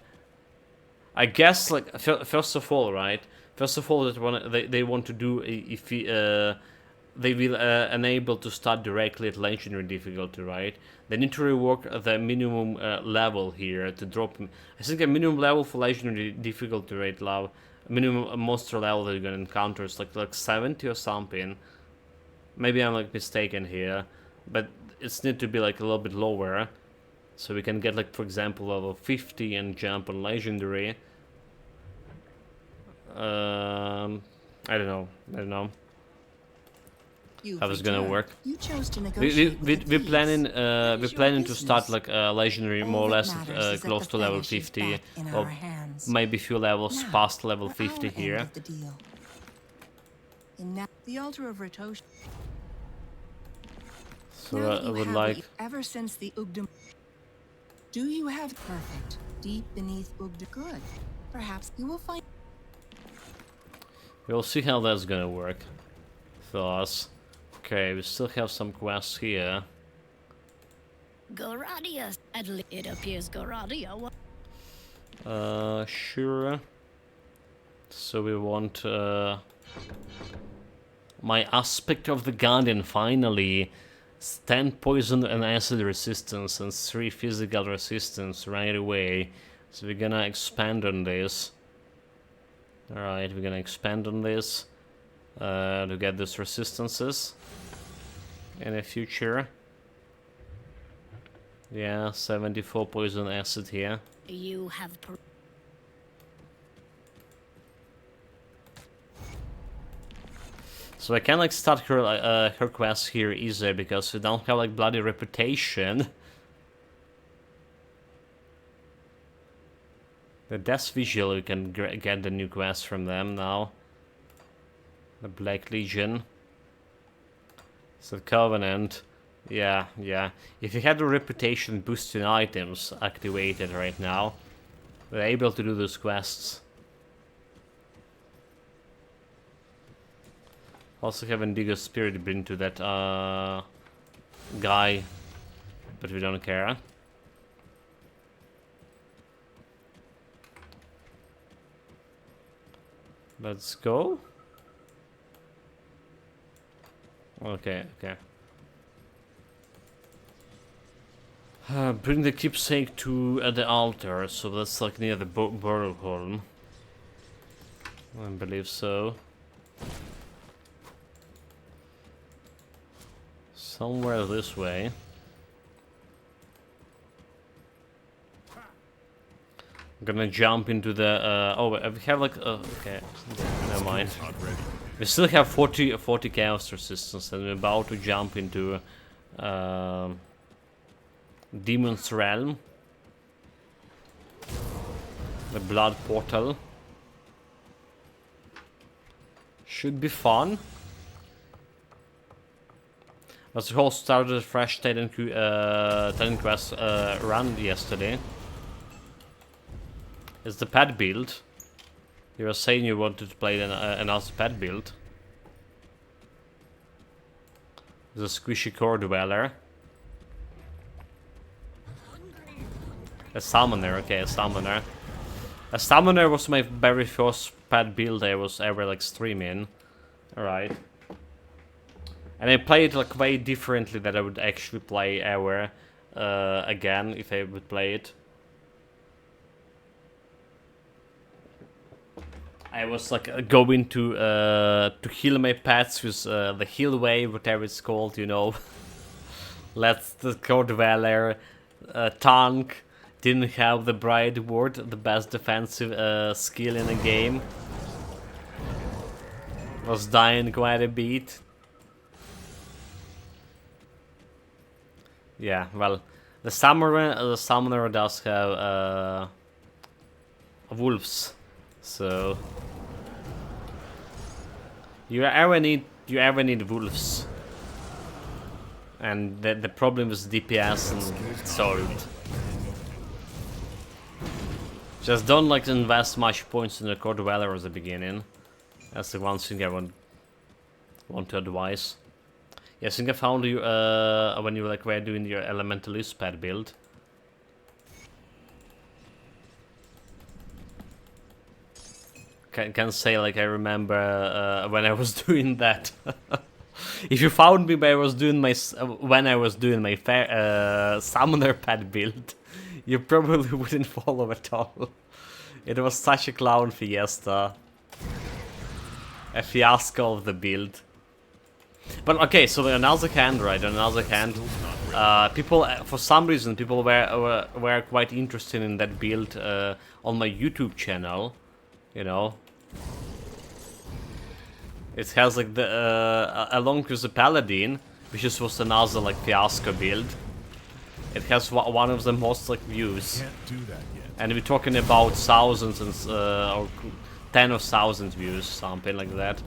I guess like first of all, right? First of all, they want to do if they will enable to start directly at legendary difficulty, right? They need to rework the minimum level here to drop. I think a minimum level for legendary difficulty rate level, minimum monster level that you're gonna encounter is like 70 or something. Maybe I'm like mistaken here, but it's need to be like a little bit lower. So we can get like, for example, level 50 and jump on legendary. I don't know how it's gonna work. You chose to negotiate we're planning to start like legendary more or less close to level 50, or maybe a few levels past level 50 here. The altar of Ratosh. So I would like. Ever since the Ugdum. Do you have perfect deep beneath Ugdum? Good. Perhaps you will find. We'll see how that's gonna work for us. Okay, we still have some quests here. Goradia. It appears Goradia. Sure. So we want my aspect of the Guardian finally. 10 poison and acid resistance and 3 physical resistance right away. So we're gonna expand on this. Alright, we're gonna expand on this. to get those resistances in the future. Yeah, 74 poison acid here. You have. So I can like start her quest here easier because we don't have like bloody reputation. The Death Vigil, we can get the new quest from them now. The Black Legion. So Covenant. Yeah. If you had the reputation boosting items activated right now, we're able to do those quests. Also have Indigo Spirit bring to that guy, but we don't care. Let's go. Okay. Bring the keepsake to the altar, so that's like near the Borgholm. I believe so. Somewhere this way. I'm gonna jump into the. Oh, we have like. Okay, never mind. We still have 40 chaos resistance, and we're about to jump into Demon's Realm, the Blood Portal. Should be fun. But the whole started a fresh Titan Quest run yesterday. It's the pet build. You were saying you wanted to play another pet build. The Squishy Core Dweller. A Summoner, okay, a Summoner. A Summoner was my very first pet build I was ever like streaming. Alright. And I play it like way differently than I would actually play ever again if I would play it. I was like going to heal my pets with the heal wave, whatever it's called, you know. Let's the Core Dweller tank didn't have the Bride Ward, the best defensive skill in the game. Was dying quite a bit. Yeah, well, the summoner does have wolves, so you ever need wolves, and the problem is DPS and solved. Just don't like invest much points in the Core Dweller at the beginning. That's the one thing I want to advise. Yeah, I think I found you when you like were doing your Elementalist pet build. Can say like I remember when I was doing that. If you found me when I was doing my summoner pet build, you probably wouldn't follow at all. It was such a clown fiesta, a fiasco of the build. But okay, so on the other hand, people for some reason people were quite interested in that build on my YouTube channel, you know. It has like the along with the Paladin, which was another like fiasco build. It has one of the most like views, and we're talking about thousands and or 10 of thousands views, something like that.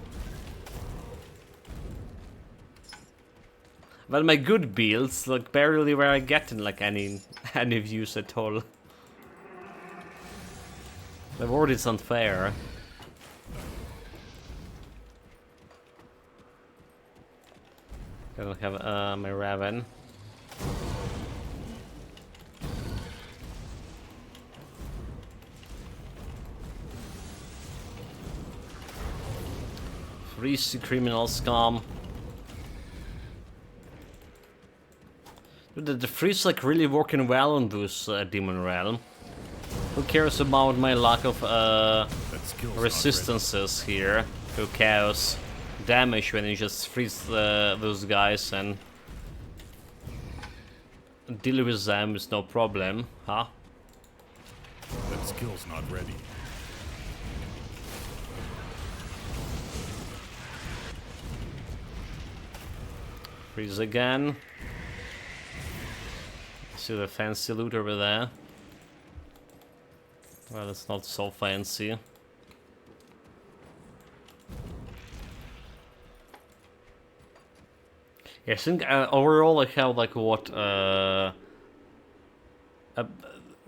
Well, my good builds, like, barely were I getting, like, any views at all. The word is unfair. I don't have, my Raven. Freeze criminal scum. The freeze like really working well on this Demon Realm. Who cares about my lack of resistances here to chaos damage when you just freeze those guys and deal with them is no problem, huh? That skill's not ready. Freeze again. See the fancy loot over there. Well, it's not so fancy. Yeah, I think overall I have like what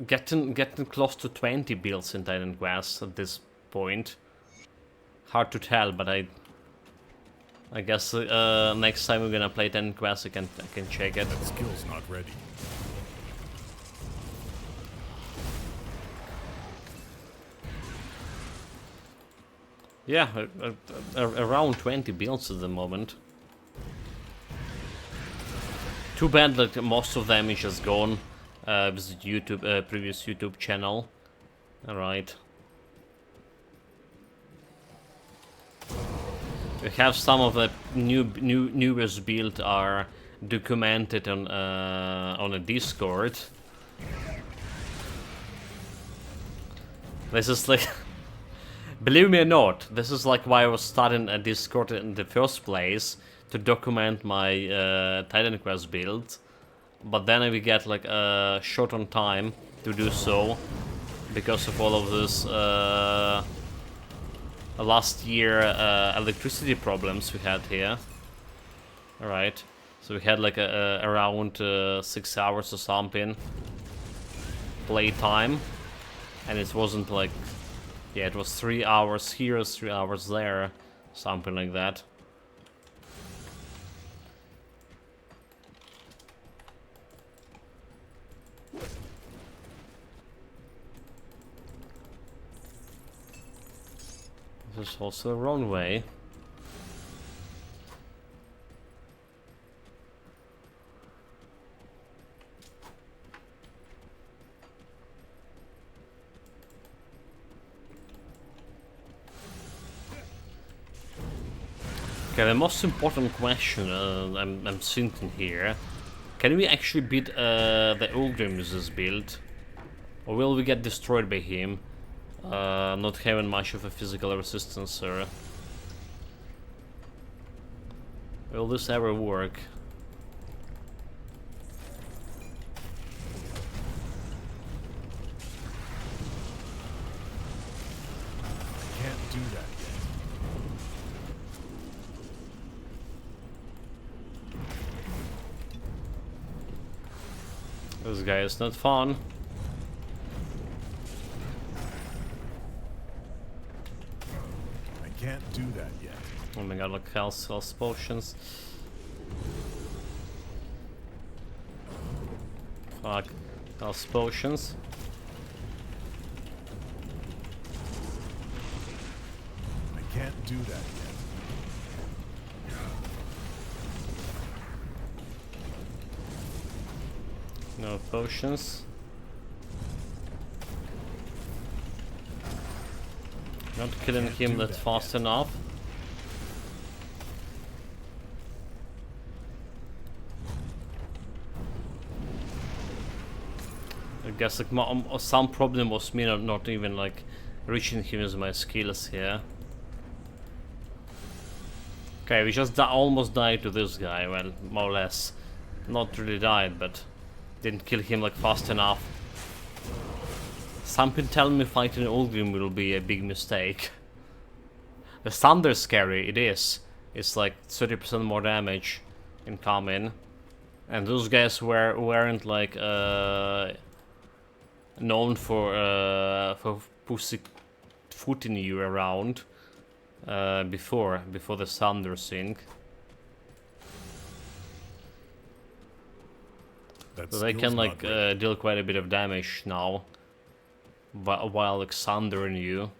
getting close to 20 builds in Titan Quest at this point. Hard to tell, but I guess next time we're gonna play Titan Quest I can check it. That skill's not ready. Yeah, around 20 builds at the moment. Too bad that most of them is just gone with the YouTube previous YouTube channel. All right. We have some of the newest build are documented on a Discord. This is like, believe me or not, this is like why I was starting a Discord in the first place, to document my Titan Quest build. But then we get like short on time to do so because of all of this last year electricity problems we had here. Alright, so we had like around 6 hours or something play time, and it wasn't like, yeah, it was 3 hours here, 3 hours there, something like that. This is also the wrong way. Okay, the most important question I'm thinking here: can we actually beat the Ulgrim with this build, or will we get destroyed by him? Not having much of a physical resistance, or will this ever work? Can't do that yet. This guy is not fun. Can't do that yet. Oh my god, look, health potions. Fuck, health potions. I can't do that yet. No potions. Not killing him that fast enough. I guess like some problem was me not even like reaching him with my skills here. Okay, we just almost died to this guy. Well, more or less, not really died, but didn't kill him like fast enough. Something tell me fighting Ulgrim will be a big mistake. The Thunder's scary, it is. It's like 30% more damage incoming. And those guys weren't like known for pussyfooting you around before the Thunder thing. So they can like deal quite a bit of damage now. While like thundering you.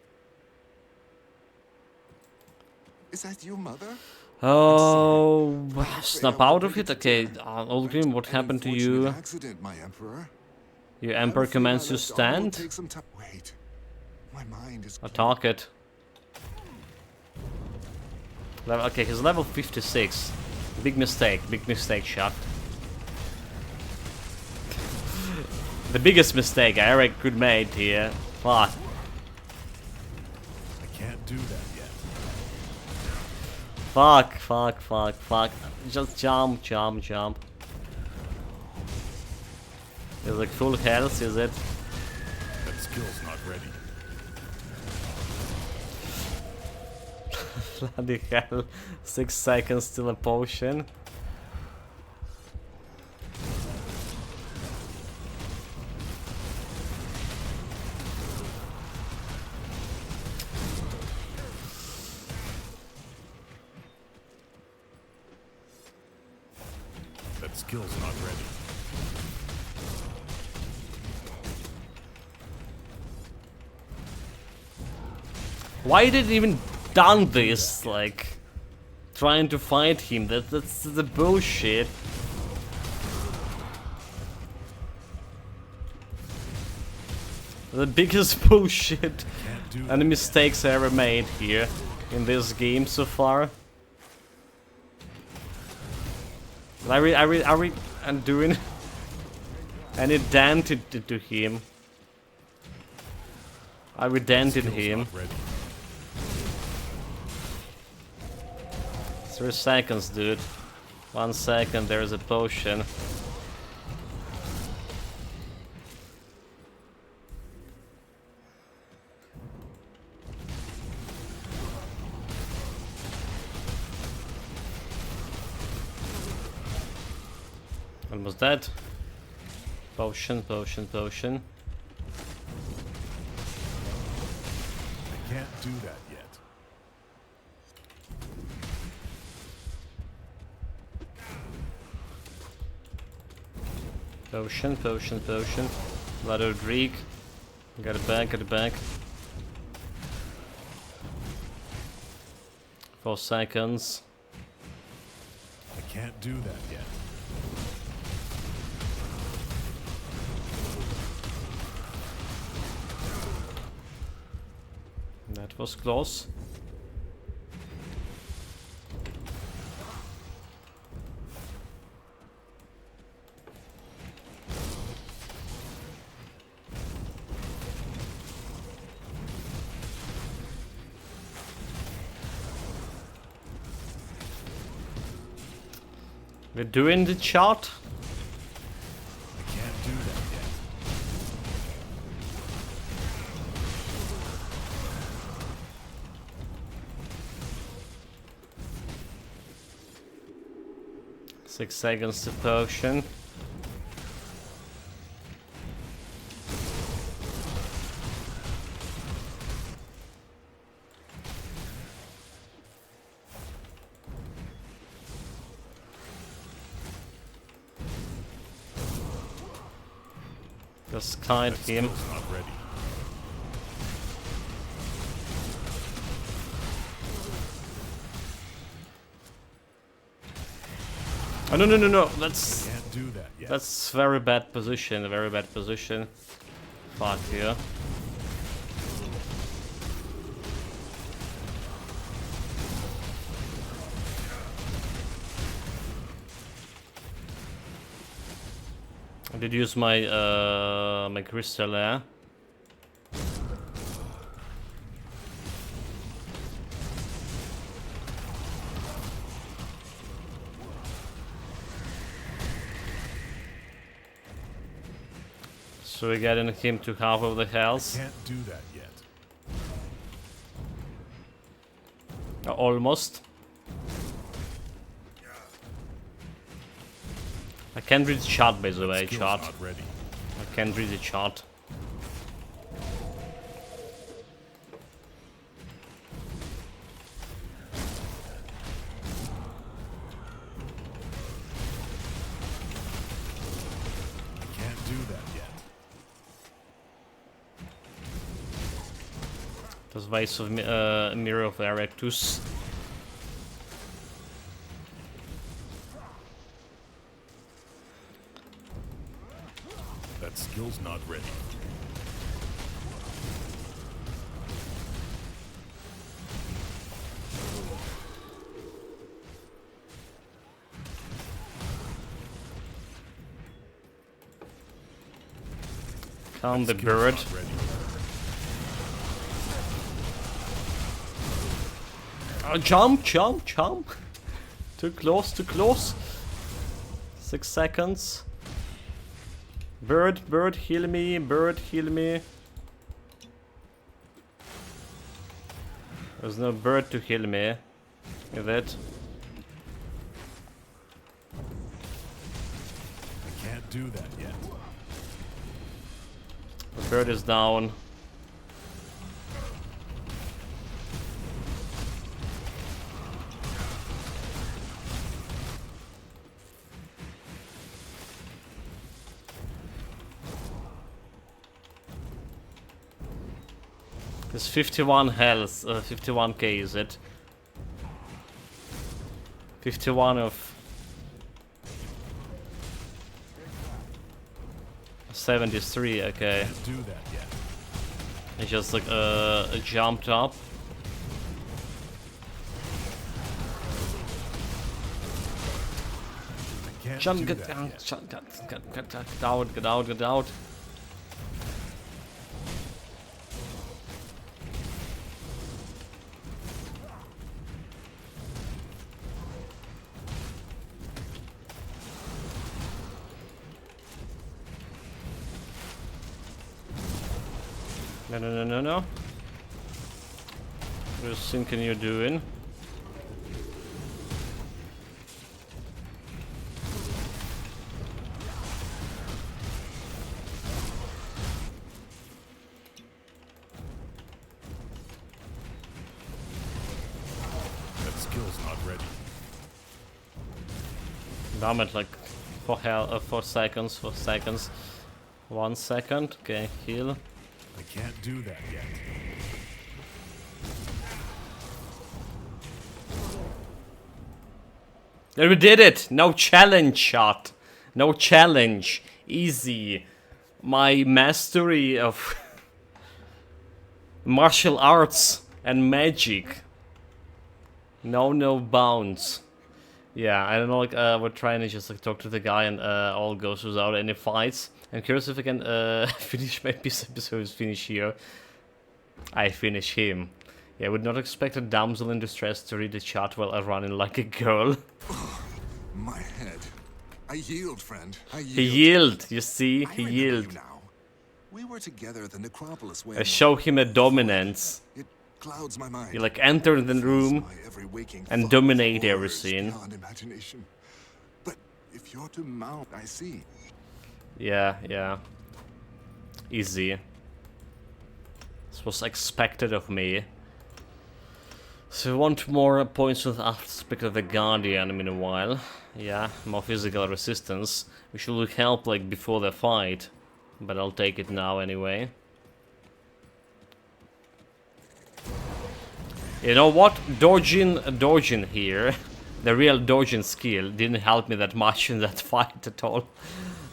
Is that you, Mother? Oh, snap out of it? Okay, Ulgrim, what happened to you? Accident, my Emperor. Your Emperor commands you stand? Wait. My mind is Attack it. Okay, he's level 56. Big mistake, shot. The biggest mistake, I already could made here. Fuck. I can't do that yet. Fuck. Just jump. Is like full health, is it? That skill's not ready. Bloody hell. 6 seconds till a potion. That skill's not ready. Why did it even done this? Like, trying to fight him. That's the bullshit. The biggest bullshit and the mistakes I ever made here in this game so far. I'm doing any damage to him. I redented him. 3 seconds, dude. 1 second, there's a potion. Almost dead. Potion. I can't do that yet. Potion. Ladder Dreek. Get it back. 4 seconds. I can't do that yet. That was close. We're doing the chart. I can't do that yet. Six seconds to potion. Just kite him. Not ready. Oh no! That's Can't do that yet. that's very bad position. Very bad position. Fuck you. I did use my my crystal there. So we're getting him to half of the health. Can't do that yet. Almost. I can't read the chart, by the way, Skill's chart. not ready. I can't read the chart. I can't do that yet. Das Vice of Mirror of Erectus. That skill's not ready. Found the bird. Jump, jump, jump. Too close, too close. 6 seconds. Bird, bird, heal me. Bird, heal me. There's no bird to heal me. With it. I can't do that yet. The bird is down. It's 51 health, 51k is it? 51 of 73, okay. Can't do that yet. It just like jumped up. I can't Jump, do get that down, yet. get out, get out, get out. No, no, no, no, no. What is thinking you're doing? That skill's not ready. Damn it, like 4 seconds, 4 seconds. 1 second, okay, heal. I can't do that yet. There, we did it! No challenge shot. No challenge. Easy. My mastery of martial arts and magic. No bounds. Yeah, I don't know, like, we're trying to just like talk to the guy and all goes without any fights. I'm curious if I can finish maybe this episode finish here. I finish him. Yeah, I would not expect a damsel in distress to read the chat while I running like a girl. My head. I yield, friend. I yield. He yield, you see? I He remember you yield. now. We were together at the necropolis I when show him a dominance. it clouds my mind. You like enter the room My every waking and thought dominate with every horrors scene. beyond imagination. But if you're to mount, I see. Yeah, yeah. Easy. This was expected of me. So we want more points with aspect of the Guardian in a while. Yeah, more physical resistance. Which will help like before the fight. But I'll take it now anyway. You know what? Dodging here. The real dodging skill didn't help me that much in that fight at all.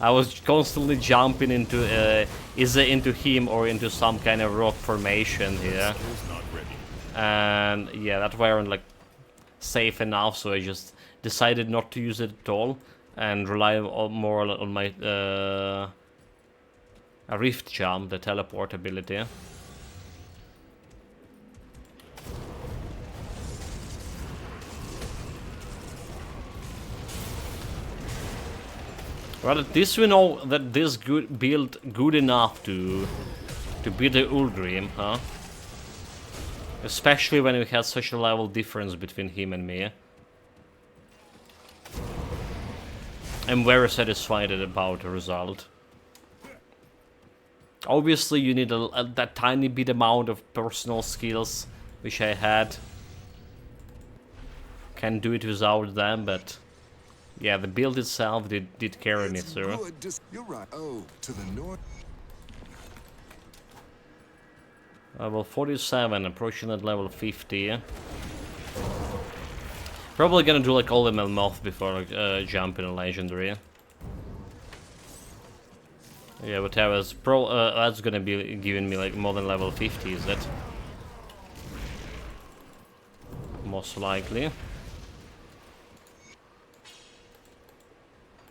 I was constantly jumping into either into him or into some kind of rock formation here. Skill's not ready. And yeah, that weren't like safe enough, so I just decided not to use it at all and rely more on my a rift jump, the teleport ability. Well, at least we know that this build good enough to beat the Ulgrim, huh? Especially when we had such a level difference between him and me. I'm very satisfied about the result. Obviously, you need that tiny bit amount of personal skills, which I had. Can't do it without them, but yeah, the build itself did carry me through. You're right. Oh, to the north. Level 47, approaching at level 50. Probably gonna do like all the Melmoth before like, jumping a legendary. Yeah, whatever. That's gonna be giving me like more than level 50, is it? Most likely.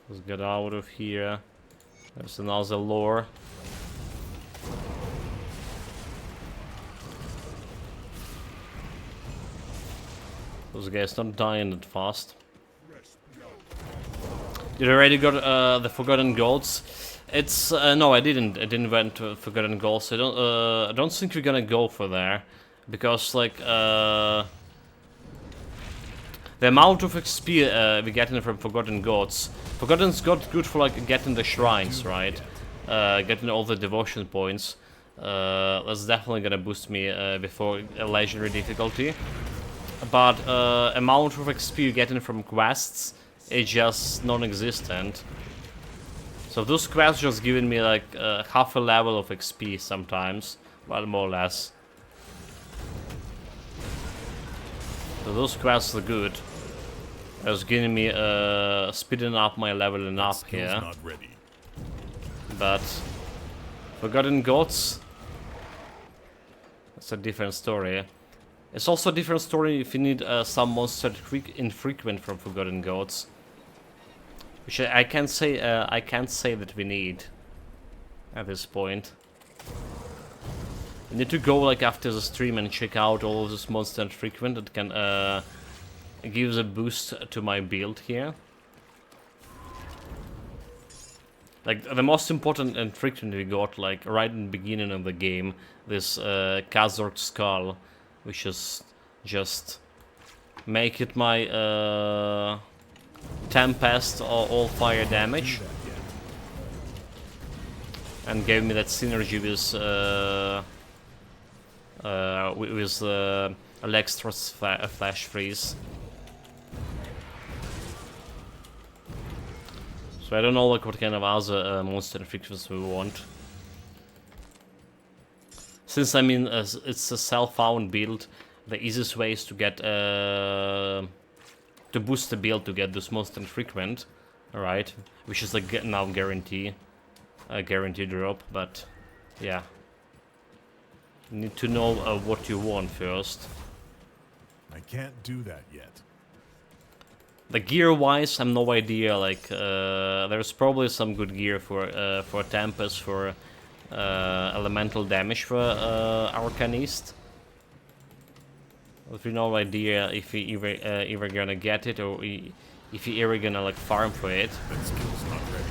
Let's get out of here. There's another lore. Those guys not dying that fast. You already got the Forgotten Gods. It's no, I didn't. I didn't went to Forgotten Gods. I don't think we're gonna go for there, because like the amount of XP we getting from Forgotten Gods. Forgotten's good for like getting the shrines, right? Getting all the devotion points. That's definitely gonna boost me before a legendary difficulty. But amount of XP you're getting from quests is just non-existent. So those quests just giving me like half a level of XP sometimes, well, more or less. So those quests are good. It's giving me speeding up my leveling up here. Not ready. But Forgotten Gods, that's a different story. It's also a different story if you need some monster infrequent from Forgotten Gods, which I can't say that we need at this point. I need to go like after the stream and check out all of this monster infrequent that can give a boost to my build here. Like the most important infrequent we got like right in the beginning of the game, this Kazork Skull, which is just make it my Tempest or all fire damage, and gave me that synergy with Alexstras's Flash Freeze. So I don't know like what kind of other monster infections we want. Since I mean it's a self-found build, the easiest way is to get to boost the build to get this monster infrequent, alright, which is like now guarantee drop. But yeah, you need to know what you want first. I can't do that yet. The gear-wise, I have no idea. Like, there's probably some good gear for Tempest, for elemental damage for Arcanist. But we no idea if we ever gonna get it, or if we ever gonna like farm for it. That skill's not ready.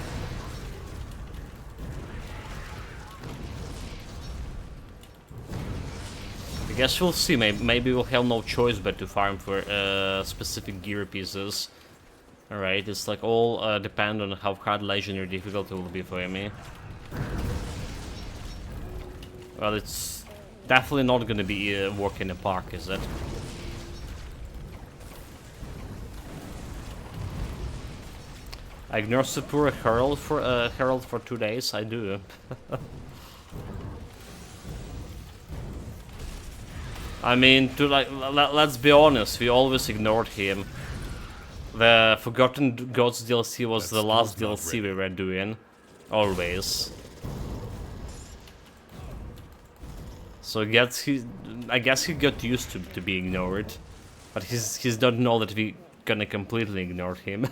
I guess we'll see. Maybe we'll have no choice but to farm for specific gear pieces. Alright, it's like all depend on how hard legendary difficulty will be for me. Well, it's definitely not gonna be a walk in the park, is it? I ignore Sapura Herald for 2 days. I do. I mean, to like, let's be honest, we always ignored him. The Forgotten Gods DLC was the last DLC we were doing, always. So I guess he got used to be ignored, but he's don't know that we gonna completely ignore him.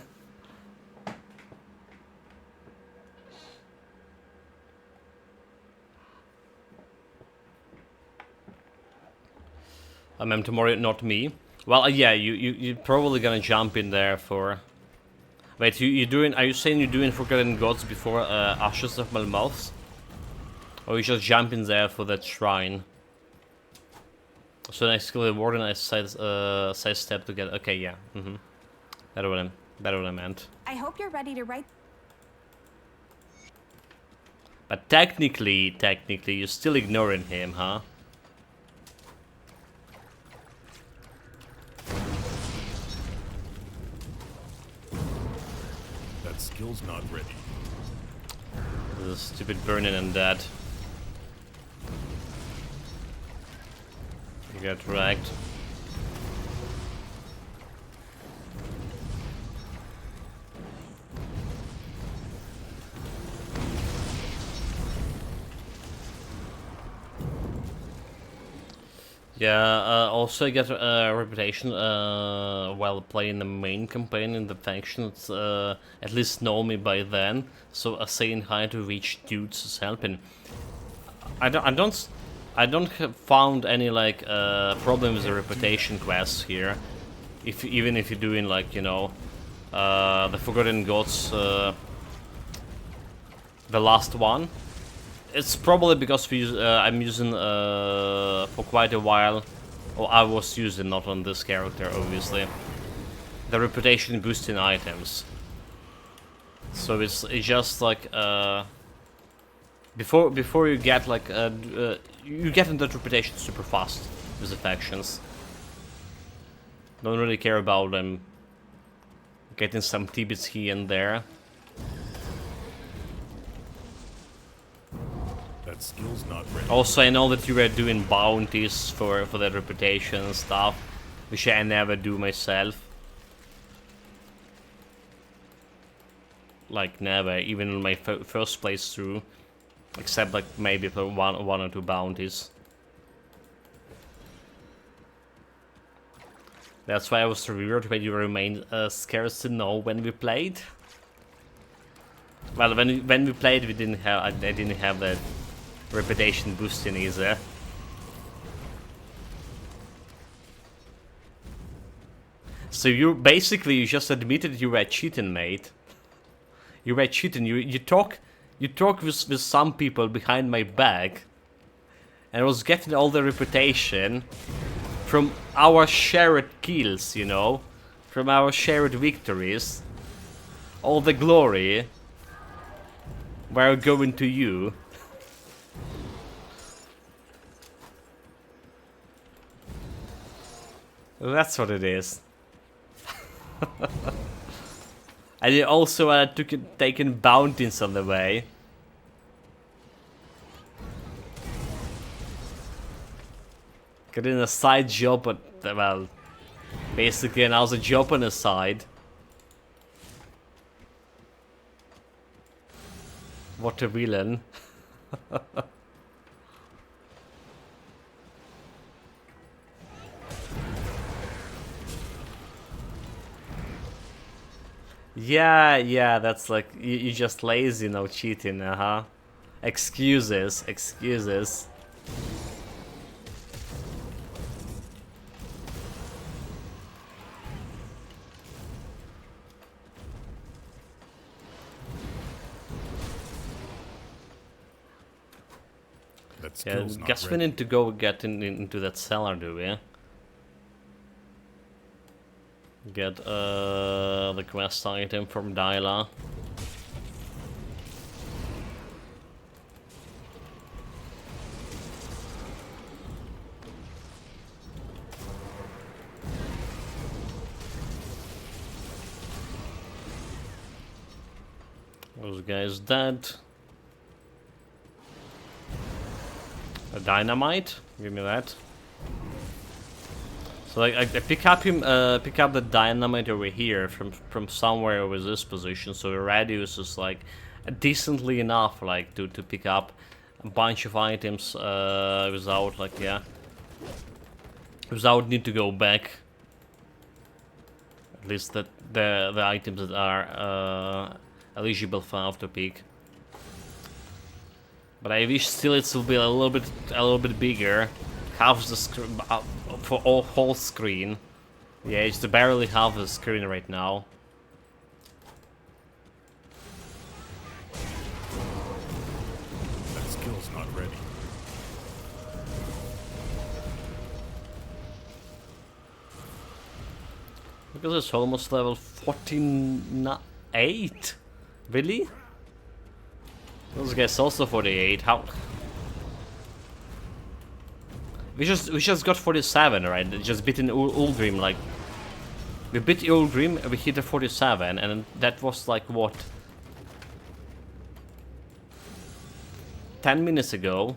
I mean, tomorrow, not me. Well, yeah, you're probably gonna jump in there for... Wait, are you saying you're doing Forgotten Gods before Ashes of Malmouth? Or you just jump in there for that shrine? So next kill the warden, I side step to get... Okay, yeah. That's what I meant. I hope you're ready to write. But technically, you're still ignoring him, huh? That skill's not ready. The stupid burning and that. You got wrecked. Yeah, also I get a reputation while playing the main campaign in the factions, at least know me by then, so saying hi to rich dudes is helping. I don't have found any like problem with the reputation quests here. Even if you're doing like, you know, the Forgotten Gods, the last one. It's probably because I'm using for quite a while, or I was using, not on this character obviously, the reputation boosting items. So it's just like before you get like you get into that reputation super fast with the factions. Don't really care about them getting some tidbits here and there. That skill's not ready. Also, I know that you were doing bounties for that reputation and stuff, which I never do myself. Like never, even in my first playthrough, except like maybe for one or two bounties. That's why I was weird when you remained scarce to know when we played. Well, when we played, we didn't have I didn't have that reputation boosting either. So you just admitted you were cheating, mate. You were cheating. You talk with some people behind my back, and I was getting all the reputation from our shared kills, you know, from our shared victories. All the glory were going to you. That's what it is. And you also taken bounties on the way. Getting a side job, but well, basically another job on the side. What a villain. Yeah, that's like, you just lazy, no cheating, Excuses. That Yeah, skill's not guess we ready. need to go get into that cellar, do we? Get the quest item from Dyla. Those guys dead. A dynamite? Give me that. So like, I pick up the dynamite over here from somewhere over this position. So the radius is like decently enough, like to pick up a bunch of items without like without need to go back. At least that the items that are eligible for auto pick. But I wish still it will be a little bit bigger. Half the screen for whole screen. Yeah, it's barely half the screen right now. That skill's not ready. Because it's almost level 48. Really? Those guys also 48. How? We just got 47, right? Just beating Uldrim, like we beat Uldrim, we hit a 47, and that was like what? 10 minutes ago.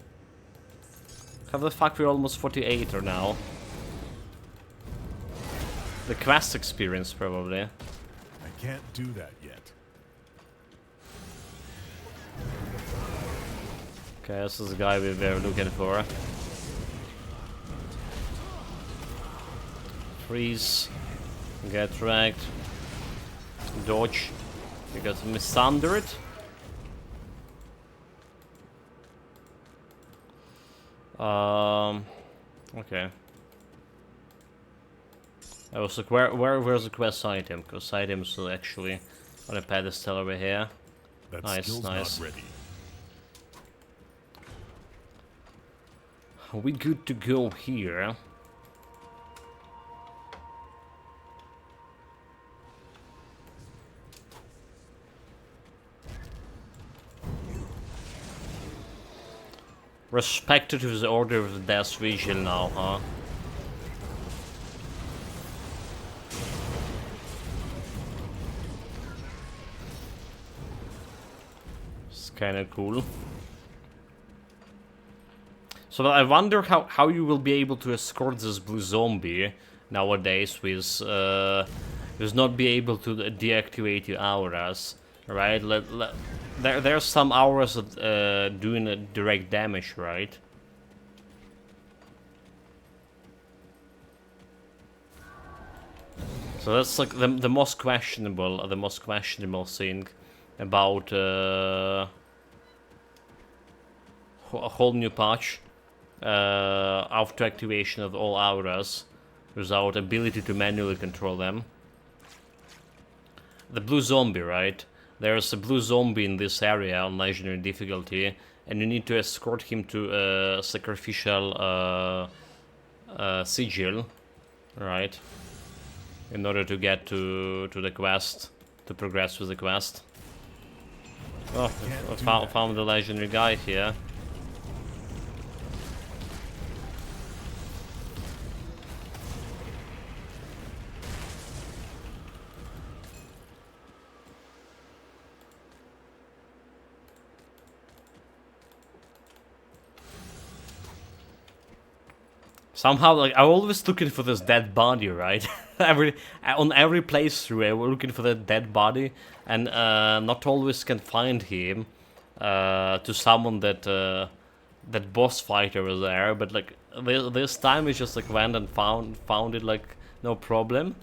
How the fuck we're almost 48 or now? The quest experience probably. I can't do that yet. Okay, this is the guy we were looking for. Freeze. Get wrecked. Dodge. You got misundered. Okay. I was like, where's the quest item? Because items are actually on a pedestal over here. That Nice, skill's nice. not ready. Are we good to go here? Respected to the Order of the Death Vigil now, huh? It's kinda cool. So I wonder how you will be able to escort this blue zombie nowadays with not be able to deactivate your auras, right? There's some auras that doing a direct damage, right? So that's like the most questionable thing about a whole new patch. After activation of all auras without ability to manually control them. The blue zombie, right? There's a blue zombie in this area on legendary difficulty, and you need to escort him to a sacrificial sigil, right? In order to get to the quest, to progress with the quest. Oh, I found the legendary guy here. Somehow, like, I'm always looking for this dead body, right? On every playthrough, we're looking for the dead body, and not always can find him to summon that boss fighter was there. But like this time, we just like went and found it like no problem.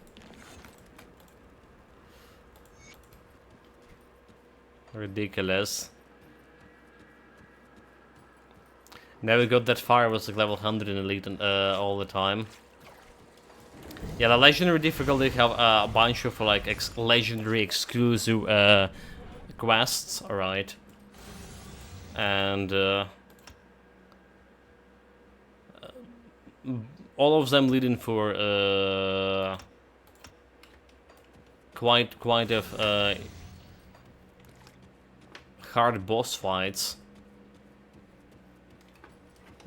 Ridiculous. Never got that far. I was like level 100 in Elite all the time. Yeah, the legendary difficulty have a bunch of like legendary exclusive quests, alright. And all of them leading for quite of hard boss fights.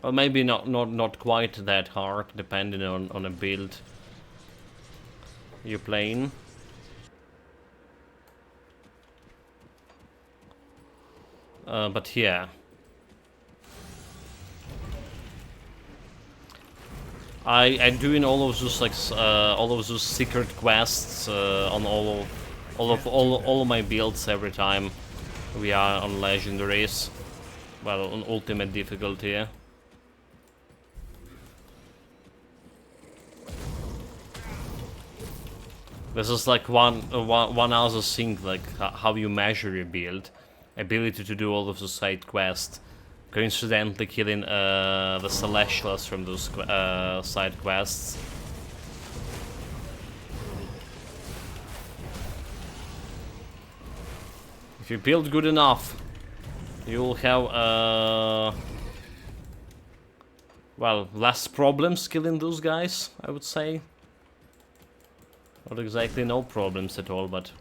Well, maybe not quite that hard, depending on a build you're playing. But yeah, I'm doing all of those like all of those secret quests on all of my builds every time we are on legendaries. Well, on ultimate difficulty. This is like one other thing, like how you measure your build. Ability to do all of the side quests. Coincidentally killing the Celestials from those side quests. If you build good enough, you'll have well, less problems killing those guys, I would say. Not exactly no problems at all, but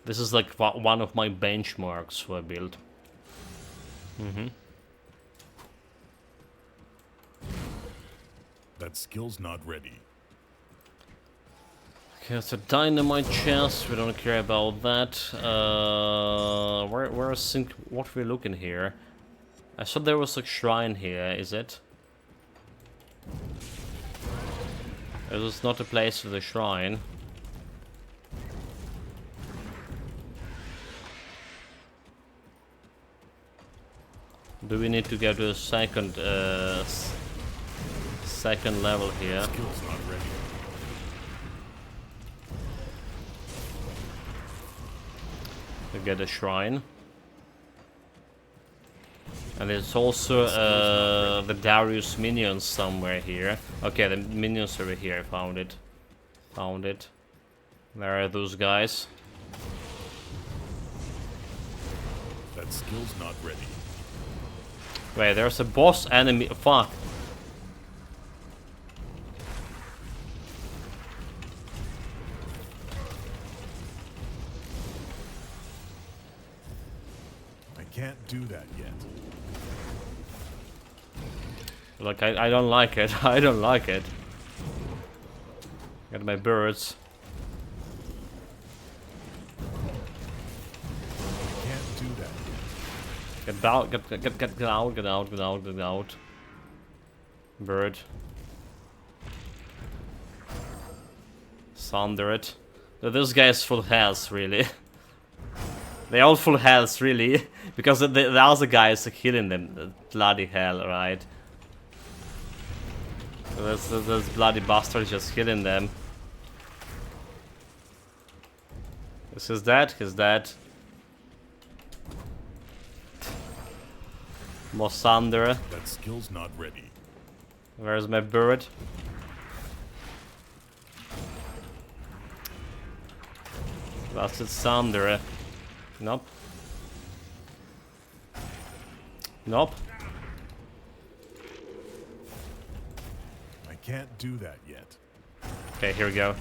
this is like one of my benchmarks for a build. That skill's not ready. Okay, it's a dynamite chest. We don't care about that. Where's what we're looking here? I thought there was a shrine here. Is it? This is not a place for the shrine. Do we need to go to a second level here? Skill's not ready. To get a shrine. And there's also the Darius minions somewhere here. Okay, the minions over here. I found it. Found it. Where are those guys? That skill's not ready. Wait, there's a boss enemy. Fuck. I can't do that yet. Like, I don't like it. I don't like it. Got my birds. I can't do that yet. Get out, get out, get out, get out, get out. Bird. Sunder it. No, those guys full health, really. They all full health, really. Because the other guys are killing them. Bloody hell, right? So those bloody bastards just killing them. This is dead, he's dead. More Sunder. That skill's not ready. Where's my bird? That's it, Sunder. Nope. Nope. I can't do that yet. Okay, here we go.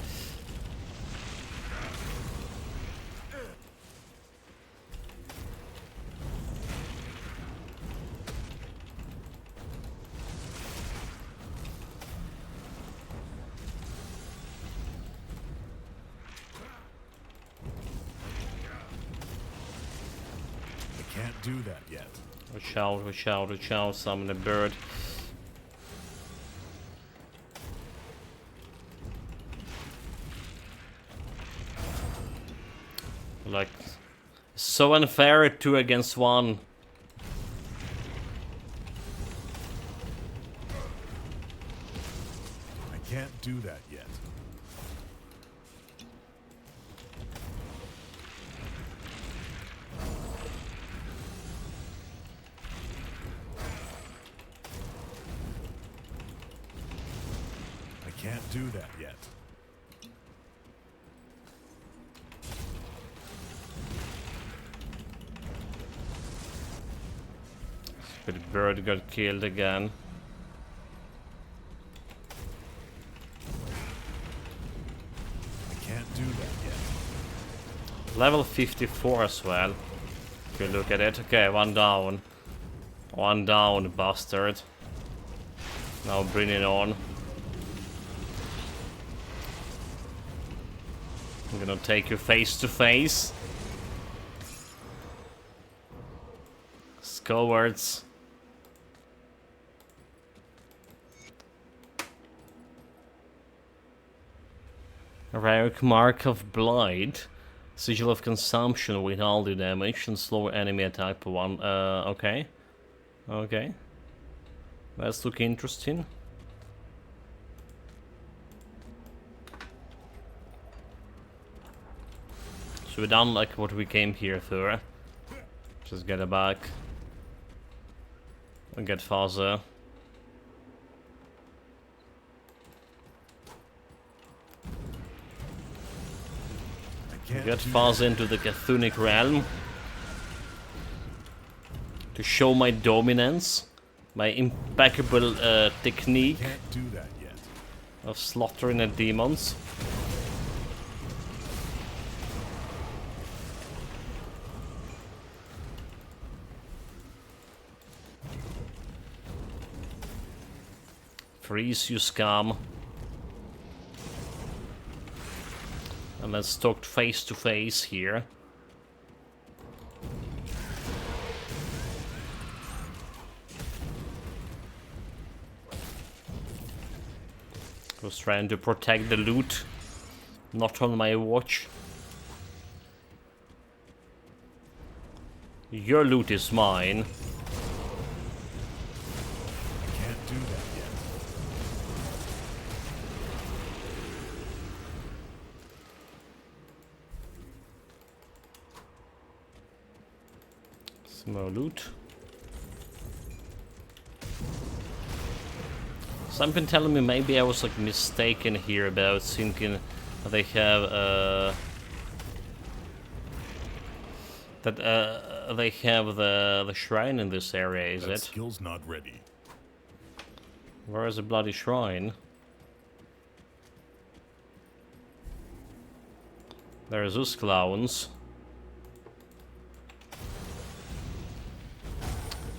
I can't do that yet. Watch out, watch out, watch out, summon a bird. Like, so unfair, 2 against 1. I can't do that yet. I can't do that yet. But the bird got killed again. I can't do that yet. Level 54 as well. If you look at it. Okay, 1 down. 1 down, bastard. Now bring it on. I'm gonna take you face to face. Cowards. Raric Mark of Blight. Sigil of Consumption with all the damage and slower enemy attack per 1. Okay. Okay. That's looking interesting. So we done like what we came here for. Just get it back. And get Faza. Get Faza into the Chthonic realm. To show my dominance. My impeccable technique. Can't do that yet. Of slaughtering the demons. Freeze, you scum. And let's talk face to face here. Was trying to protect the loot. Not on my watch. Your loot is mine. Can't do that yet. More loot. Something telling me maybe I was like mistaken here about thinking they have they have the shrine in this area. Is That it? skill's not ready. Where is the bloody shrine? There's those clowns.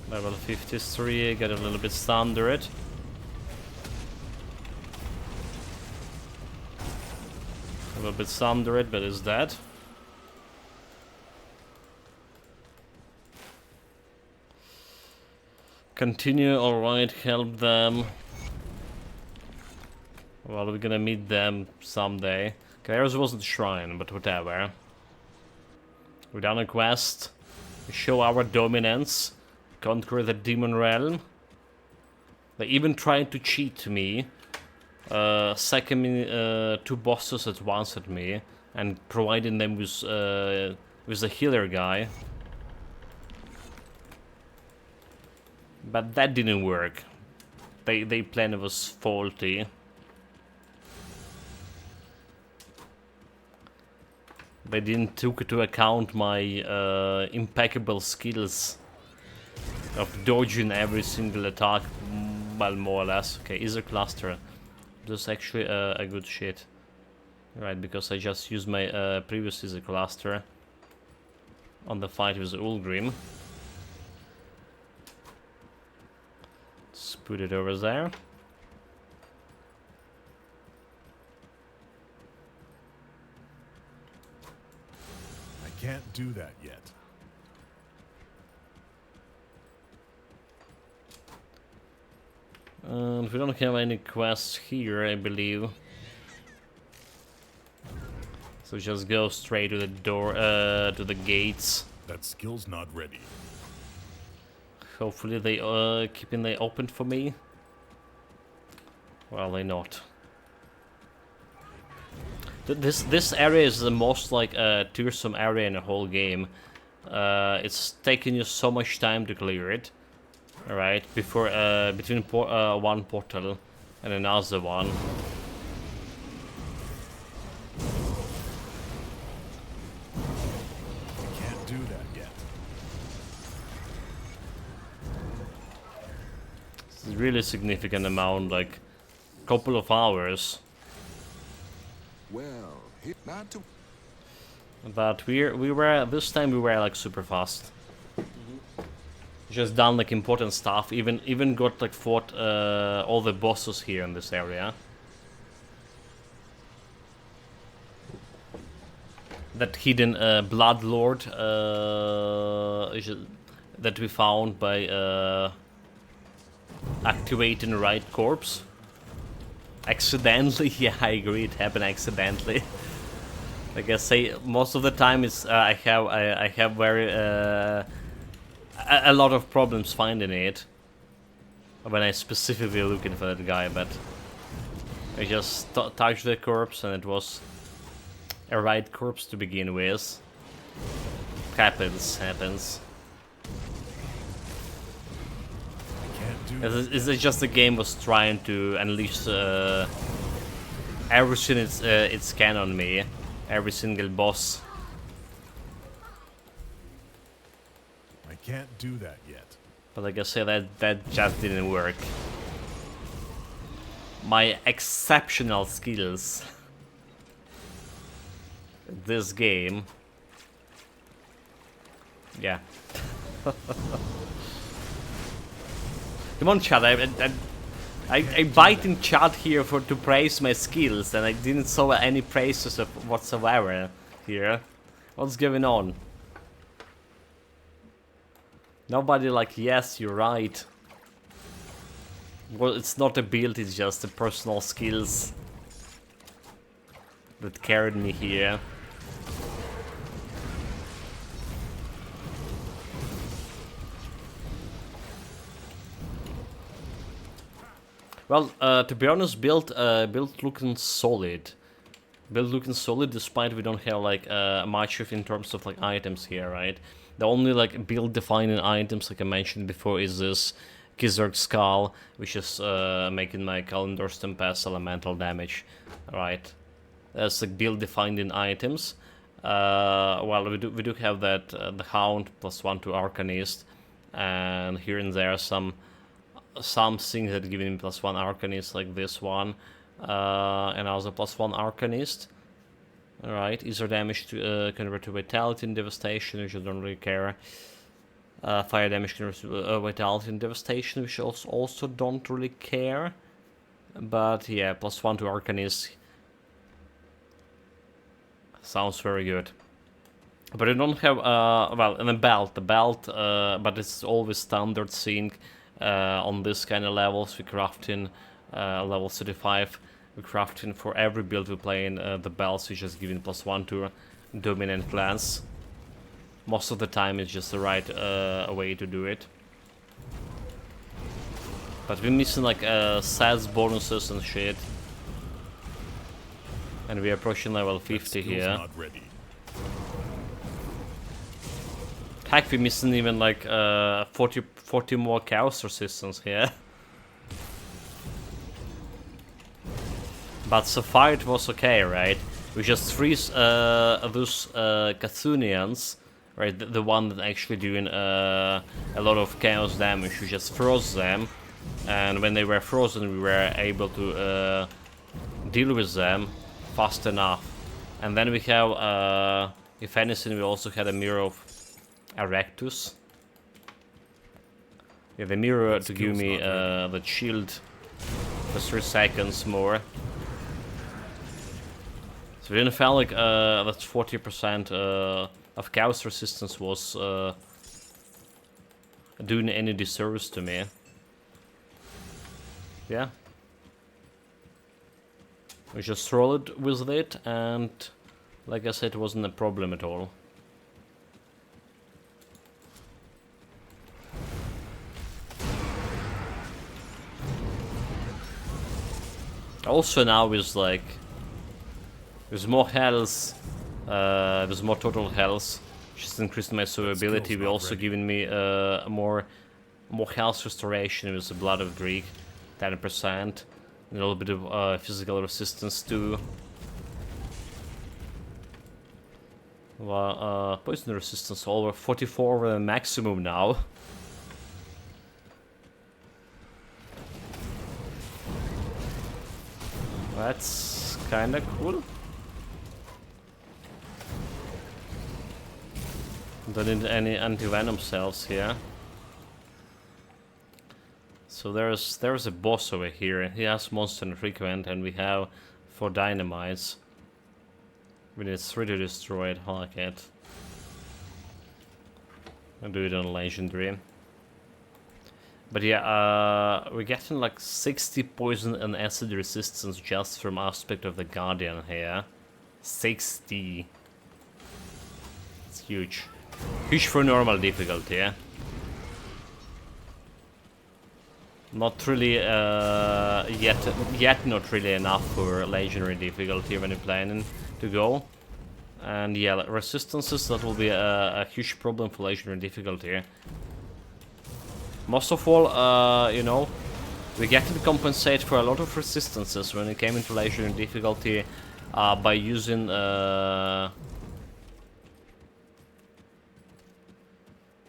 Level 53, get a little bit under it. A little bit under it, but is dead. Continue, alright, help them. Well, we're gonna meet them someday. Okay, theirs wasn't shrine, but whatever. We're done a quest. We show our dominance. Conquer the demon realm. They even tried to cheat me. Second me 2 bosses at once at me. And providing them with a healer guy. But that didn't work. They plan was faulty. They didn't take into account my impeccable skills of dodging every single attack, well, more or less. Okay, Ether Cluster. That's actually a good shit. Right, because I just used my previous Ether Cluster on the fight with Ulgrim. Let's put it over there. I can't do that yet. We don't have any quests here, I believe. So just go straight to the door, to the gates. That skill's not ready. Hopefully they keeping they open for me. Well, they not. This area is the most like tiresome area in the whole game. It's taking you so much time to clear it. All right, before between one portal and another one. I can't do that yet. It's a really significant amount, like couple of hours. Well, not to. But we were this time we were like super fast. Just done like important stuff. Even got like fought all the bosses here in this area. That hidden blood lord that we found by activating the right corpse. Accidentally, yeah, I agree. It happened accidentally. Like I say, most of the time it's I have very a lot of problems finding it when I specifically looking for that guy. But I just touched the corpse and it was a right corpse to begin with. Happens. Is it just the game was trying to unleash everything it's can on me, every single boss. I can't do that yet. But like I said, that just didn't work. My exceptional skills in this game, yeah. Come on, chat. I bite in chat here to praise my skills, and I didn't saw any praises of whatsoever here. What's going on? Nobody like, yes, you're right. Well, it's not a build, it's just the personal skills that carried me here. Well, to be honest, build looking solid. Build looking solid, despite we don't have like much of in terms of like items here, right? The only like build defining items, like I mentioned before, is this Gizzard Skull, which is making my Calendar Tempest elemental damage. Right, that's like build defined in items. Well, we do have that the Hound +1 to Arcanist, and here and there some things that give him +1 Arcanist, like this one, and also +1 Arcanist. Alright, easier damage to convert to Vitality and Devastation, which I don't really care. Fire damage converts to Vitality and Devastation, which I also don't really care. But yeah, +1 to Arcanist sounds very good. But I don't have, well, and the belt, but it's always standard thing on this kind of levels. We craft in level 35, we craft in for every build we play in the belts, which is giving +1 to dominant clans. Most of the time it's just the right way to do it. But we're missing like stats bonuses and shit. And we're approaching level 50 here. Not ready. Heck, we're missing even like 40 more chaos resistance here. But so far it was okay, right? We just freeze those Cthulhians, right? The one that actually doing a lot of chaos damage. We just froze them, and when they were frozen, we were able to deal with them fast enough. And then we have, if anything, we also had a Mirror of Erectus. Yeah, the mirror to give me the shield for 3 seconds more. So we didn't feel like that 40% of chaos resistance was doing any disservice to me. Yeah. We just rolled with it, and like I said, it wasn't a problem at all. Also now is like with more health, with more total health, which has increased my survivability. We also given me more health restoration with the Blood of Greek, 10%, and a little bit of physical resistance too. Well, poison resistance over 44 over the maximum now. That's kinda cool. Don't need any anti-venom cells here. So there's a boss over here. He has monster and frequent, and we have 4 dynamites. We need 3 to destroy it. I like it. I'll do it on legendary. But yeah, we're getting like 60 poison and acid resistance just from aspect of the Guardian here. 60. It's huge. Huge for normal difficulty, yeah? Not really, yet not really enough for legendary difficulty when you're planning to go. And yeah, resistances, that will be a huge problem for legendary difficulty. Most of all, you know, we get to compensate for a lot of resistances when it came into legendary difficulty by using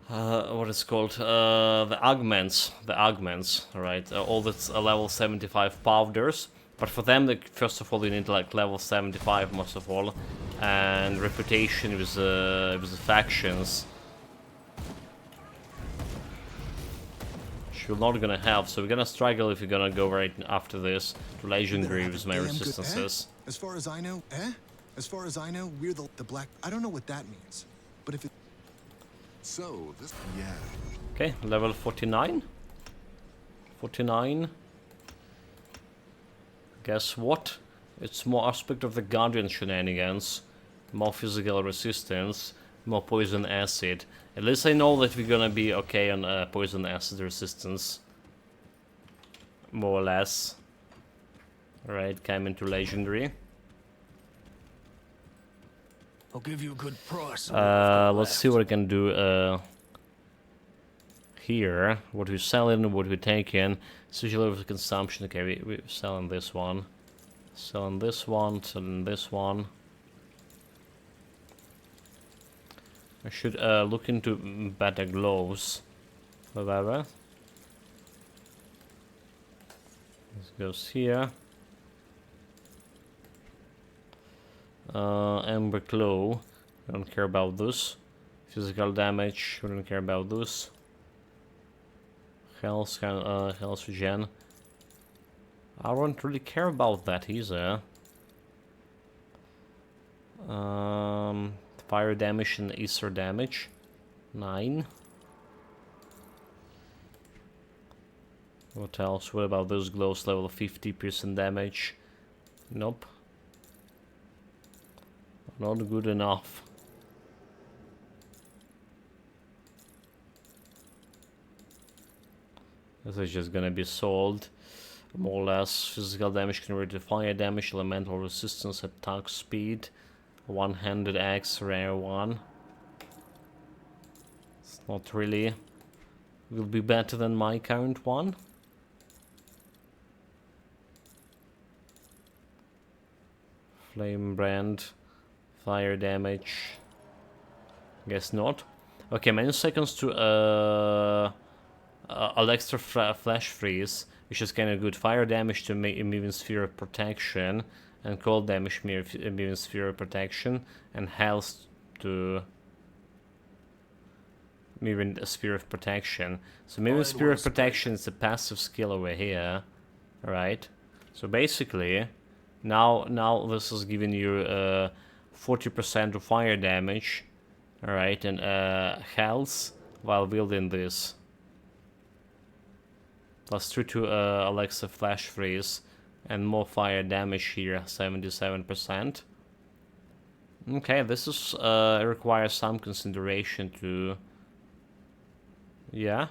what is called the augments, right? All that's level 75 powders, but for them, like, first of all, you need like level 75 most of all, and reputation with the factions. We're not gonna have, so we're gonna struggle if we're gonna go right after this to legendary with my resistances. As far as I know, As far as I know, we're the black. I don't know what that means, but if it. So this, yeah. Okay, level 49. 49. Guess what? It's more aspect of the Guardian shenanigans, more physical resistance, more poison acid. At least I know that we're gonna be okay on poison acid resistance. More or less. Alright, came into legendary. I'll give you a good price. Let's see what I can do here. What we're selling, what we're taking. It's usually with consumption. Okay, we're selling this one. Selling this one, selling this one. I should look into better gloves. However. This goes here. Ember Claw. I don't care about this. Physical damage. We don't care about this. Health regen. I don't really care about that either. Fire damage and ether damage. 9. What else? What about those glows? Level 50% damage. Nope. Not good enough. This is just gonna be sold. More or less. Physical damage converted to fire damage, elemental resistance, attack speed. One-handed axe, rare one. It's not really. Will be better than my current one. Flame brand. Fire damage. Guess not. Okay, many seconds to extra flash freeze, which is kind of good. Fire damage to immune sphere of protection, and cold damage immune sphere of protection, and health to immune sphere of protection. So immune sphere of protection is a passive skill over here, right? So basically, now this is giving you 40% of fire damage, alright, and health while wielding this. Plus 2 to Alexa Flash Freeze, and more fire damage here, 77%. Okay, this is requires some consideration to... Yeah.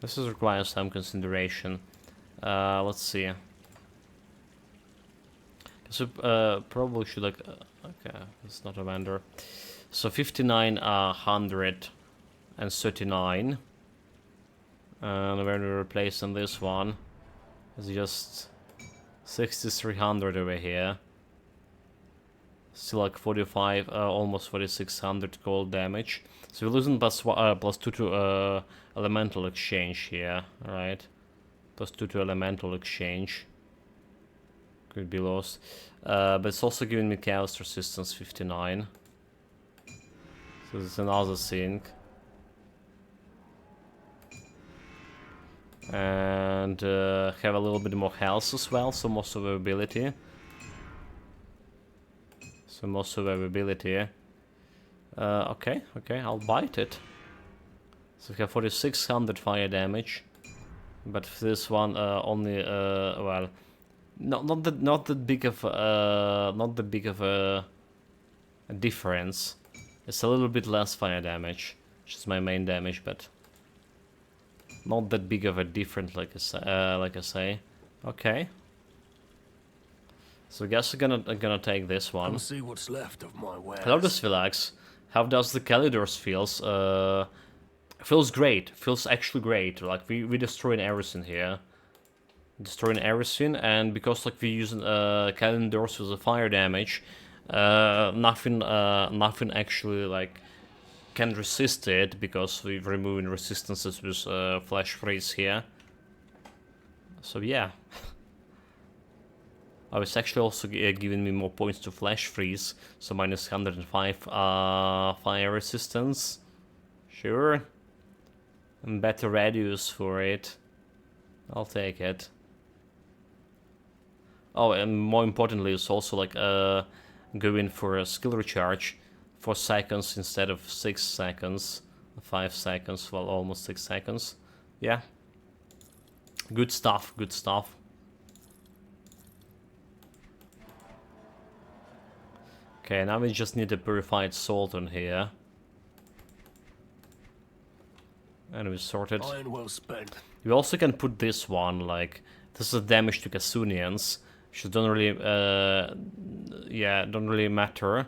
This is requires some consideration. Let's see. So probably should like okay, it's not a vendor. So 59,139, and when we replace on this one, it's just 6,300 over here. Still like 45, almost 4,600 cold damage. So we're losing plus 2 to elemental exchange here, right? Plus 2 to elemental exchange. Could be lost. But it's also giving me chaos resistance 59. So it's another thing. And have a little bit more health as well, so more survivability. Okay, I'll bite it. So we have 4,600 fire damage. But for this one, only, well... Not that big of a difference. It's a little bit less fire damage, which is my main damage, but not that big of a difference, like I say. Okay. So I guess I'm gonna take this one. Come see what's left of my wares. Hello, Spilax. How does the Calidors feels? Feels great. Feels actually great. Like we destroying everything here. Destroying everything, and because like we're using calendars with the fire damage, nothing actually like can resist it, because we're removing resistances with flash freeze here. So yeah. Oh, it's actually also giving me more points to flash freeze, so minus 105 fire resistance. Sure. And better radius for it. I'll take it. Oh, and more importantly, it's also like going for a skill recharge 4 seconds instead of 6 seconds, 5 seconds, well, almost 6 seconds. Yeah. Good stuff, good stuff. Okay, now we just need a purified salt on here. And we sorted. Iron well spent. You also can put this one, like, this is damage to Kasunians, which don't really, yeah, don't really matter.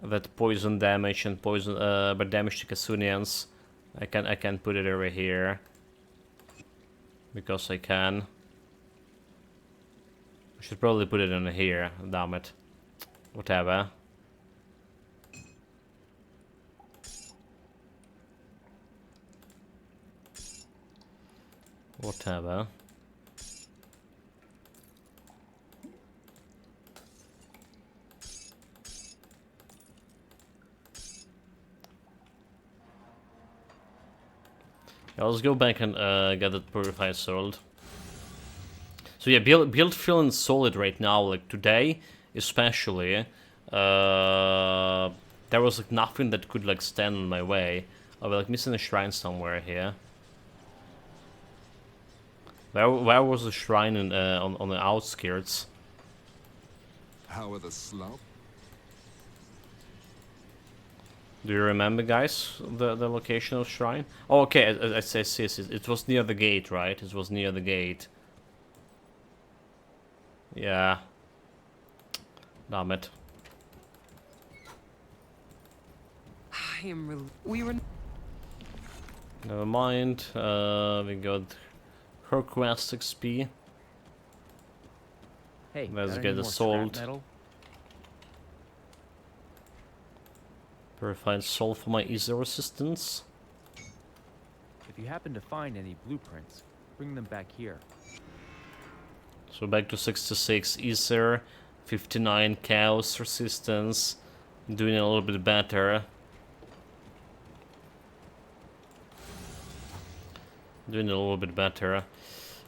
that poison damage and poison but damage to Kasunians. I can put it over here because I can. I should probably put it in here. Damn it. Whatever. Whatever. Yeah, let's go back and get that purified sold. So yeah, build feeling solid right now. Like today, especially, there was like nothing that could like stand in my way. Oh, we're like missing a shrine somewhere here. Where was the shrine in, on the outskirts? How are the slop? Do you remember, guys, the location of shrine? Oh, okay, I see. It was near the gate, right? It was near the gate. Yeah. Damn it. We were. Never mind. We got her quest XP. Hey, let's get the salt. Purified salt for my easy resistance. If you happen to find any blueprints, bring them back here. So back to 66 ether, 59 chaos resistance, doing a little bit better. Doing a little bit better.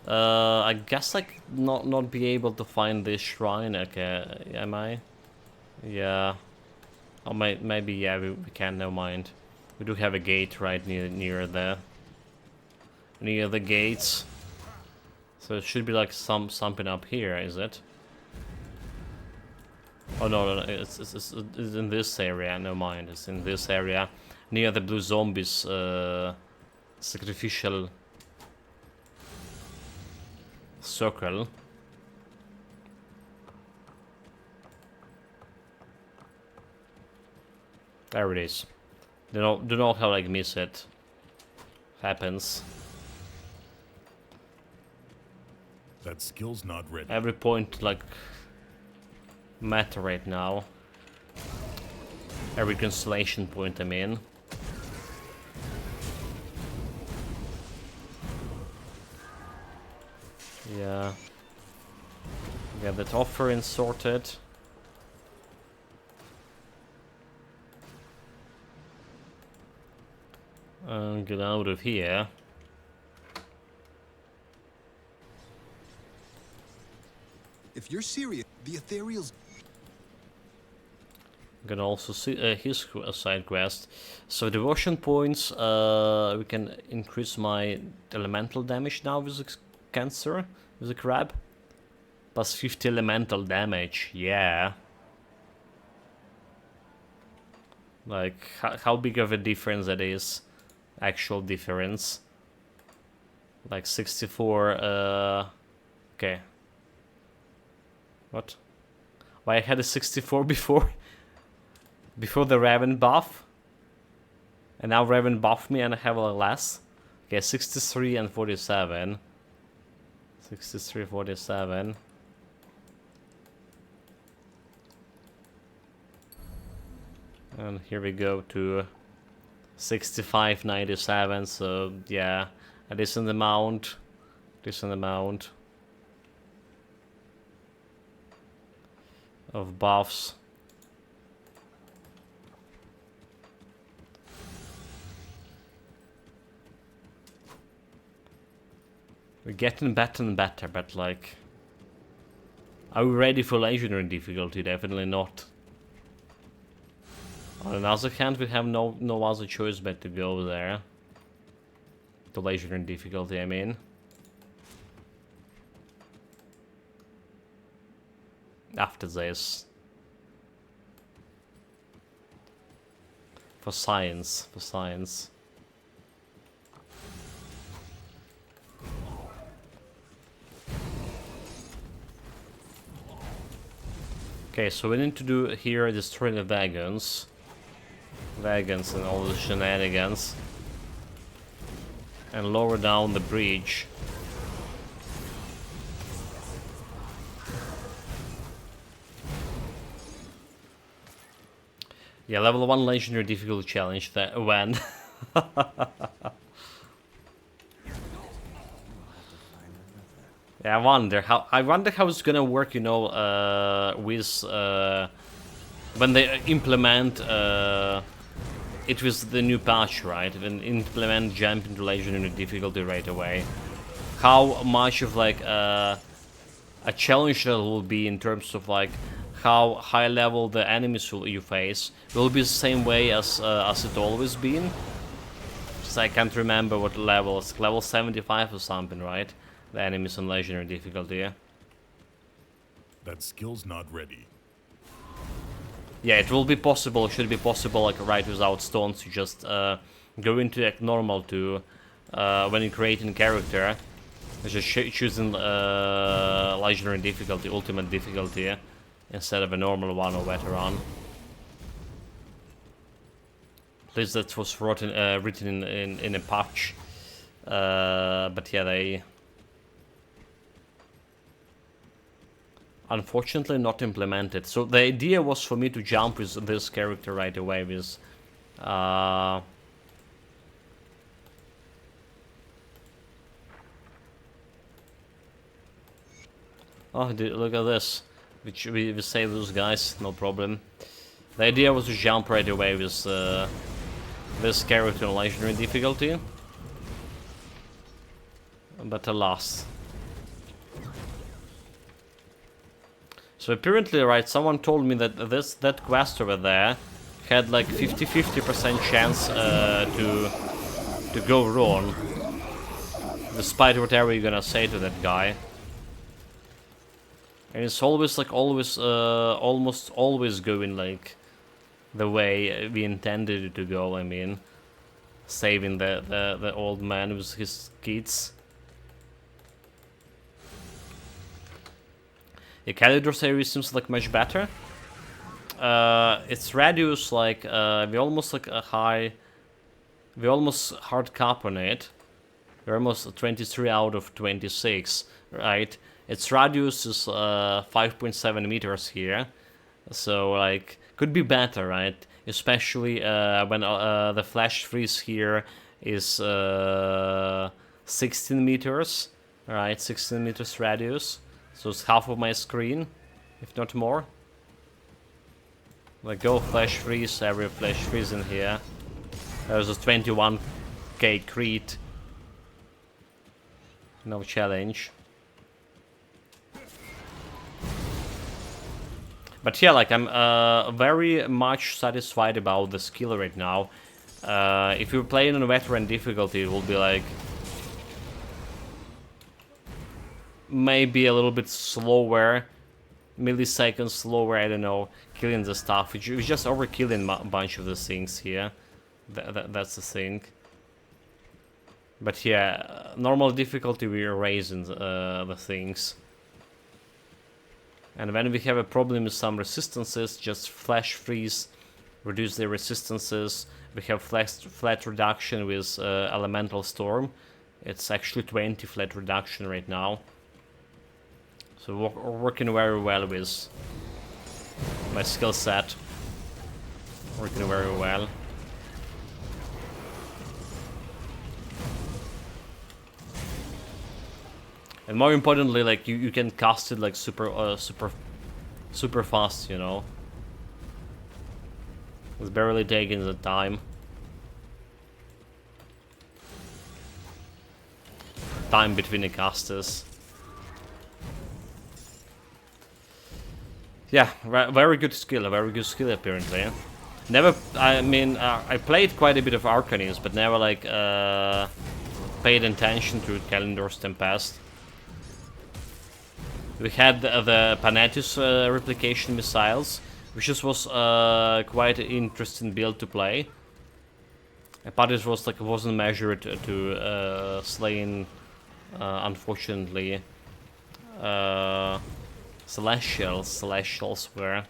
I guess I could not be able to find this shrine. Okay, am I? Yeah. Oh, maybe yeah. We can. Never mind. We do have a gate right near the gates. So it should be like something up here, is it? Oh no, it's in this area. Never mind. It's in this area near the blue zombies sacrificial circle. There it is. Do not how like miss it. Happens. That skill's not ready. Every point like matter right now. Every constellation point, I mean. Yeah. Get that offering sorted. And get out of here. If you're serious, the ethereals. You can also see his side quest. So devotion points, we can increase my elemental damage now with the cancer, with the crab. Plus 50 elemental damage, yeah. Like, how big of a difference that is? Actual difference. Like 64, okay. What? Why I had a 64 before? Before the Raven buff? And now Raven buffed me and I have a less? Okay, 63 and 47. 63, 47. And here we go to 65, 97, so yeah, a decent amount. Of buffs. We're getting better and better, but like, are we ready for legendary difficulty? Definitely not. On the other hand, we have no other choice but to go there. To legendary difficulty, I mean. After this. For science. Okay, so we need to do here destroy the wagons. Wagons and all the shenanigans. And lower down the bridge. Yeah, level 1 legendary difficulty challenge that when. Yeah, I wonder how it's gonna work, you know, with when they implement it with the new patch, right? When implement jump into legendary difficulty right away. How much of like a challenge that will be in terms of like how high level the enemies you face will be the same way as it always been. Just I can't remember what level. It's level 75 or something, right? The enemies on legendary difficulty. Yeah? That skill's not ready. Yeah, it will be possible. Should be possible, like right without stones, to just go into like normal to when you're creating character, just choosing legendary difficulty, ultimate difficulty, instead of a normal one or veteran. At least that was written in a patch. But yeah, they unfortunately not implemented. So the idea was for me to jump with this character right away with oh, look at this. We save those guys, no problem. The idea was to jump right away with this character on legendary difficulty. But alas. So apparently, right, someone told me that that quest over there had like 50% chance to go wrong, despite whatever you're gonna say to that guy. And it's always like almost always going like the way we intended it to go. I mean, saving the old man with his kids. The Calidor's area seems like much better. Its radius, like we almost like a high, we almost hard cap on it. We're almost 23 out of 26, right? Its radius is 5.7 meters here, so like could be better, right? Especially when the flash freeze here is 16 meters, right? 16 meters radius. So it's half of my screen, if not more. Like go flash freeze, every flash freeze in here. There's a 21k crit. No challenge. But yeah, like I'm very much satisfied about the skill right now. If you're playing on veteran difficulty, it will be like maybe a little bit slower, milliseconds slower, I don't know, killing the stuff. We're just overkilling a bunch of the things here. That's the thing. But yeah, normal difficulty we're raising the things. And when we have a problem with some resistances, just flash freeze, reduce the resistances. We have flat reduction with elemental storm. It's actually 20 flat reduction right now. So we're working very well with my skill set. Working very well. And more importantly, like you can cast it like super fast, you know. It's barely taking the time. Time between the casters. Yeah, very good skill, apparently. I mean, I played quite a bit of Arcanist, but never like paid attention to Calendor's Tempest. We had the Panatus replication missiles, which just was quite an interesting build to play. Panatus was like wasn't measured to slaying, unfortunately. Celestials were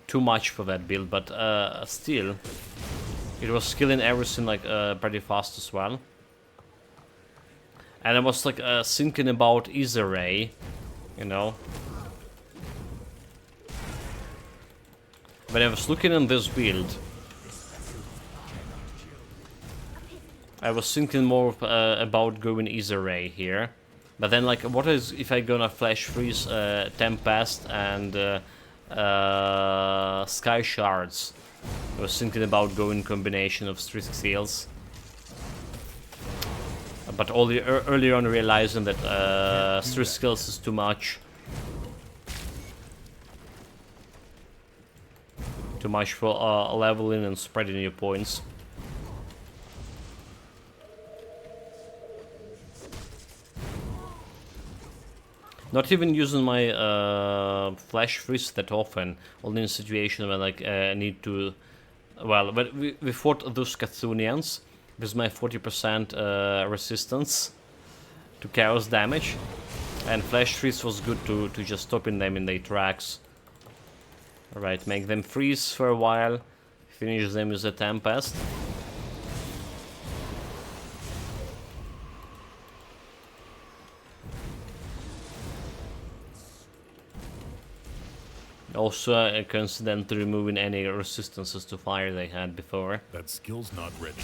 too much for that build, but still, it was killing everything like pretty fast as well. And I was like thinking about Ether Ray, you know. When I was looking at this build, I was thinking more about going Ether Ray here. But then, like, what is if I gonna Flash Freeze, Tempest, and Sky Shards? I was thinking about going combination of 3 skills. But earlier on realizing that 3 skills is too much. Too much for leveling and spreading your points. Not even using my Flash Freeze that often, only in a situation when like I need to... Well, but we fought those Chthonians with my 40% resistance to chaos damage, and Flash Freeze was good to just stopping them in their tracks. Alright, make them freeze for a while, finish them with a Tempest. Also, coincidentally removing any resistances to fire they had before. That skill's not ready.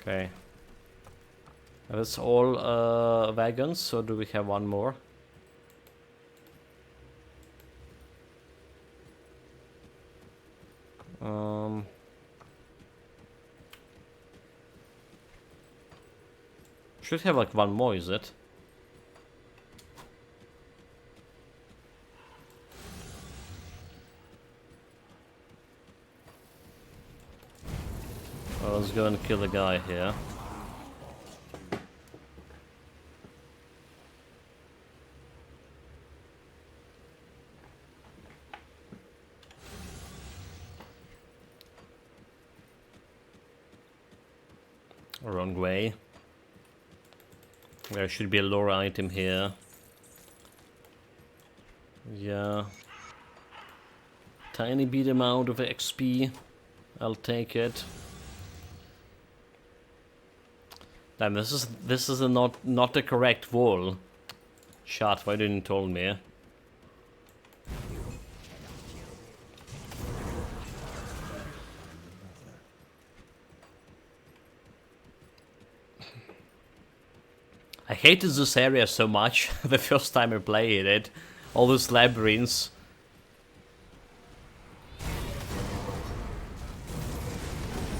Okay. That's all wagons, so do we have one more? Should have like one more, is it? Well, let's go and kill the guy here. Wrong way. There should be a lore item here. Yeah. Tiny bit amount of XP. I'll take it. Damn, this is not the correct wall. Shit, why didn't you tell me? I hated this area so much the first time I played it. All those labyrinths.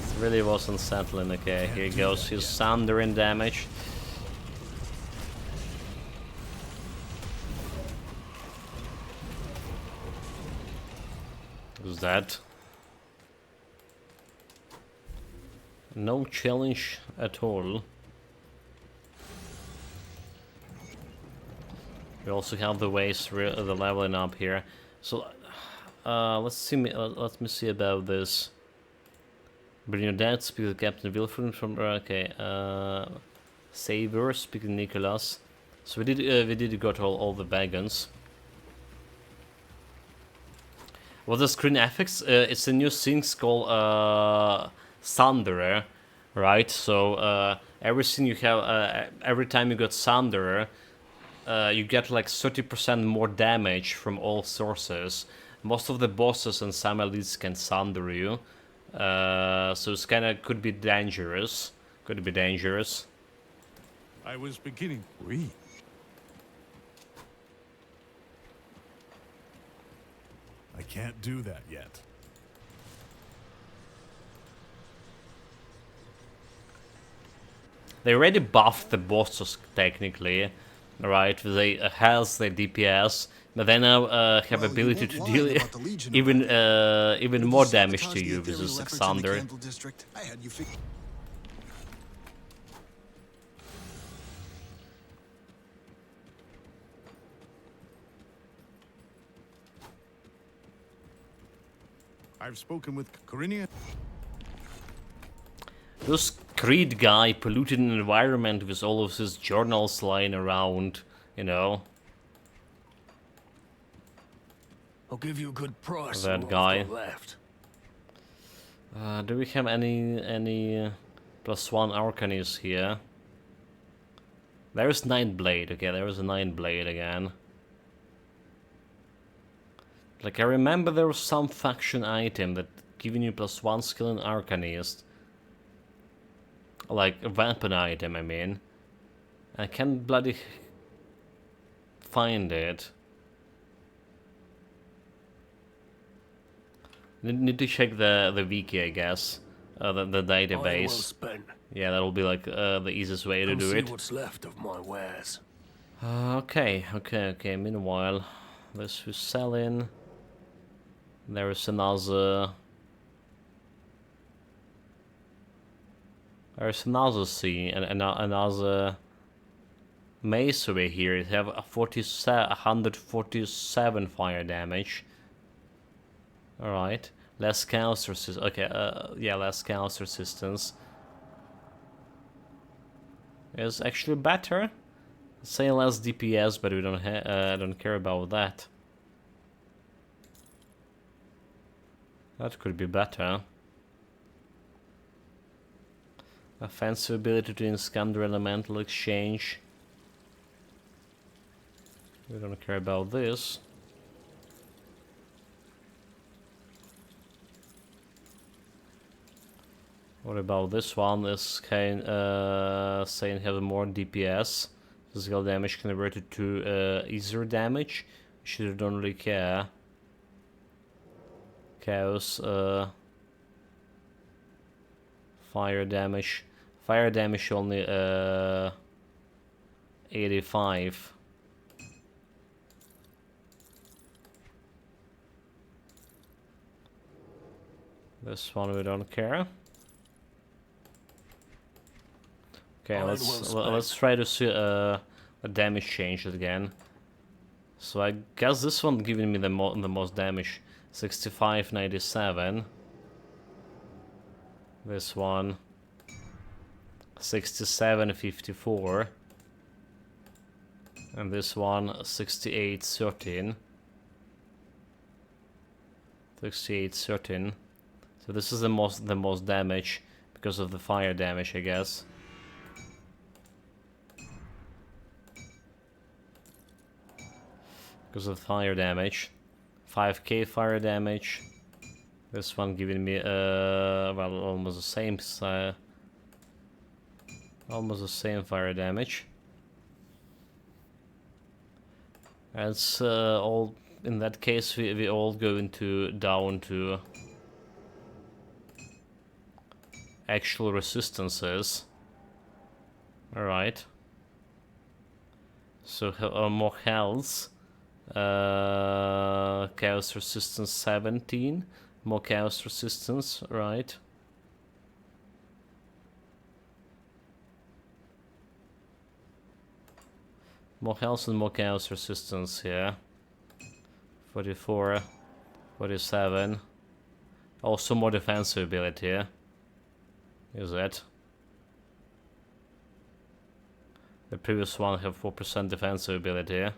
It really was unsettling. Okay, here goes his sundering damage. Who's that? No challenge at all. We also have the ways the leveling up here. So let me see about this. Bring your dad, speak to Captain Wilfred from okay. Saver, speak to Nicholas. So we did got all the wagons. What the screen affix? It's a new thing called Thunderer, right? So everything you have, every time you got Thunderer, you get like 30% more damage from all sources. Most of the bosses and some elites can thunder you, so it's could be dangerous. Could be dangerous. I was beginning to read. I can't do that yet. They already buffed the bosses technically. Right, they health, their DPS, but they now have ability to deal even more damage to you with this Thunder. I've spoken with Corinia. This Creed guy polluted an environment with all of his journals lying around. you know, I'll give you a good price. that on what guy. I've got left. Do we have any +1 Arcanist here? There's Nightblade. Okay, there is a Nightblade again. Like, I remember there was some faction item that giving you +1 skill in Arcanist. Like, a weapon item, I mean. I can't bloody find it. Need to check the wiki, I guess. The Money well database. spent. Yeah, that'll be like the easiest way to Come do see it. what's left of my wares. Okay. Meanwhile, this who's selling. There is another. There's another scene and another mace over here. It have a 147 fire damage. All right, less chaos resistance. Okay, yeah, less chaos resistance. Is actually better. Say less DPS, but we don't care about that. That could be better. Offensive ability to Iskander elemental exchange. We don't care about this. What about this one? This can saying have more DPS. Physical damage converted to easier damage. Should don't really care. Chaos fire damage. Fire damage only 85. This one we don't care. Okay, let's try to see a damage change again. So I guess this one giving me the most damage. 65.97. This one 67.54. And this one 68.13. 68.13. So this is the most damage because of the fire damage, I guess. Because of fire damage. 5k fire damage. This one giving me well, almost the same fire damage. And it's all in that case we all go into down to actual resistances. All right. So more health. Chaos resistance 17. More chaos resistance, right? More health and more chaos resistance here. 44, 47. Also more defensive ability. Is it? The previous one have 4% defensive ability.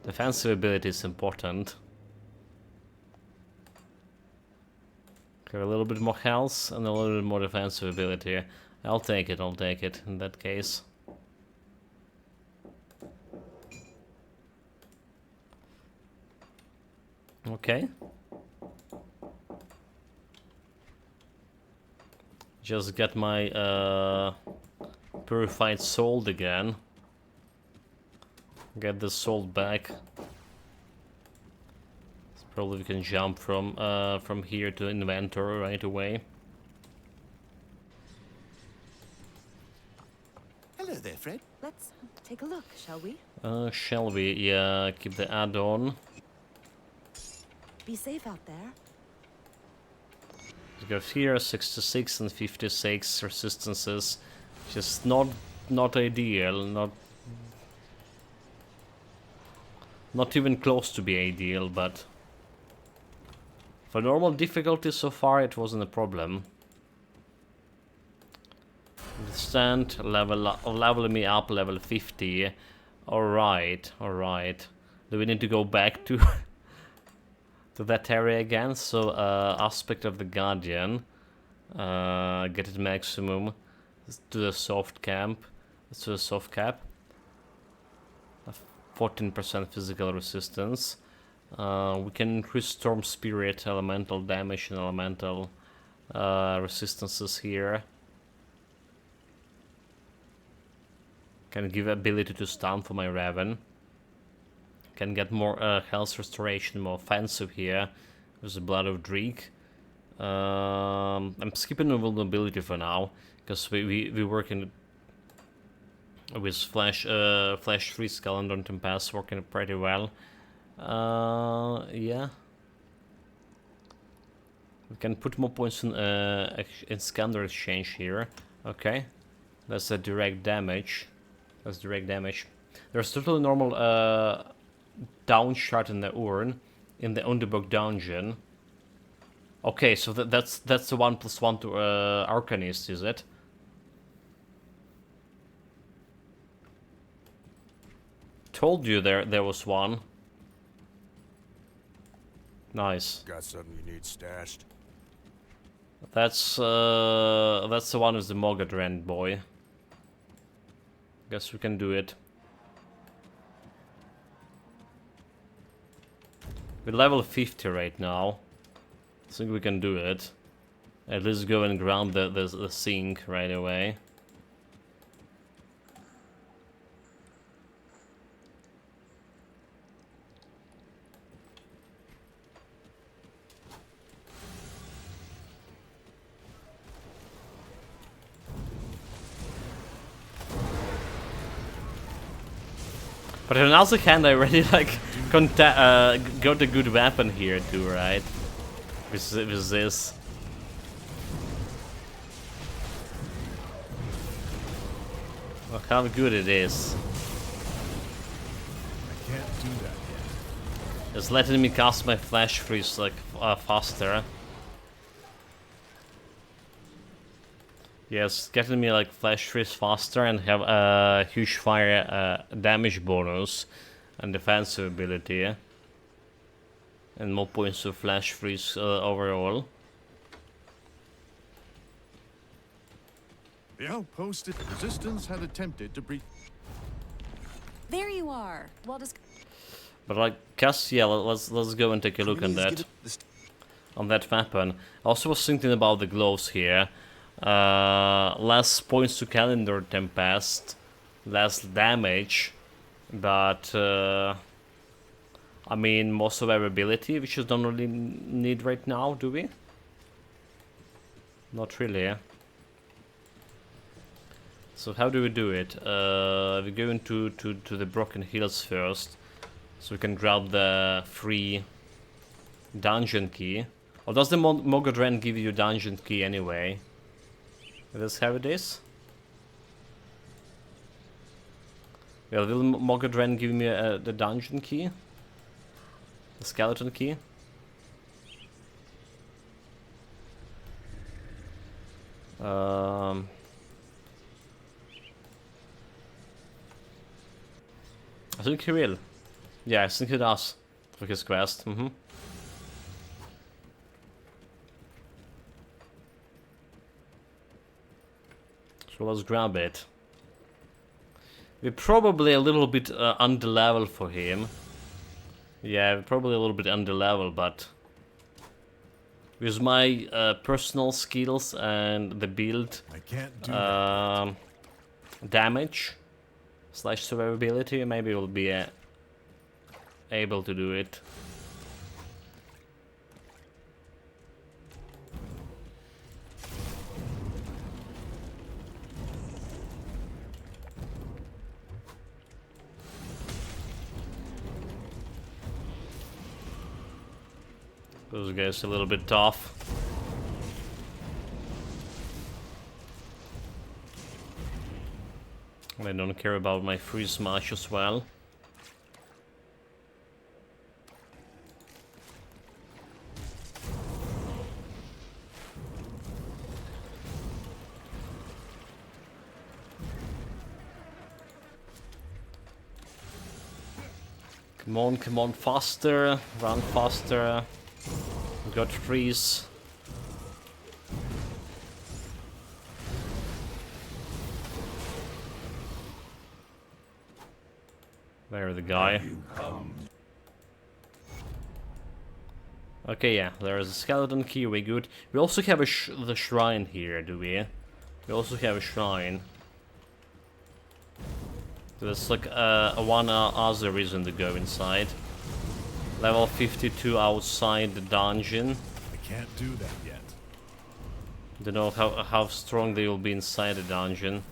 Defensive ability is important. Okay, a little bit more health and a little bit more defensive ability. I'll take it in that case. Okay. Just get my purified soul again. Get the soul back. So probably we can jump from here to inventory right away. Hello there, Fred. Let's take a look, shall we? Shall we? Yeah, keep the add-on. Be safe out there. Let's go here, 66 and 56 resistances. Just not ideal, not even close to be ideal, but for normal difficulty so far it wasn't a problem. Stand level me up level 50. Alright. Do we need to go back to to that area again? So aspect of the Guardian. Get it maximum to the soft camp. To the soft cap. 14% physical resistance. We can increase Storm Spirit, elemental damage, and elemental resistances here. Can give ability to stun for my Raven. Can get more health restoration, more offensive here with the Blood of Dreek. I'm skipping the vulnerability for now because we work in with Flash 3 Calendar and Tempest working pretty well. Yeah. We can put more points in Scander Exchange here. Okay. That's a direct damage. That's direct damage. There's totally normal down shard in the urn in the Underbook dungeon. Okay, so that's the 1+1 to Arcanist, is it? Told you there was one. Nice. Got something you need stashed? That's the one with the Mogadren boy. Guess we can do it. We're level 50 right now. I think we can do it. At least go and ground the sink right away. But on the other hand, I really like got a good weapon here too, right? With this. Look how good it is. I can't do that yet. It's letting me cast my Flash Freeze like faster. Yes, getting me like Flash Freeze faster and have a huge fire damage bonus and defensive ability. And more points to Flash Freeze overall. The outpost resistance had attempted to breach. There you are. Well, just. But like, Cass, yeah, let's go and take a look on that weapon. I also was thinking about the gloves here. Less points to Calendar Tempest, less damage, but I mean more survivability, which we don't really need right now, do we? Not really. So how do we do it? We go into the Broken Hills first, so we can grab the free dungeon key. Or does the Mogadren give you dungeon key anyway? Let's have this. Well, will Mogadren give me the dungeon key? The skeleton key? I think he will. Yeah, I think he does. For his quest. So let's grab it. We're probably a little bit under level for him. Yeah, we're probably a little bit under level, but with my personal skills and the build, I can't do that. damage / survivability, maybe we'll be able to do it. Those guys a little bit tough. I don't care about my free smash as well. Come on, faster. Run faster. We got freeze. There's the guy. Okay, yeah, there's a skeleton key, we good. We also have the shrine here, do we? We also have a shrine. There's like one other reason to go inside. Level 52 outside the dungeon. I can't do that yet. Don't know how strong they will be inside the dungeon.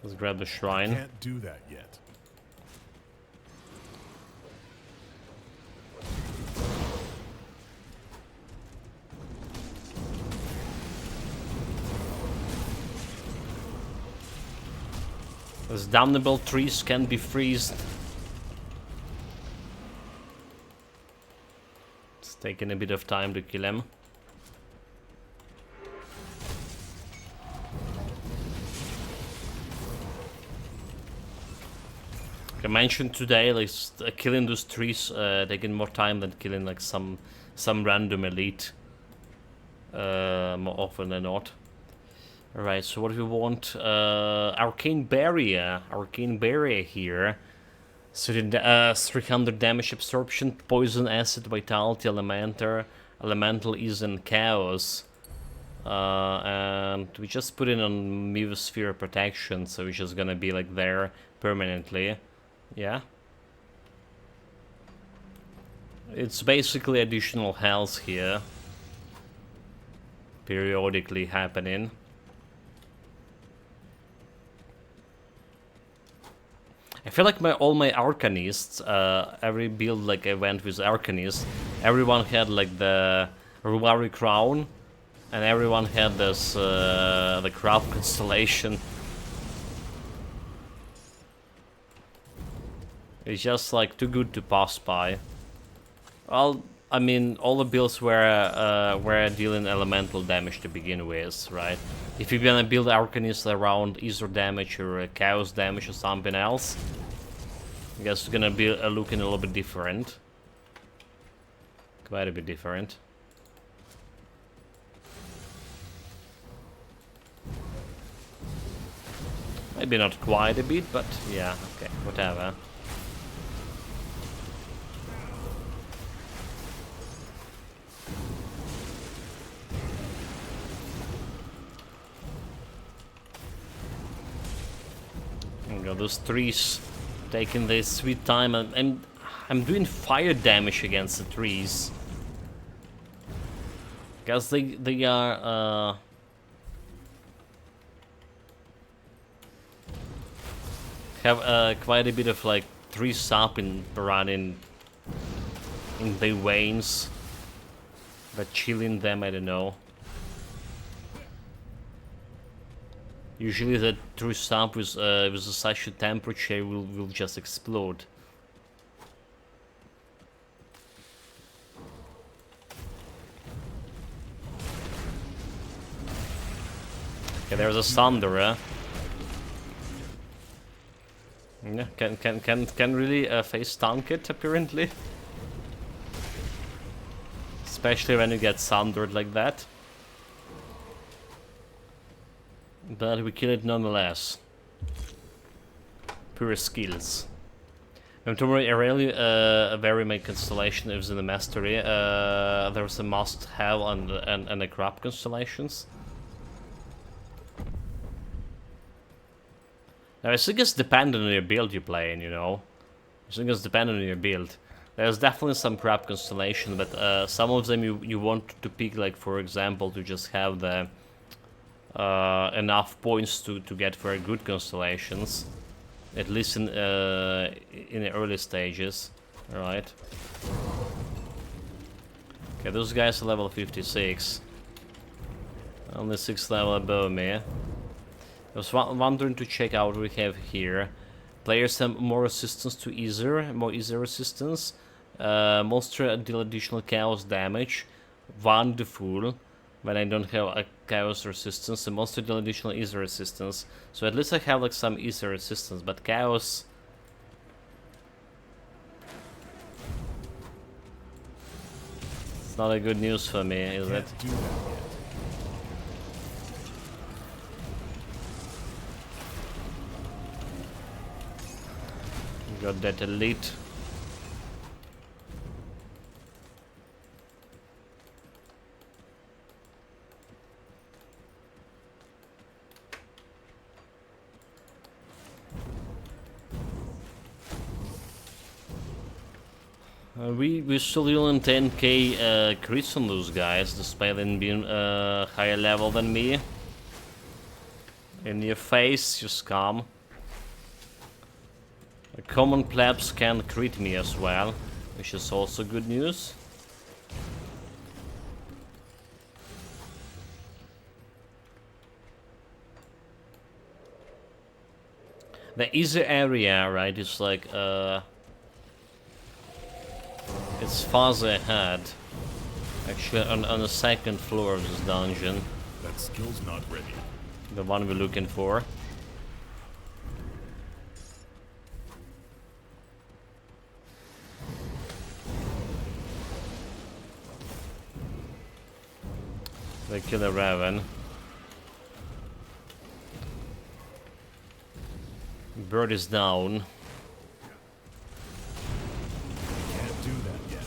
Let's grab the shrine. I can't do that yet. Those damnable trees can be freezed. It's taking a bit of time to kill him. I mentioned today, like killing those trees taking more time than killing like some random elite. More often than not. Alright, so what do we want? Arcane Barrier here. So the 300 damage absorption, poison, acid, vitality, elemental, ease, and chaos. And we just put it on Meosphere protection, so it's just gonna be like there permanently. Yeah. It's basically additional health here. Periodically happening. I feel like all my Arcanists, every build like I went with Arcanist, everyone had like the Ruari Crown, and everyone had this the Crab Constellation. It's just like too good to pass by. Well, I mean, all the builds were dealing elemental damage to begin with, right? If you're gonna build Arcanist around Ether damage or Chaos damage or something else, I guess it's gonna be looking a little bit different. Quite a bit different. Maybe not quite a bit, but yeah, okay, whatever. Those trees taking their sweet time, and I'm doing fire damage against the trees. Because they are have quite a bit of like tree sap running in their veins, but chilling them, I don't know. Usually the true sap with such a temperature will just explode. Okay, there's a Thunderer. Yeah, can really face tank it apparently. Especially when you get sundered like that. But we kill it nonetheless. Pure skills. Tomorrow, a very main constellation is in the mastery. There's a must-have and the crab constellations. Now I think it's dependent on your build you're playing, you know. I think it's dependent on your build. There's definitely some crab constellation, but some of them you want to pick, like for example, to just have the enough points to get very good constellations, at least in the early stages. All right. Okay, those guys are level 56. Only 6 level above me. I was wondering to check out what we have here. Players have more resistance to Ether, more Ether resistance. Monster deal additional chaos damage. Wonderful. when I don't have a chaos resistance, and most of the additional easy resistance. So at least I have like some easy resistance, but chaos. It's not a good news for me, is it? Do that yet. Got that elite. We still dealing 10k crits on those guys, despite them being higher level than me. In your face, you scum. The common plebs can crit me as well, which is also good news. The easy area, right, is like it's farther ahead. Actually, on the second floor of this dungeon. That skill's not ready. The one we're looking for. They kill a raven. Bird is down. Can't do that yet.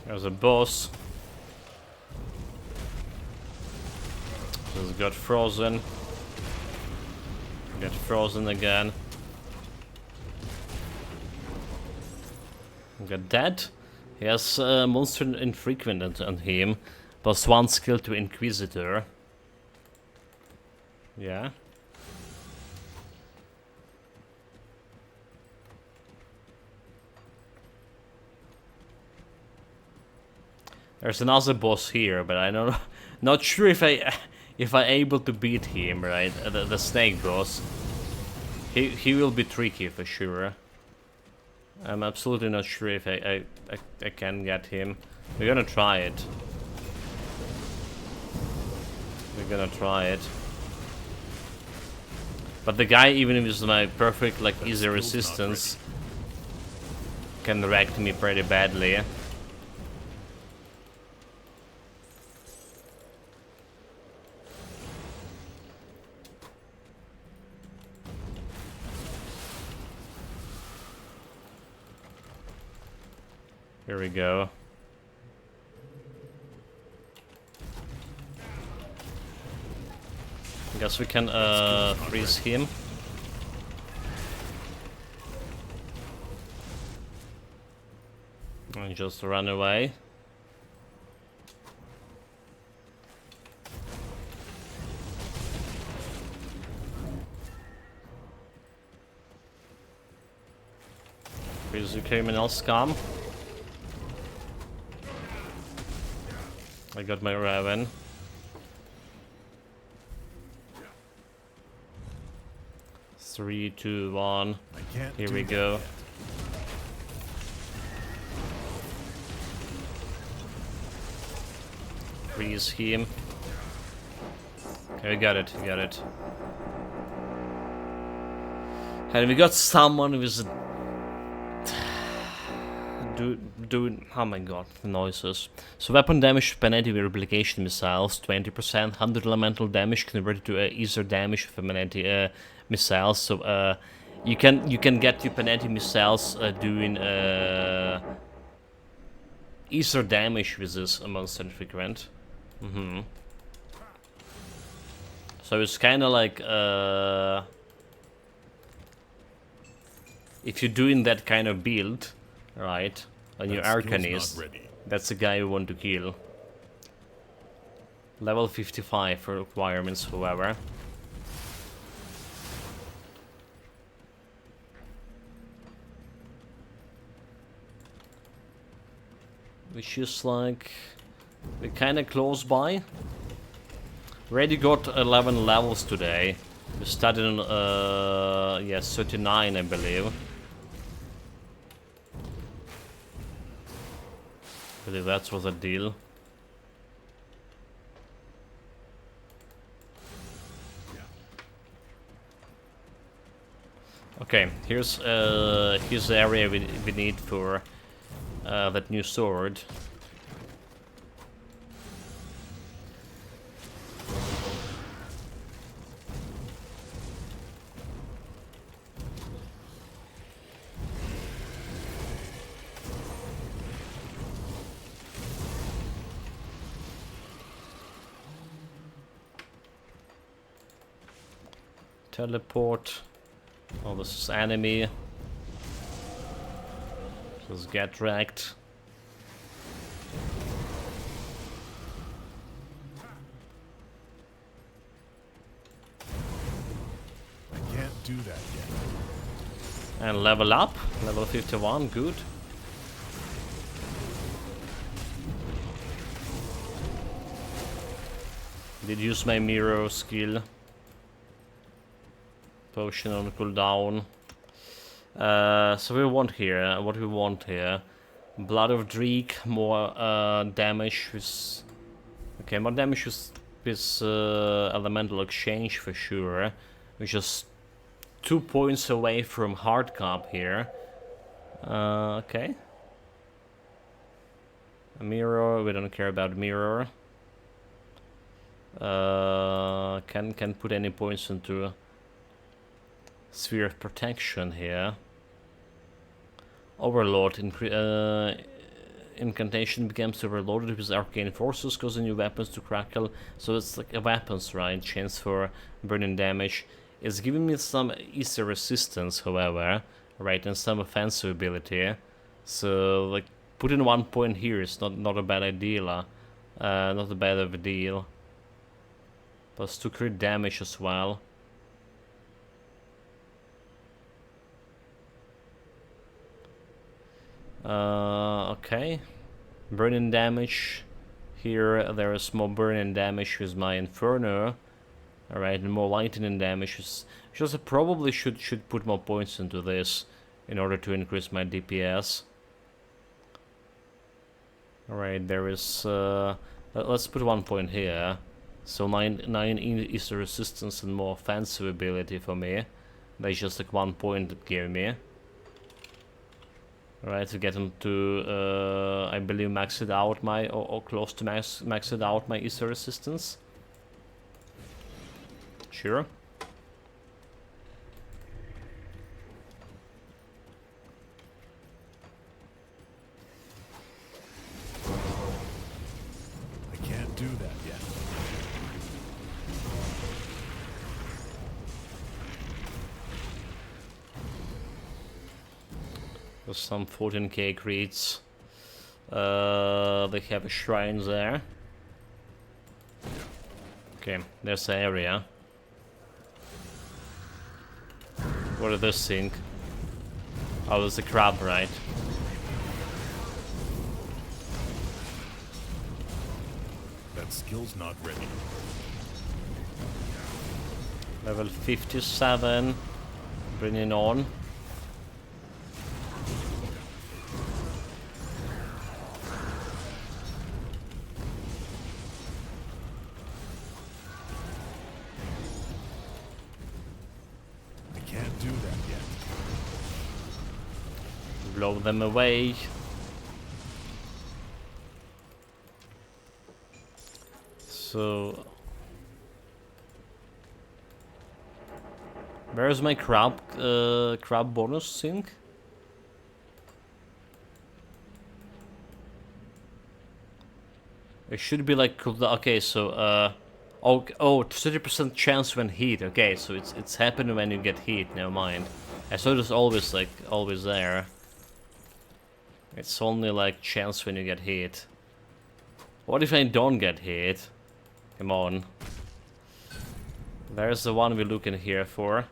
There's a boss. Just got frozen. Got frozen again. Got dead. He has monster infrequent on him. +1 skill to Inquisitor. Yeah. There's another boss here, but I don't not sure if I able to beat him, right? The snake boss. He will be tricky for sure. I'm absolutely not sure if I can get him. We're gonna try it. We're gonna try it. But the guy, even with my perfect, like, easy resistance, can wreck me pretty badly. Here we go. Guess we can freeze him. And just run away. Freeze the criminal scum. I got my raven. Three, two, one. Here we go. Freeze him. Okay, we got it. We got it. And we got someone with a Dude, oh my god, the noises. So weapon damage penalty with replication missiles, 20%, 100 elemental damage converted to easier damage with penalty missiles. So you can get your penalty missiles doing easier damage with this monster infrequent. So it's kind of like if you're doing that kind of build, right, on your Arcanist, that's the guy you want to kill. Level 55 for requirements, however. Which is like, we're kinda close by. Already got 11 levels today. We started on, yes, 39, I believe. I believe that was a deal. Okay, here's the area we need for that new sword. Teleport. Oh, this is enemy. Just get wrecked. I can't do that yet. And level up. Level 51, good. Did use my mirror skill. Potion on cooldown. So we want here, what we want here. Blood of Dreek, more damage with... Okay, more damage with elemental exchange for sure. We're just 2 points away from hard cap here. Okay. A mirror, we don't care about mirror. Can put any points into Sphere of Protection here. Overload. Incantation becomes overloaded with arcane forces, causing new weapons to crackle. So it's like a weapons, right? Chance for burning damage. It's giving me some easy resistance, however, right, and some offensive ability. So like putting 1 point here is not a bad idea. Not a bad of a deal. Plus 2 crit damage as well. Okay. Burning damage. Here there is more burning damage with my Inferno. Alright, and more lightning damage. Just I probably should put more points into this in order to increase my DPS. Alright, there is... let's put 1 point here. So 9 is the resistance and more offensive ability for me. That's just like 1 point that gave me. Alright, to get him to, I believe, max it out my, or close to max it out my Easter resistance. Sure. I can't do that yet. There's some 14k creeds. They have a shrine there. Okay, there's the area. What does this think? Oh, it's a crab, right? That skill's not ready. Level 57. Bringing on. Blow them away. So where's my crab bonus thing? It should be like okay, so oh 30% chance when hit. Okay, so it's happening when you get hit. Never mind. I thought it's always like always there. It's only like chance when you get hit. What if I don't get hit? Come on. There's the one we're looking here for.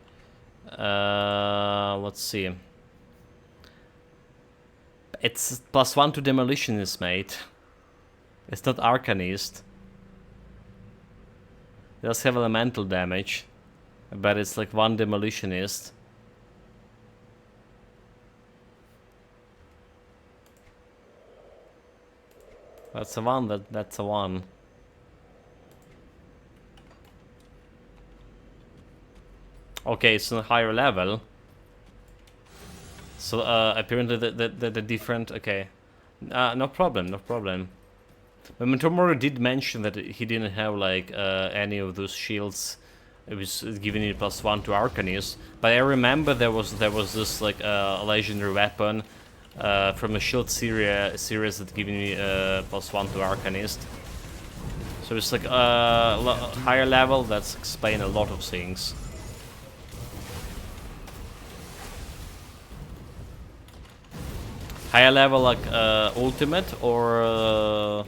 Let's see. It's +1 to demolitionist, mate. It's not Arcanist. It does have elemental damage. But it's like one demolitionist. That's a one, that's a one. Okay, it's on a higher level. So apparently the different, okay. No problem, no problem. But Tomorrow did mention that he didn't have like any of those shields. It was giving it +1 to Arcanist. But I remember there was this like legendary weapon from a shield series that giving me +1 to Arcanist. So it's like higher level. That's explain a lot of things. Higher level like ultimate or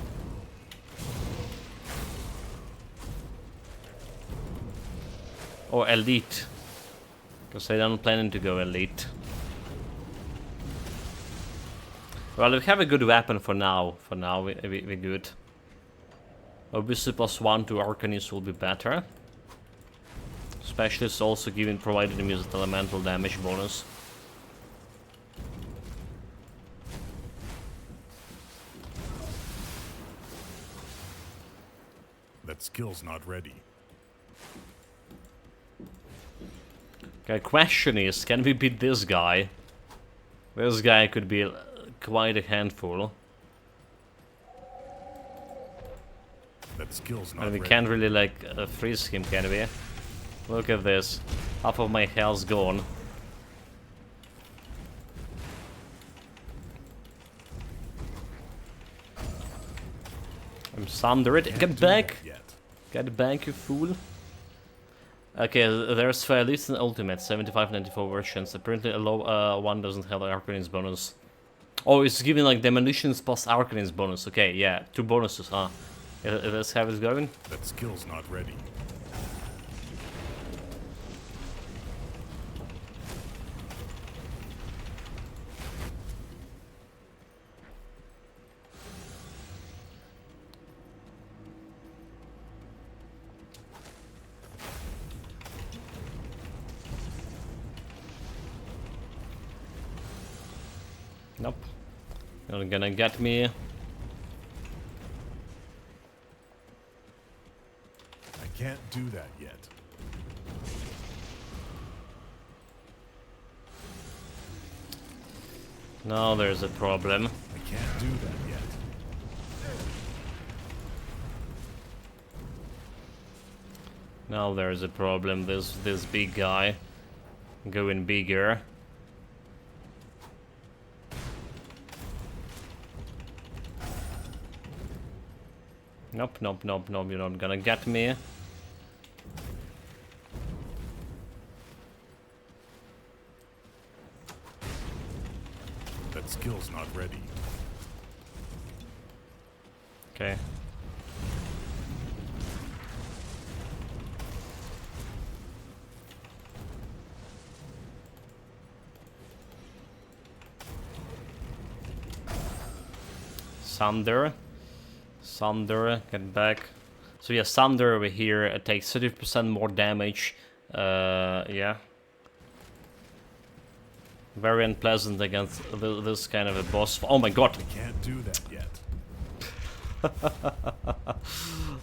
elite, because I don't planning to go elite. Well, we have a good weapon for now. For now, we're good. Obviously, +1 to Arcanist will be better. Especially, it's also providing him with elemental damage bonus. That skill's not ready. Okay, question is, can we beat this guy? This guy could be quite a handful. That skill's not And we ready. can't really like freeze him, can we? Look at this. Half of my health's gone. I'm Sunder it. Get back! Get back, you fool. Okay, there's for at least an ultimate, 75-94 versions. Apparently a low one doesn't have an Arcanist bonus. Oh, it's giving like demolitions plus Arcanist bonus. Okay, yeah, 2 bonuses, huh? That's how it's going? That skill's not ready. Nope. You're not gonna get me. I can't do that yet. Now there's a problem. I can't do that yet. Now there's a problem. This big guy going bigger. Nope, nope, nope, nope, you're not gonna get me. That skill's not ready. Okay. Sunder. Sunder, get back. So yeah, Sunder over here takes 30% more damage. Yeah. Very unpleasant against this kind of a boss. Oh my god! I can't do that yet.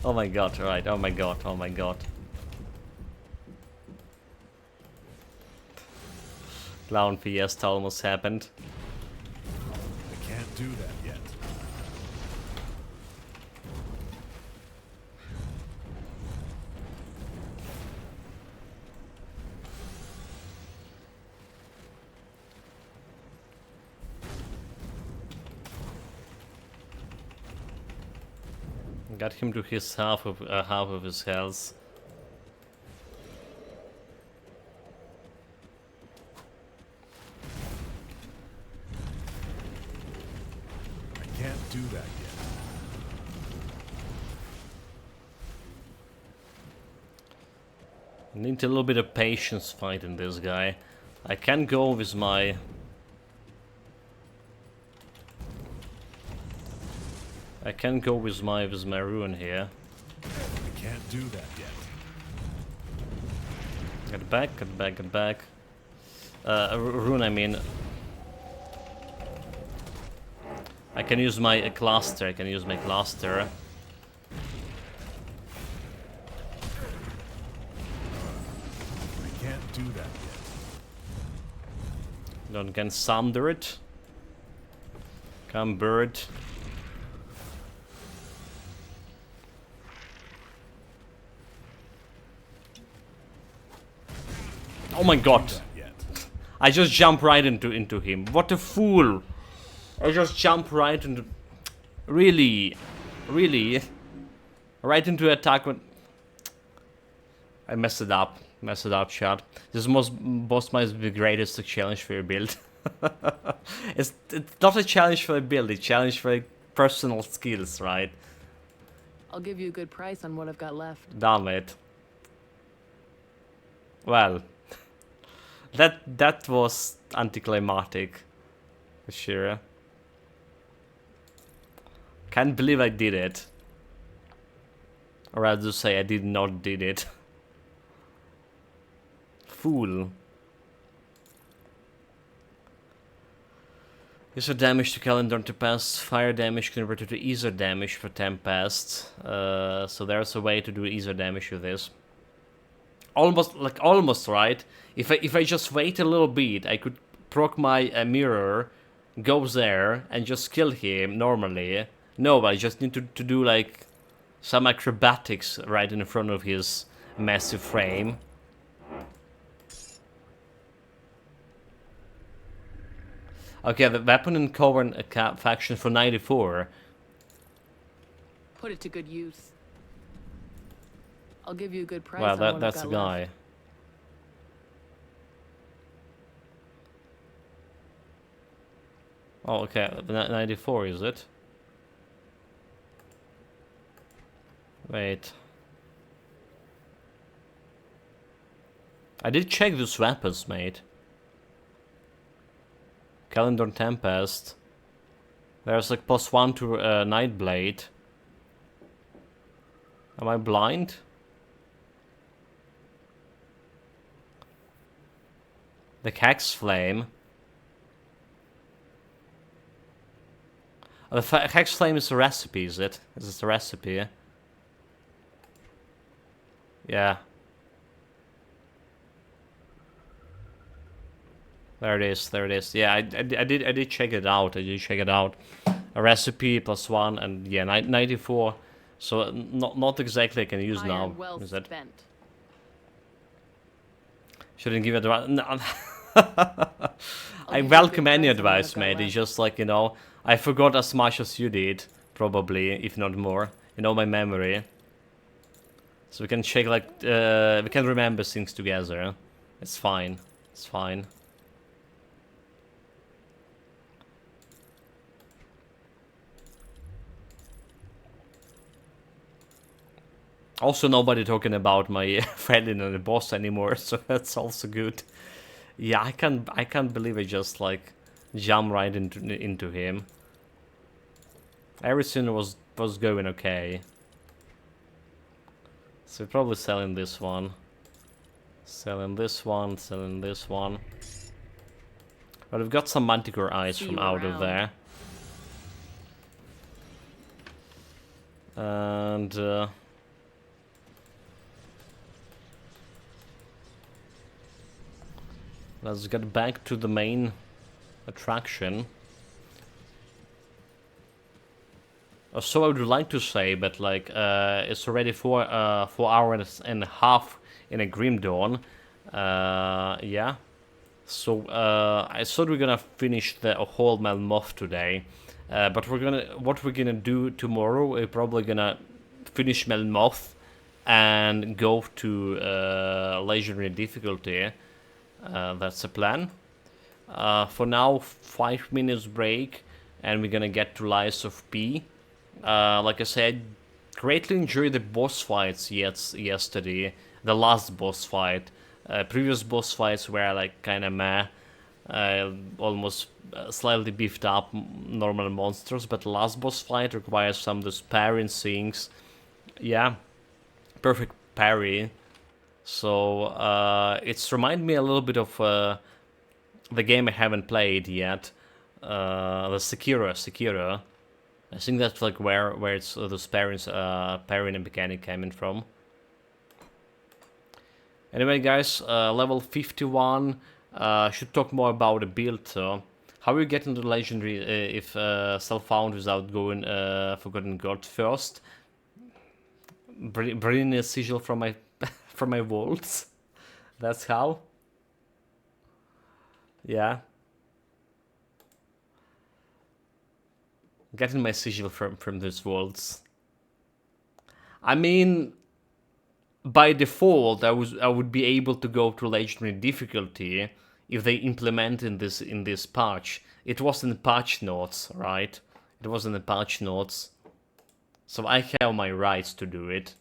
Oh my god, right, oh my god, oh my god. Clown Fiesta almost happened. I can't do that yet. Got him to his half of his health. I can't do that yet. Need a little bit of patience fighting this guy. I can go with my... I can go with my ruin here. I can't do that yet. Get back, get back, get back. Rune, I mean. I can use my cluster, I can use my cluster. I can't do that yet. Don't can sunder it. Come, bird. Oh my god. I just jump right into him. What a fool. I just jump right into... Really? Really? Right into attack when... I messed it up. Messed it up, chat. This boss might be the greatest challenge for your build. it's not a challenge for a build, it's a challenge for personal skills, right? I'll give you a good price on what I've got left. Damn it. Well... That was anticlimactic. For sure. Can't believe I did it. Or rather say I did not did it. Fool. User damage to Calendar Tempest, fire damage converted to Ether damage for Tempest. So there's a way to do Ether damage with this. Almost right. If I just wait a little bit, I could proc my mirror, go there, and just kill him normally. No, I just need to do like some acrobatics right in front of his massive frame. Okay, the weapon and cover faction for 94. Put it to good use. I'll give you a good price. Well, that's the guy. Left. Oh, okay. 94, is it? Wait. I did check those weapons, mate. Calendar Tempest. There's like +1 to Nightblade. Am I blind? The Hex Flame. Oh, the Hex Flame is a recipe, is it? Is this a recipe? Yeah. There it is, there it is. Yeah, I did check it out. I did check it out. A recipe +1 and yeah, 94. So not exactly I can use now. Well is it? Spent. Shouldn't give advice. No. I welcome any advice, mate. It's just like, you know, I forgot as much as you did, probably, if not more. You know, my memory. So we can check, like, we can remember things together. It's fine. It's fine. Also, nobody talking about my friend in the boss anymore, so that's also good. Yeah, I can't believe I just like jump right into him. Everything was going okay. So we're probably selling this one. Selling this one, selling this one. But we've got some Manticore eyes from out of there. And let's get back to the main attraction. So I would like to say, but like it's already 4 hours and a half in a Grim Dawn. Yeah. So I thought we're gonna finish the whole Melmoth today, but what we're gonna do tomorrow? We're probably gonna finish Melmoth and go to legendary difficulty. That's the plan. For now, 5 minutes break, and we're gonna get to Lies of P. Like I said, greatly enjoyed the boss fights yesterday. The last boss fight. Previous boss fights were like kind of meh. Almost slightly beefed up normal monsters, but the last boss fight requires some of those parrying things. Yeah, perfect parry. So it's remind me a little bit of the game I haven't played yet, the Sekiro. I think that's like where it's those parrying mechanic coming from. Anyway, guys, level 51. Should talk more about the build. So, how are you getting the legendary if self-found without going Forgotten God first? Bringing a sigil from my from my vaults. That's how. Yeah. Getting my sigil from those vaults. I mean, by default, I would be able to go to legendary difficulty if they implement in this patch. It was in the patch notes, right? It was in the patch notes, so I have my rights to do it.